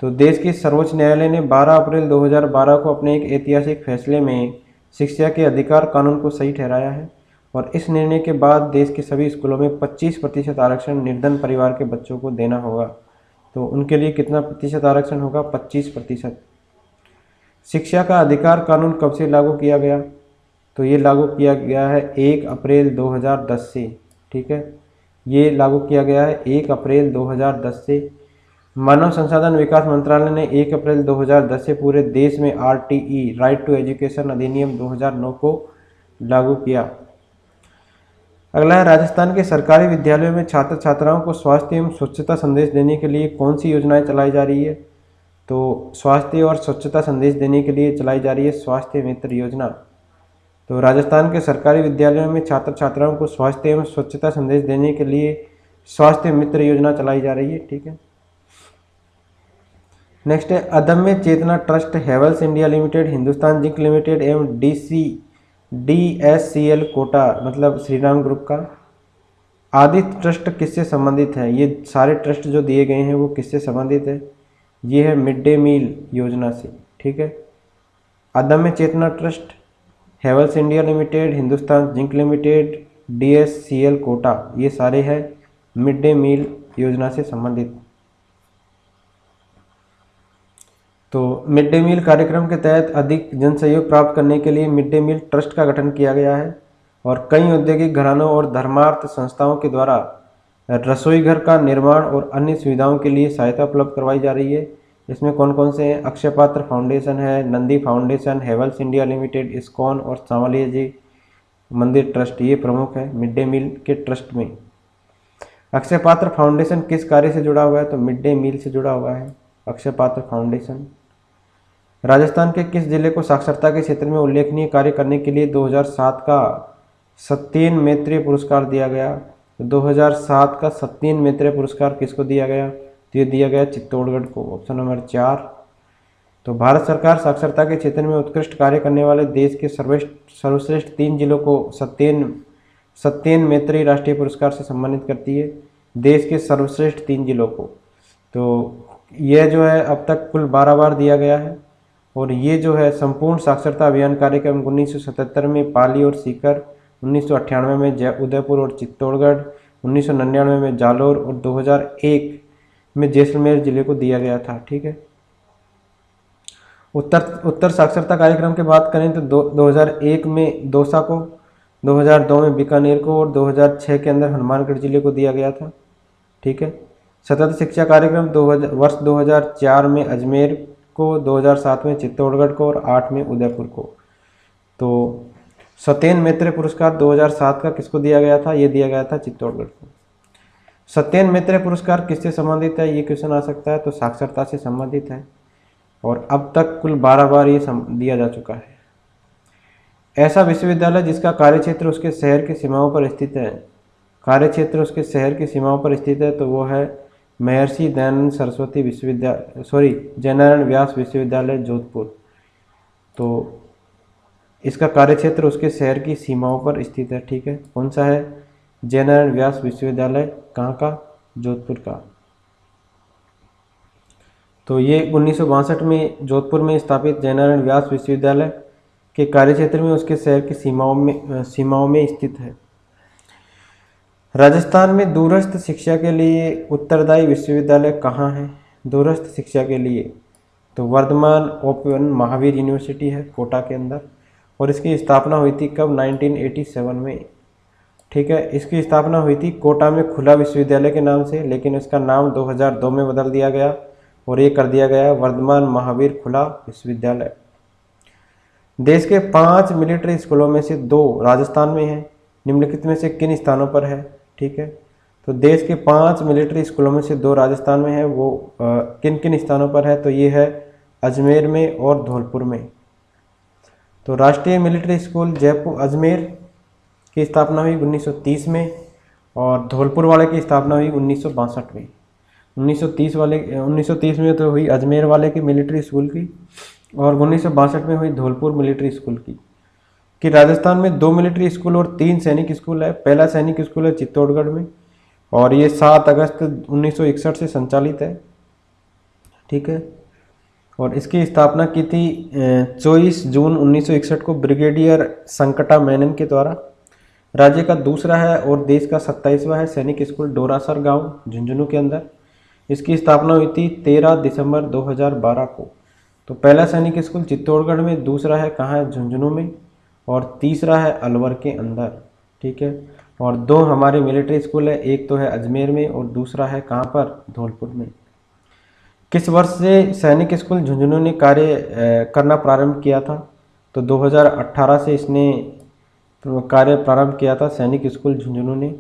तो देश के सर्वोच्च न्यायालय ने 12 अप्रैल 2012 को अपने एक ऐतिहासिक फैसले में शिक्षा के अधिकार कानून को सही ठहराया है, और इस निर्णय के बाद देश के सभी स्कूलों में 25% आरक्षण निर्धन परिवार के बच्चों को देना होगा। तो उनके लिए कितना प्रतिशत आरक्षण होगा? 25%। शिक्षा का अधिकार कानून कब से लागू किया गया? तो ये लागू किया गया है 1 अप्रैल 2010 से, ठीक है। ये लागू किया गया है 1 अप्रैल 2010 से। मानव संसाधन विकास मंत्रालय ने 1 अप्रैल 2010 से पूरे देश में RTE राइट टू एजुकेशन अधिनियम 2009 को लागू किया। अगला है, राजस्थान के सरकारी विद्यालयों में छात्र छात्राओं को स्वास्थ्य एवं स्वच्छता संदेश देने के लिए कौन सी योजनाएं चलाई जा रही है? तो स्वास्थ्य और स्वच्छता संदेश देने के लिए चलाई जा रही है स्वास्थ्य मित्र योजना। तो राजस्थान के सरकारी विद्यालयों में छात्र छात्राओं को स्वास्थ्य एवं स्वच्छता संदेश देने के लिए स्वास्थ्य मित्र योजना चलाई जा रही है, ठीक है। नेक्स्ट है, Adamya Chetana Trust, Havells India Limited, Hindustan Zinc Limited एवं DC DSCL कोटा मतलब श्री राम ग्रुप का। आदित्य ट्रस्ट किससे संबंधित है? ये सारे ट्रस्ट जो दिए गए हैं वो किससे संबंधित है? ये है मिड डे मील योजना से, ठीक है। Adamya Chetana Trust, Havells India Limited, Hindustan Zinc Limited, DSCL Kota, ये सारे हैं मिड डे मील योजना से संबंधित। तो मिड डे मील कार्यक्रम के तहत अधिक जन सहयोग प्राप्त करने के लिए मिड डे मील ट्रस्ट का गठन किया गया है और कई औद्योगिक घरानों और धर्मार्थ संस्थाओं के द्वारा रसोई घर का निर्माण और अन्य सुविधाओं के लिए सहायता उपलब्ध करवाई जा रही है। इसमें कौन कौन से हैं? अक्षय पात्र फाउंडेशन है, Nandi foundation, Havells India limited, ISKCON और सांवलिया जी मंदिर ट्रस्ट, ये प्रमुख है मिड डे मील के ट्रस्ट में। अक्षय पात्र फाउंडेशन किस कार्य से जुड़ा हुआ है? तो मिड डे मील से जुड़ा हुआ है अक्षय पात्र फाउंडेशन। राजस्थान के किस जिले को साक्षरता के क्षेत्र में उल्लेखनीय कार्य करने के लिए 2007 का सत्येन मैत्रेय पुरस्कार दिया गया? तो 2007 का सत्येन मैत्रेय पुरस्कार किसको दिया गया? तो ये दिया गया चित्तौड़गढ़ को, ऑप्शन नंबर 4। तो भारत सरकार साक्षरता के क्षेत्र में उत्कृष्ट कार्य करने वाले देश के सर्वश्रेष्ठ 3 जिलों को सत्येन मैत्रेय राष्ट्रीय पुरस्कार से सम्मानित करती है, देश के सर्वश्रेष्ठ 3 जिलों को। तो यह जो है अब तक कुल 12 बार दिया गया है और ये जो है संपूर्ण साक्षरता अभियान कार्यक्रम 1977 में पाली और सीकर, 1998 में उदयपुर और चित्तौड़गढ़, 1999 में जालोर और 2001 में जैसलमेर जिले को दिया गया था, ठीक है। उत्तर साक्षरता कार्यक्रम की बात करें तो 2001 में दौसा को, 2002 में बीकानेर को और 2006 के अंदर हनुमानगढ़ जिले को दिया गया था, ठीक है। सतत शिक्षा कार्यक्रम वर्ष 2004 में अजमेर को, 2007 में चित्तौड़गढ़ को और 8 में उदयपुर को। तो सत्येन मैत्रेय पुरस्कार 2007 का किसको दिया गया था? ये दिया गया था चित्तौड़गढ़ को। सत्येन मैत्रेय पुरस्कार किससे संबंधित है? ये क्वेश्चन आ सकता है, तो साक्षरता से संबंधित है और अब तक कुल 12 बार ये दिया जा चुका है। ऐसा विश्वविद्यालय जिसका कार्यक्षेत्र उसके शहर की सीमाओं पर स्थित है, कार्यक्षेत्र उसके शहर की सीमाओं पर स्थित है, तो वो है महर्षि दयानंद सरस्वती जयनारायण व्यास विश्वविद्यालय जोधपुर। तो इसका कार्यक्षेत्र उसके शहर की सीमाओं पर स्थित है, ठीक है। कौन सा है? जयनारायण व्यास विश्वविद्यालय, कहाँ का? जोधपुर का। तो ये 1962 में जोधपुर में स्थापित जयनारायण व्यास विश्वविद्यालय के कार्यक्षेत्र में उसके शहर की सीमाओं में स्थित है। राजस्थान में दूरस्थ शिक्षा के लिए उत्तरदायी विश्वविद्यालय कहाँ है? दूरस्थ शिक्षा के लिए तो वर्धमान ओपन महावीर यूनिवर्सिटी है कोटा के अंदर और इसकी स्थापना हुई थी कब? 1987 में, ठीक है। इसकी स्थापना हुई थी कोटा में खुला विश्वविद्यालय के नाम से, लेकिन इसका नाम 2002 में बदल दिया गया और ये कर दिया गया वर्धमान महावीर खुला विश्वविद्यालय। देश के 5 मिलिट्री स्कूलों में से 2 राजस्थान में हैं, निम्नलिखित में से किन स्थानों पर है? ठीक है, तो देश के 5 मिलिट्री स्कूलों में से 2 राजस्थान में है, वो किन किन स्थानों पर है? तो ये है अजमेर में और धौलपुर में। तो राष्ट्रीय मिलिट्री स्कूल जयपुर अजमेर की स्थापना हुई 1930 में और धौलपुर वाले की स्थापना हुई 1962 में। 1930 में तो हुई अजमेर वाले की मिलिट्री स्कूल की और 1962 में हुई धौलपुर मिलिट्री स्कूल की। कि राजस्थान में 2 मिलिट्री स्कूल और 3 सैनिक स्कूल है। पहला सैनिक स्कूल है चित्तौड़गढ़ में और ये 7 अगस्त 1961 से संचालित है, ठीक है। और इसकी स्थापना की थी 24 जून 1961 को ब्रिगेडियर संकटा मेनन के द्वारा। राज्य का दूसरा है और देश का 27वां है सैनिक स्कूल डोरासर गांव झुंझुनू के अंदर। इसकी स्थापना हुई थी 13 दिसंबर 2012 को। तो पहला सैनिक स्कूल चित्तौड़गढ़ में, दूसरा है कहाँ है? झुंझुनू में, और तीसरा है अलवर के अंदर, ठीक है। और 2 हमारे मिलिट्री स्कूल है, एक तो है अजमेर में और दूसरा है कहाँ पर? धौलपुर में। किस वर्ष से सैनिक स्कूल झुंझुनू ने कार्य करना प्रारंभ किया था? तो 2018 से इसने कार्य प्रारंभ किया था सैनिक स्कूल झुंझुनू ने।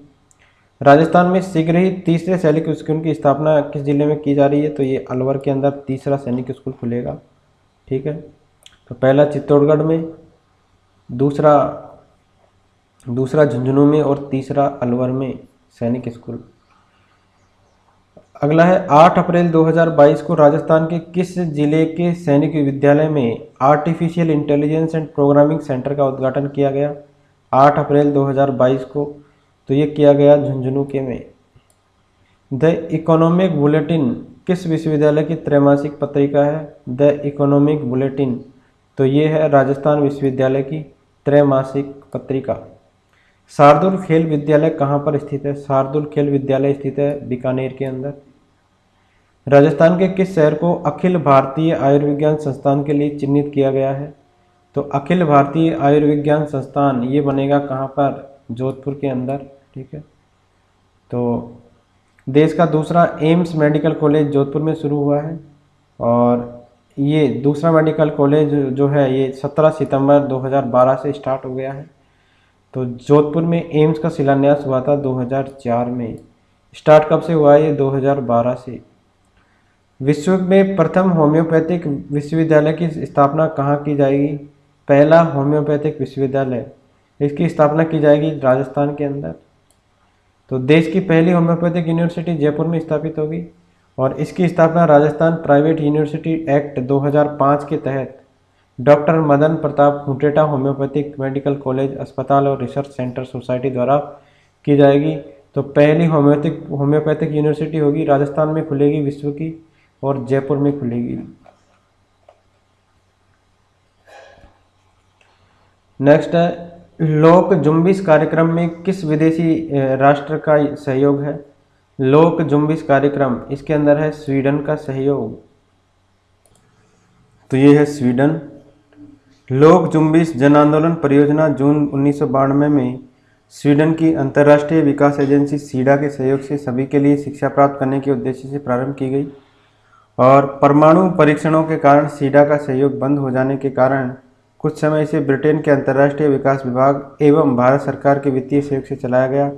राजस्थान में शीघ्र ही तीसरे सैनिक स्कूल की स्थापना किस जिले में की जा रही है? तो ये अलवर के अंदर तीसरा सैनिक स्कूल खुलेगा, ठीक है। तो पहला चित्तौड़गढ़ में, दूसरा झुंझुनू में और तीसरा अलवर में सैनिक स्कूल। अगला है 8 अप्रैल 2022 को राजस्थान के किस जिले के सैनिक विद्यालय में artificial intelligence and programming centre का उद्घाटन किया गया? 8 अप्रैल 2022 को तो ये किया गया झुंझुनू के में। द इकोनॉमिक बुलेटिन किस विश्वविद्यालय की त्रैमासिक पत्रिका है? द इकोनॉमिक बुलेटिन तो ये है राजस्थान विश्वविद्यालय की त्रैमासिक पत्रिका। शार्दुल खेल विद्यालय कहाँ पर स्थित है? शार्दुल खेल विद्यालय स्थित है बीकानेर के अंदर। राजस्थान के किस शहर को अखिल भारतीय आयुर्विज्ञान संस्थान के लिए चिन्हित किया गया है? तो अखिल भारतीय आयुर्विज्ञान संस्थान ये बनेगा कहाँ पर? जोधपुर के अंदर। ठीक है, तो देश का दूसरा एम्स मेडिकल कॉलेज जोधपुर में शुरू हुआ है और ये दूसरा मेडिकल कॉलेज जो है ये 17 सितंबर 2012 से स्टार्ट हो गया है। तो जोधपुर में एम्स का शिलान्यास हुआ था 2004 में। स्टार्ट कब से हुआ है? ये 2012 से। विश्व में प्रथम होम्योपैथिक विश्वविद्यालय की स्थापना कहाँ की जाएगी? पहला होम्योपैथिक विश्वविद्यालय इसकी स्थापना की जाएगी राजस्थान के अंदर। तो देश की पहली होम्योपैथिक यूनिवर्सिटी जयपुर में स्थापित होगी और इसकी स्थापना राजस्थान प्राइवेट यूनिवर्सिटी एक्ट 2005 के तहत doctor Madan Pratap Huteta homeopathic medical college अस्पताल और रिसर्च सेंटर सोसाइटी द्वारा की जाएगी। तो पहली होम्योपैथिक यूनिवर्सिटी होगी, राजस्थान में खुलेगी विश्व की और जयपुर में खुलेगी। नेक्स्ट है लोक जुम्बिश कार्यक्रम में किस विदेशी राष्ट्र का सहयोग है? लोक जुम्बिश कार्यक्रम इसके अंदर है स्वीडन का सहयोग। तो ये है स्वीडन। लोक जुम्बिश जन आंदोलन परियोजना जून 1992 में स्वीडन की अंतर्राष्ट्रीय विकास एजेंसी सीडा के सहयोग से सभी के लिए शिक्षा प्राप्त करने के उद्देश्य से प्रारंभ की गई और परमाणु परीक्षणों के कारण सीडा का सहयोग बंद हो जाने के कारण कुछ समय से ब्रिटेन के अंतर्राष्ट्रीय विकास विभाग एवं भारत सरकार के वित्तीय सहयोग से चलाया गया।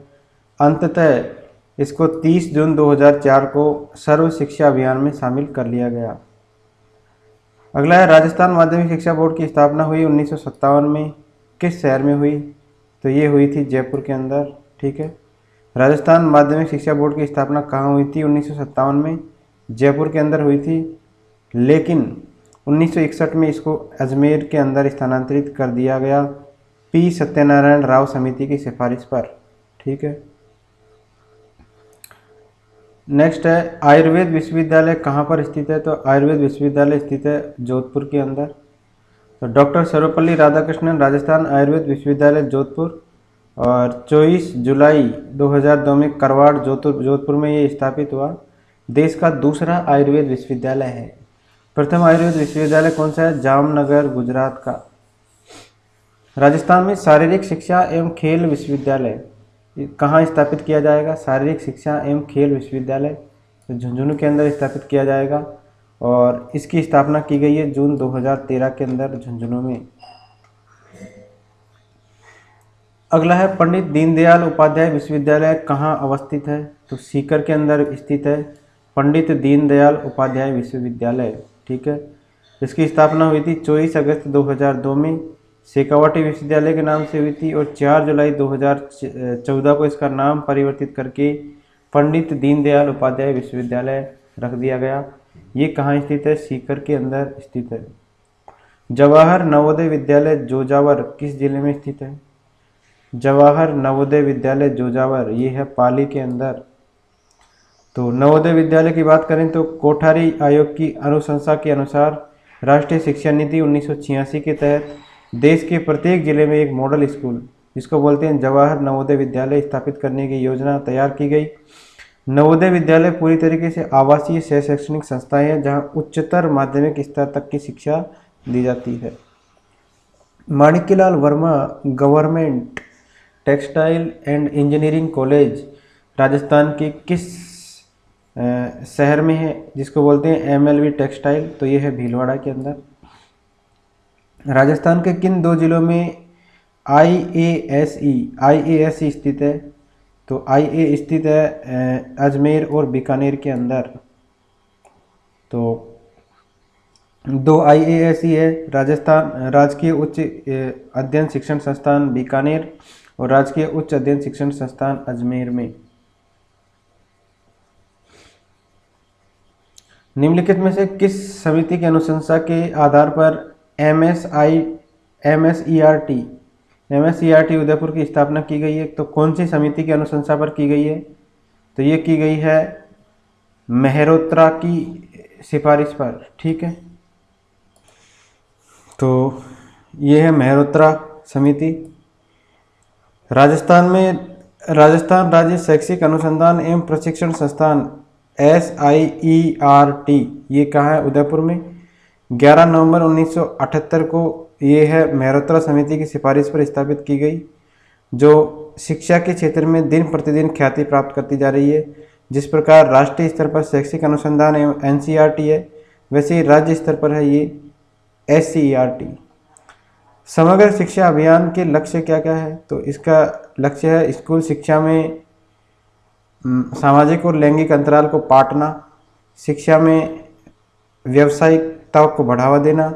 अंततः इसको 30 जून 2004 को सर्व शिक्षा अभियान में शामिल कर लिया गया। अगला है राजस्थान माध्यमिक शिक्षा बोर्ड की स्थापना हुई 1957 में, किस शहर में हुई? तो ये हुई थी जयपुर के अंदर। ठीक है, राजस्थान माध्यमिक शिक्षा बोर्ड की स्थापना कहाँ हुई थी? 1957 में जयपुर के अंदर हुई थी, लेकिन 1961 में इसको अजमेर के अंदर स्थानांतरित कर दिया गया पी सत्यनारायण राव समिति की सिफारिश पर। ठीक है, नेक्स्ट है आयुर्वेद विश्वविद्यालय कहाँ पर स्थित है? तो आयुर्वेद विश्वविद्यालय स्थित है जोधपुर के अंदर। तो डॉक्टर सर्वपल्ली राधाकृष्णन राजस्थान आयुर्वेद विश्वविद्यालय जोधपुर और 24 जुलाई 2002 में करवाड़ जोधपुर में ये स्थापित हुआ। देश का दूसरा आयुर्वेद विश्वविद्यालय है। प्रथम आयुर्वेद विश्वविद्यालय कौन सा है? जामनगर गुजरात का। राजस्थान में शारीरिक शिक्षा एवं खेल विश्वविद्यालय कहाँ स्थापित किया जाएगा? शारीरिक शिक्षा एवं खेल विश्वविद्यालय तो झुंझुनू के अंदर स्थापित किया जाएगा और इसकी स्थापना की गई है जून 2013 के अंदर झुंझुनू में। अगला है पंडित दीनदयाल उपाध्याय विश्वविद्यालय कहाँ अवस्थित है? तो सीकर के अंदर स्थित है पंडित दीनदयाल उपाध्याय विश्वविद्यालय। ठीक है, इसकी स्थापना हुई थी 24 अगस्त 2002 में, शेखावाटी विश्वविद्यालय के नाम से हुई थी और 4 जुलाई 2014 को इसका नाम परिवर्तित करके पंडित दीनदयाल उपाध्याय विश्वविद्यालय रख दिया गया। ये कहाँ स्थित है? सीकर के अंदर स्थित है। जवाहर नवोदय विद्यालय जोजावर किस जिले में स्थित है? जवाहर नवोदय विद्यालय जोजावर ये है पाली के अंदर। तो नवोदय विद्यालय की बात करें तो कोठारी आयोग की अनुशंसा के अनुसार राष्ट्रीय शिक्षा नीति 1986 के तहत देश के प्रत्येक जिले में एक मॉडल स्कूल जिसको बोलते हैं जवाहर नवोदय विद्यालय स्थापित करने की योजना तैयार की गई। नवोदय विद्यालय पूरी तरीके से आवासीय सह शैक्षणिक संस्थाएं हैं जहां उच्चतर माध्यमिक स्तर तक की शिक्षा दी जाती है। Manikyalal Verma government textile and engineering college Rajasthan के किस शहर में है जिसको बोलते हैं MLV टेक्सटाइल? तो ये है भीलवाड़ा के अंदर। राजस्थान के किन दो जिलों में IASE स्थित है? तो IA स्थित है अजमेर और बीकानेर के अंदर। तो 2 IASE है राजस्थान राजकीय उच्च अध्ययन शिक्षण संस्थान बीकानेर और राजकीय उच्च अध्ययन शिक्षण संस्थान अजमेर में। निम्नलिखित में से किस समिति की अनुशंसा के आधार पर एमएसईआरटी उदयपुर की स्थापना की गई है? तो कौन सी समिति की अनुशंसा पर की गई है? तो ये की गई है मेहरोत्रा की सिफारिश पर। ठीक है, तो ये है मेहरोत्रा समिति। राजस्थान राज्य शैक्षिक अनुसंधान एवं प्रशिक्षण संस्थान SIERT, ये कहाँ है? उदयपुर में। 11 नवंबर 1978 को ये है मेहरोत्रा समिति की सिफारिश पर स्थापित की गई, जो शिक्षा के क्षेत्र में दिन प्रतिदिन ख्याति प्राप्त करती जा रही है। जिस प्रकार राष्ट्रीय स्तर पर शैक्षिक अनुसंधान एवं NCERT है, वैसे ही राज्य स्तर पर है ये SCERT। समग्र शिक्षा अभियान के लक्ष्य क्या क्या है? तो इसका लक्ष्य है स्कूल शिक्षा में सामाजिक और लैंगिक अंतराल को पाटना, शिक्षा में व्यावसायिकता को बढ़ावा देना,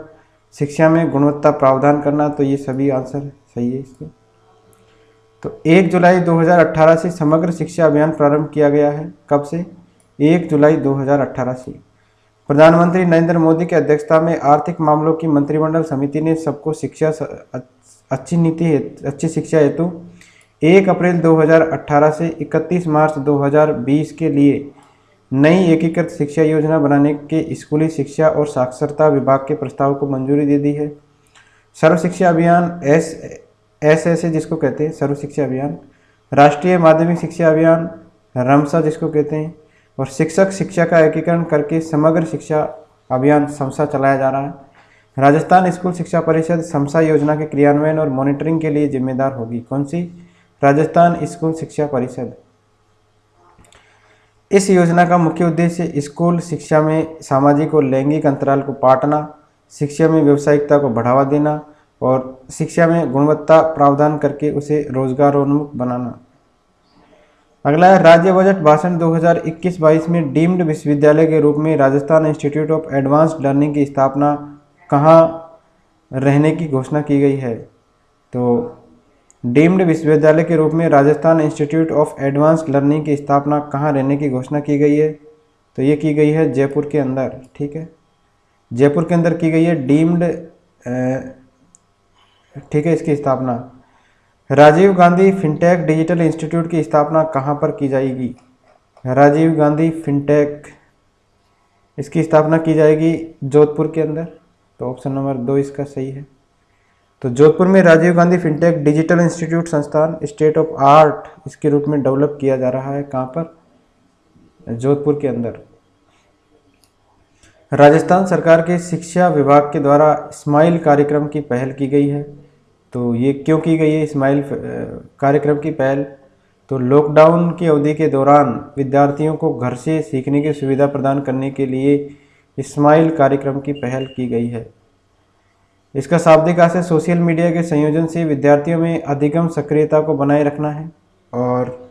शिक्षा में गुणवत्ता प्रावधान करना। तो ये सभी आंसर सही है इसके। तो 1 जुलाई 2018 से समग्र शिक्षा अभियान प्रारंभ किया गया है। कब से? 1 जुलाई 2018 से। प्रधानमंत्री नरेंद्र मोदी की अध्यक्षता में आर्थिक मामलों की मंत्रिमंडल समिति ने सबको अच्छी शिक्षा हेतु 1 अप्रैल 2018 से 31 मार्च 2020 के लिए नई एकीकृत शिक्षा योजना बनाने के स्कूली शिक्षा और साक्षरता विभाग के प्रस्ताव को मंजूरी दे दी है। सर्व शिक्षा अभियान SSA जिसको कहते हैं सर्व शिक्षा अभियान, राष्ट्रीय माध्यमिक शिक्षा अभियान रमसा जिसको कहते हैं, और शिक्षक शिक्षा का एकीकरण करके समग्र शिक्षा अभियान समसा चलाया जा रहा है। राजस्थान स्कूल शिक्षा परिषद समसा योजना के क्रियान्वयन और मॉनिटरिंग के लिए जिम्मेदार होगी। कौन सी? राजस्थान स्कूल शिक्षा परिषद। इस योजना का मुख्य उद्देश्य स्कूल शिक्षा में सामाजिक और लैंगिक अंतराल को पाटना, शिक्षा में व्यावसायिकता को बढ़ावा देना और शिक्षा में गुणवत्ता प्रावधान करके उसे रोजगारोन्मुख बनाना। अगला है राज्य बजट भाषण 2021-22 में डीम्ड विश्वविद्यालय के रूप में Rajasthan institute of advanced learning की स्थापना कहाँ रहने की घोषणा की गई है? तो डीम्ड विश्वविद्यालय के रूप में Rajasthan institute of advanced learning की स्थापना कहाँ रहने की घोषणा की गई है? तो ये की गई है जयपुर के अंदर। ठीक है, जयपुर के अंदर की गई है डीम्ड, ठीक है, इसकी स्थापना। Rajiv Gandhi fintech digital institute की स्थापना कहाँ पर की जाएगी? राजीव गांधी फिनटेक, इसकी स्थापना की जाएगी जोधपुर के अंदर। तो ऑप्शन नंबर 2 इसका सही है। तो जोधपुर में Rajiv Gandhi fintech digital institute संस्थान स्टेट ऑफ आर्ट इसके रूप में डेवलप किया जा रहा है। कहाँ पर? जोधपुर के अंदर। राजस्थान सरकार के शिक्षा विभाग के द्वारा स्माइल कार्यक्रम की पहल की गई है। तो ये क्यों की गई है स्माइल कार्यक्रम की पहल? तो लॉकडाउन की अवधि के दौरान विद्यार्थियों को घर से सीखने की सुविधा प्रदान करने के लिए स्माइल कार्यक्रम की पहल की गई है। इसका शाब्दिक अर्थ है सोशल मीडिया के संयोजन से विद्यार्थियों में अधिगम सक्रियता को बनाए रखना है। और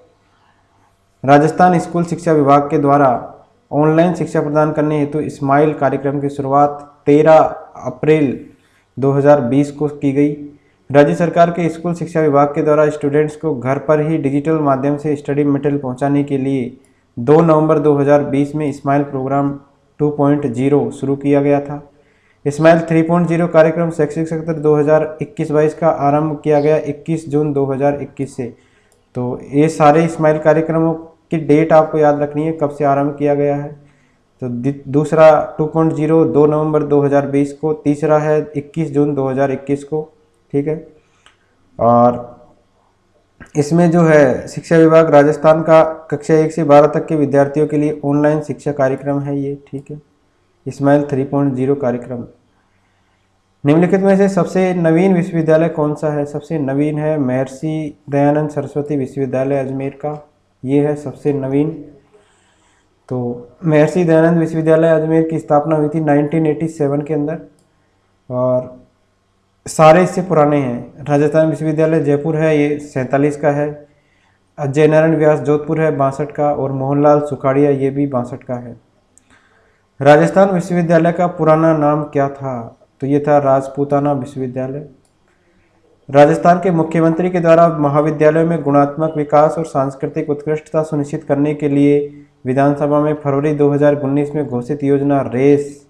राजस्थान स्कूल शिक्षा विभाग के द्वारा ऑनलाइन शिक्षा प्रदान करने हेतु स्माइल कार्यक्रम की शुरुआत 13 अप्रैल 2020 को की गई। राज्य सरकार के स्कूल शिक्षा विभाग के द्वारा स्टूडेंट्स को घर पर ही डिजिटल माध्यम से स्टडी मटेरियल पहुंचाने के लिए 2 नवंबर 2020 में स्माइल प्रोग्राम 2.0 शुरू किया गया था। स्माइल 3.0 कार्यक्रम शैक्षिक सत्र 2021-22 का आरंभ किया गया 21 जून 2021 से। तो ये सारे स्माइल कार्यक्रमों की डेट आपको याद रखनी है, कब से आरंभ किया गया है। तो दूसरा 2.0 2 नवंबर 2020 को, तीसरा है 21 जून 2021 को। ठीक है, और इसमें जो है शिक्षा विभाग राजस्थान का कक्षा 1 से 12 तक के विद्यार्थियों के लिए ऑनलाइन शिक्षा कार्यक्रम है ये। ठीक है, स्माइल 3.0 कार्यक्रम। निम्नलिखित में से सबसे नवीन विश्वविद्यालय कौन सा है? सबसे नवीन है महर्षि दयानंद सरस्वती विश्वविद्यालय अजमेर का, ये है सबसे नवीन। तो महर्षि दयानंद विश्वविद्यालय अजमेर की स्थापना हुई थी 1987 के अंदर, और सारे इससे पुराने हैं। राजस्थान विश्वविद्यालय जयपुर है, ये 47 का है। अजय नारायण व्यास जोधपुर है 62 का, और मोहनलाल सुखाड़िया ये भी 62 का है। राजस्थान विश्वविद्यालय का पुराना नाम क्या था? तो ये था राजपूताना विश्वविद्यालय। राजस्थान के मुख्यमंत्री के द्वारा महाविद्यालयों में गुणात्मक विकास और सांस्कृतिक उत्कृष्टता सुनिश्चित करने के लिए विधानसभा में फरवरी 2019 में घोषित योजना रेस,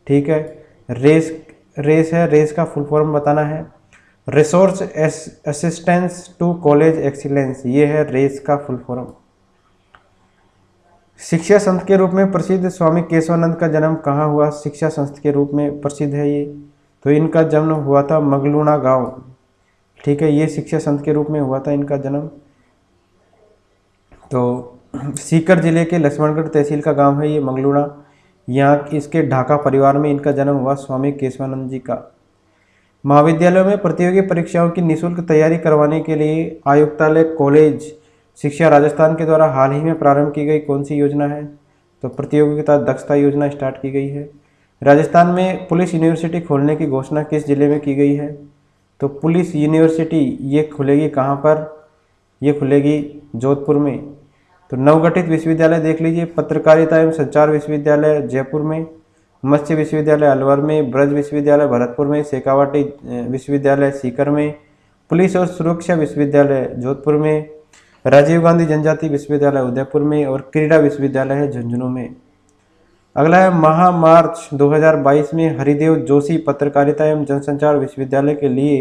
ठीक है, रेस है, रेस का फुल फॉर्म बताना है। Resource assistance to college excellence, ये है रेस का फुल फॉर्म। शिक्षा संत के रूप में प्रसिद्ध स्वामी केशवानंद का जन्म कहाँ हुआ? शिक्षा संत के रूप में प्रसिद्ध है ये, तो इनका जन्म हुआ था मगलूणा गांव, ठीक है, ये शिक्षा संत के रूप में हुआ था इनका जन्म। तो सीकर जिले के लक्ष्मणगढ़ तहसील का गांव है ये मगलूणा, यहाँ इसके ढाका परिवार में इनका जन्म हुआ स्वामी केशवानंद जी का। महाविद्यालयों में प्रतियोगी परीक्षाओं की निःशुल्क तैयारी करवाने के लिए आयुक्तालय कॉलेज शिक्षा राजस्थान के द्वारा हाल ही में प्रारंभ की गई कौन सी योजना है? तो प्रतियोगिता दक्षता योजना स्टार्ट की गई है। राजस्थान में पुलिस यूनिवर्सिटी खोलने की घोषणा किस जिले में की गई है? तो पुलिस यूनिवर्सिटी ये खुलेगी कहाँ पर? ये खुलेगी जोधपुर में। तो नवगठित विश्वविद्यालय देख लीजिए, पत्रकारिता एवं संचार विश्वविद्यालय जयपुर में, मत्स्य विश्वविद्यालय अलवर में, ब्रज विश्वविद्यालय भरतपुर में, शेखावाटी विश्वविद्यालय सीकर में, पुलिस और सुरक्षा विश्वविद्यालय जोधपुर में, राजीव गांधी जनजाति विश्वविद्यालय उदयपुर में और क्रीड़ा विश्वविद्यालय है झुंझुनू में। अगला है महामार्च 2022 में हरिदेव जोशी पत्रकारिता एवं जनसंचार विश्वविद्यालय के लिए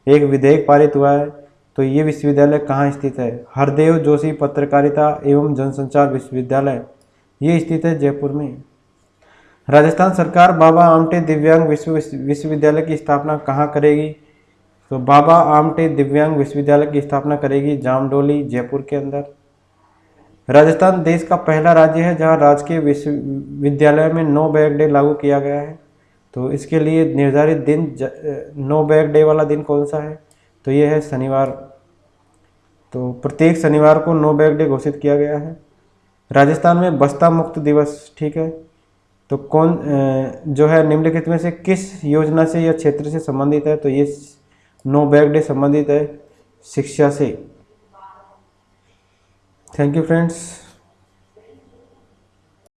एक विधेयक पारित हुआ है, तो ये विश्वविद्यालय कहाँ स्थित है? हरदेव जोशी पत्रकारिता एवं जनसंचार विश्वविद्यालय, ये स्थित है जयपुर में। राजस्थान सरकार बाबा आमटे दिव्यांग विश्वविद्यालय की स्थापना कहाँ करेगी? तो बाबा आमटे दिव्यांग विश्वविद्यालय की स्थापना करेगी जामडोली जयपुर के अंदर। राजस्थान देश का पहला राज्य है जहां राजकीय विश्वविद्यालय में नो बैग डे लागू किया गया है, तो इसके लिए निर्धारित दिन नो बैग डे वाला दिन कौन सा है? तो ये है शनिवार, तो प्रत्येक शनिवार को नो बैग डे घोषित किया गया है। राजस्थान में बस्ता मुक्त दिवस, ठीक है, तो कौन जो है निम्नलिखित में से किस योजना से या क्षेत्र से संबंधित है? तो ये नो बैग डे संबंधित है शिक्षा से। Thank you friends.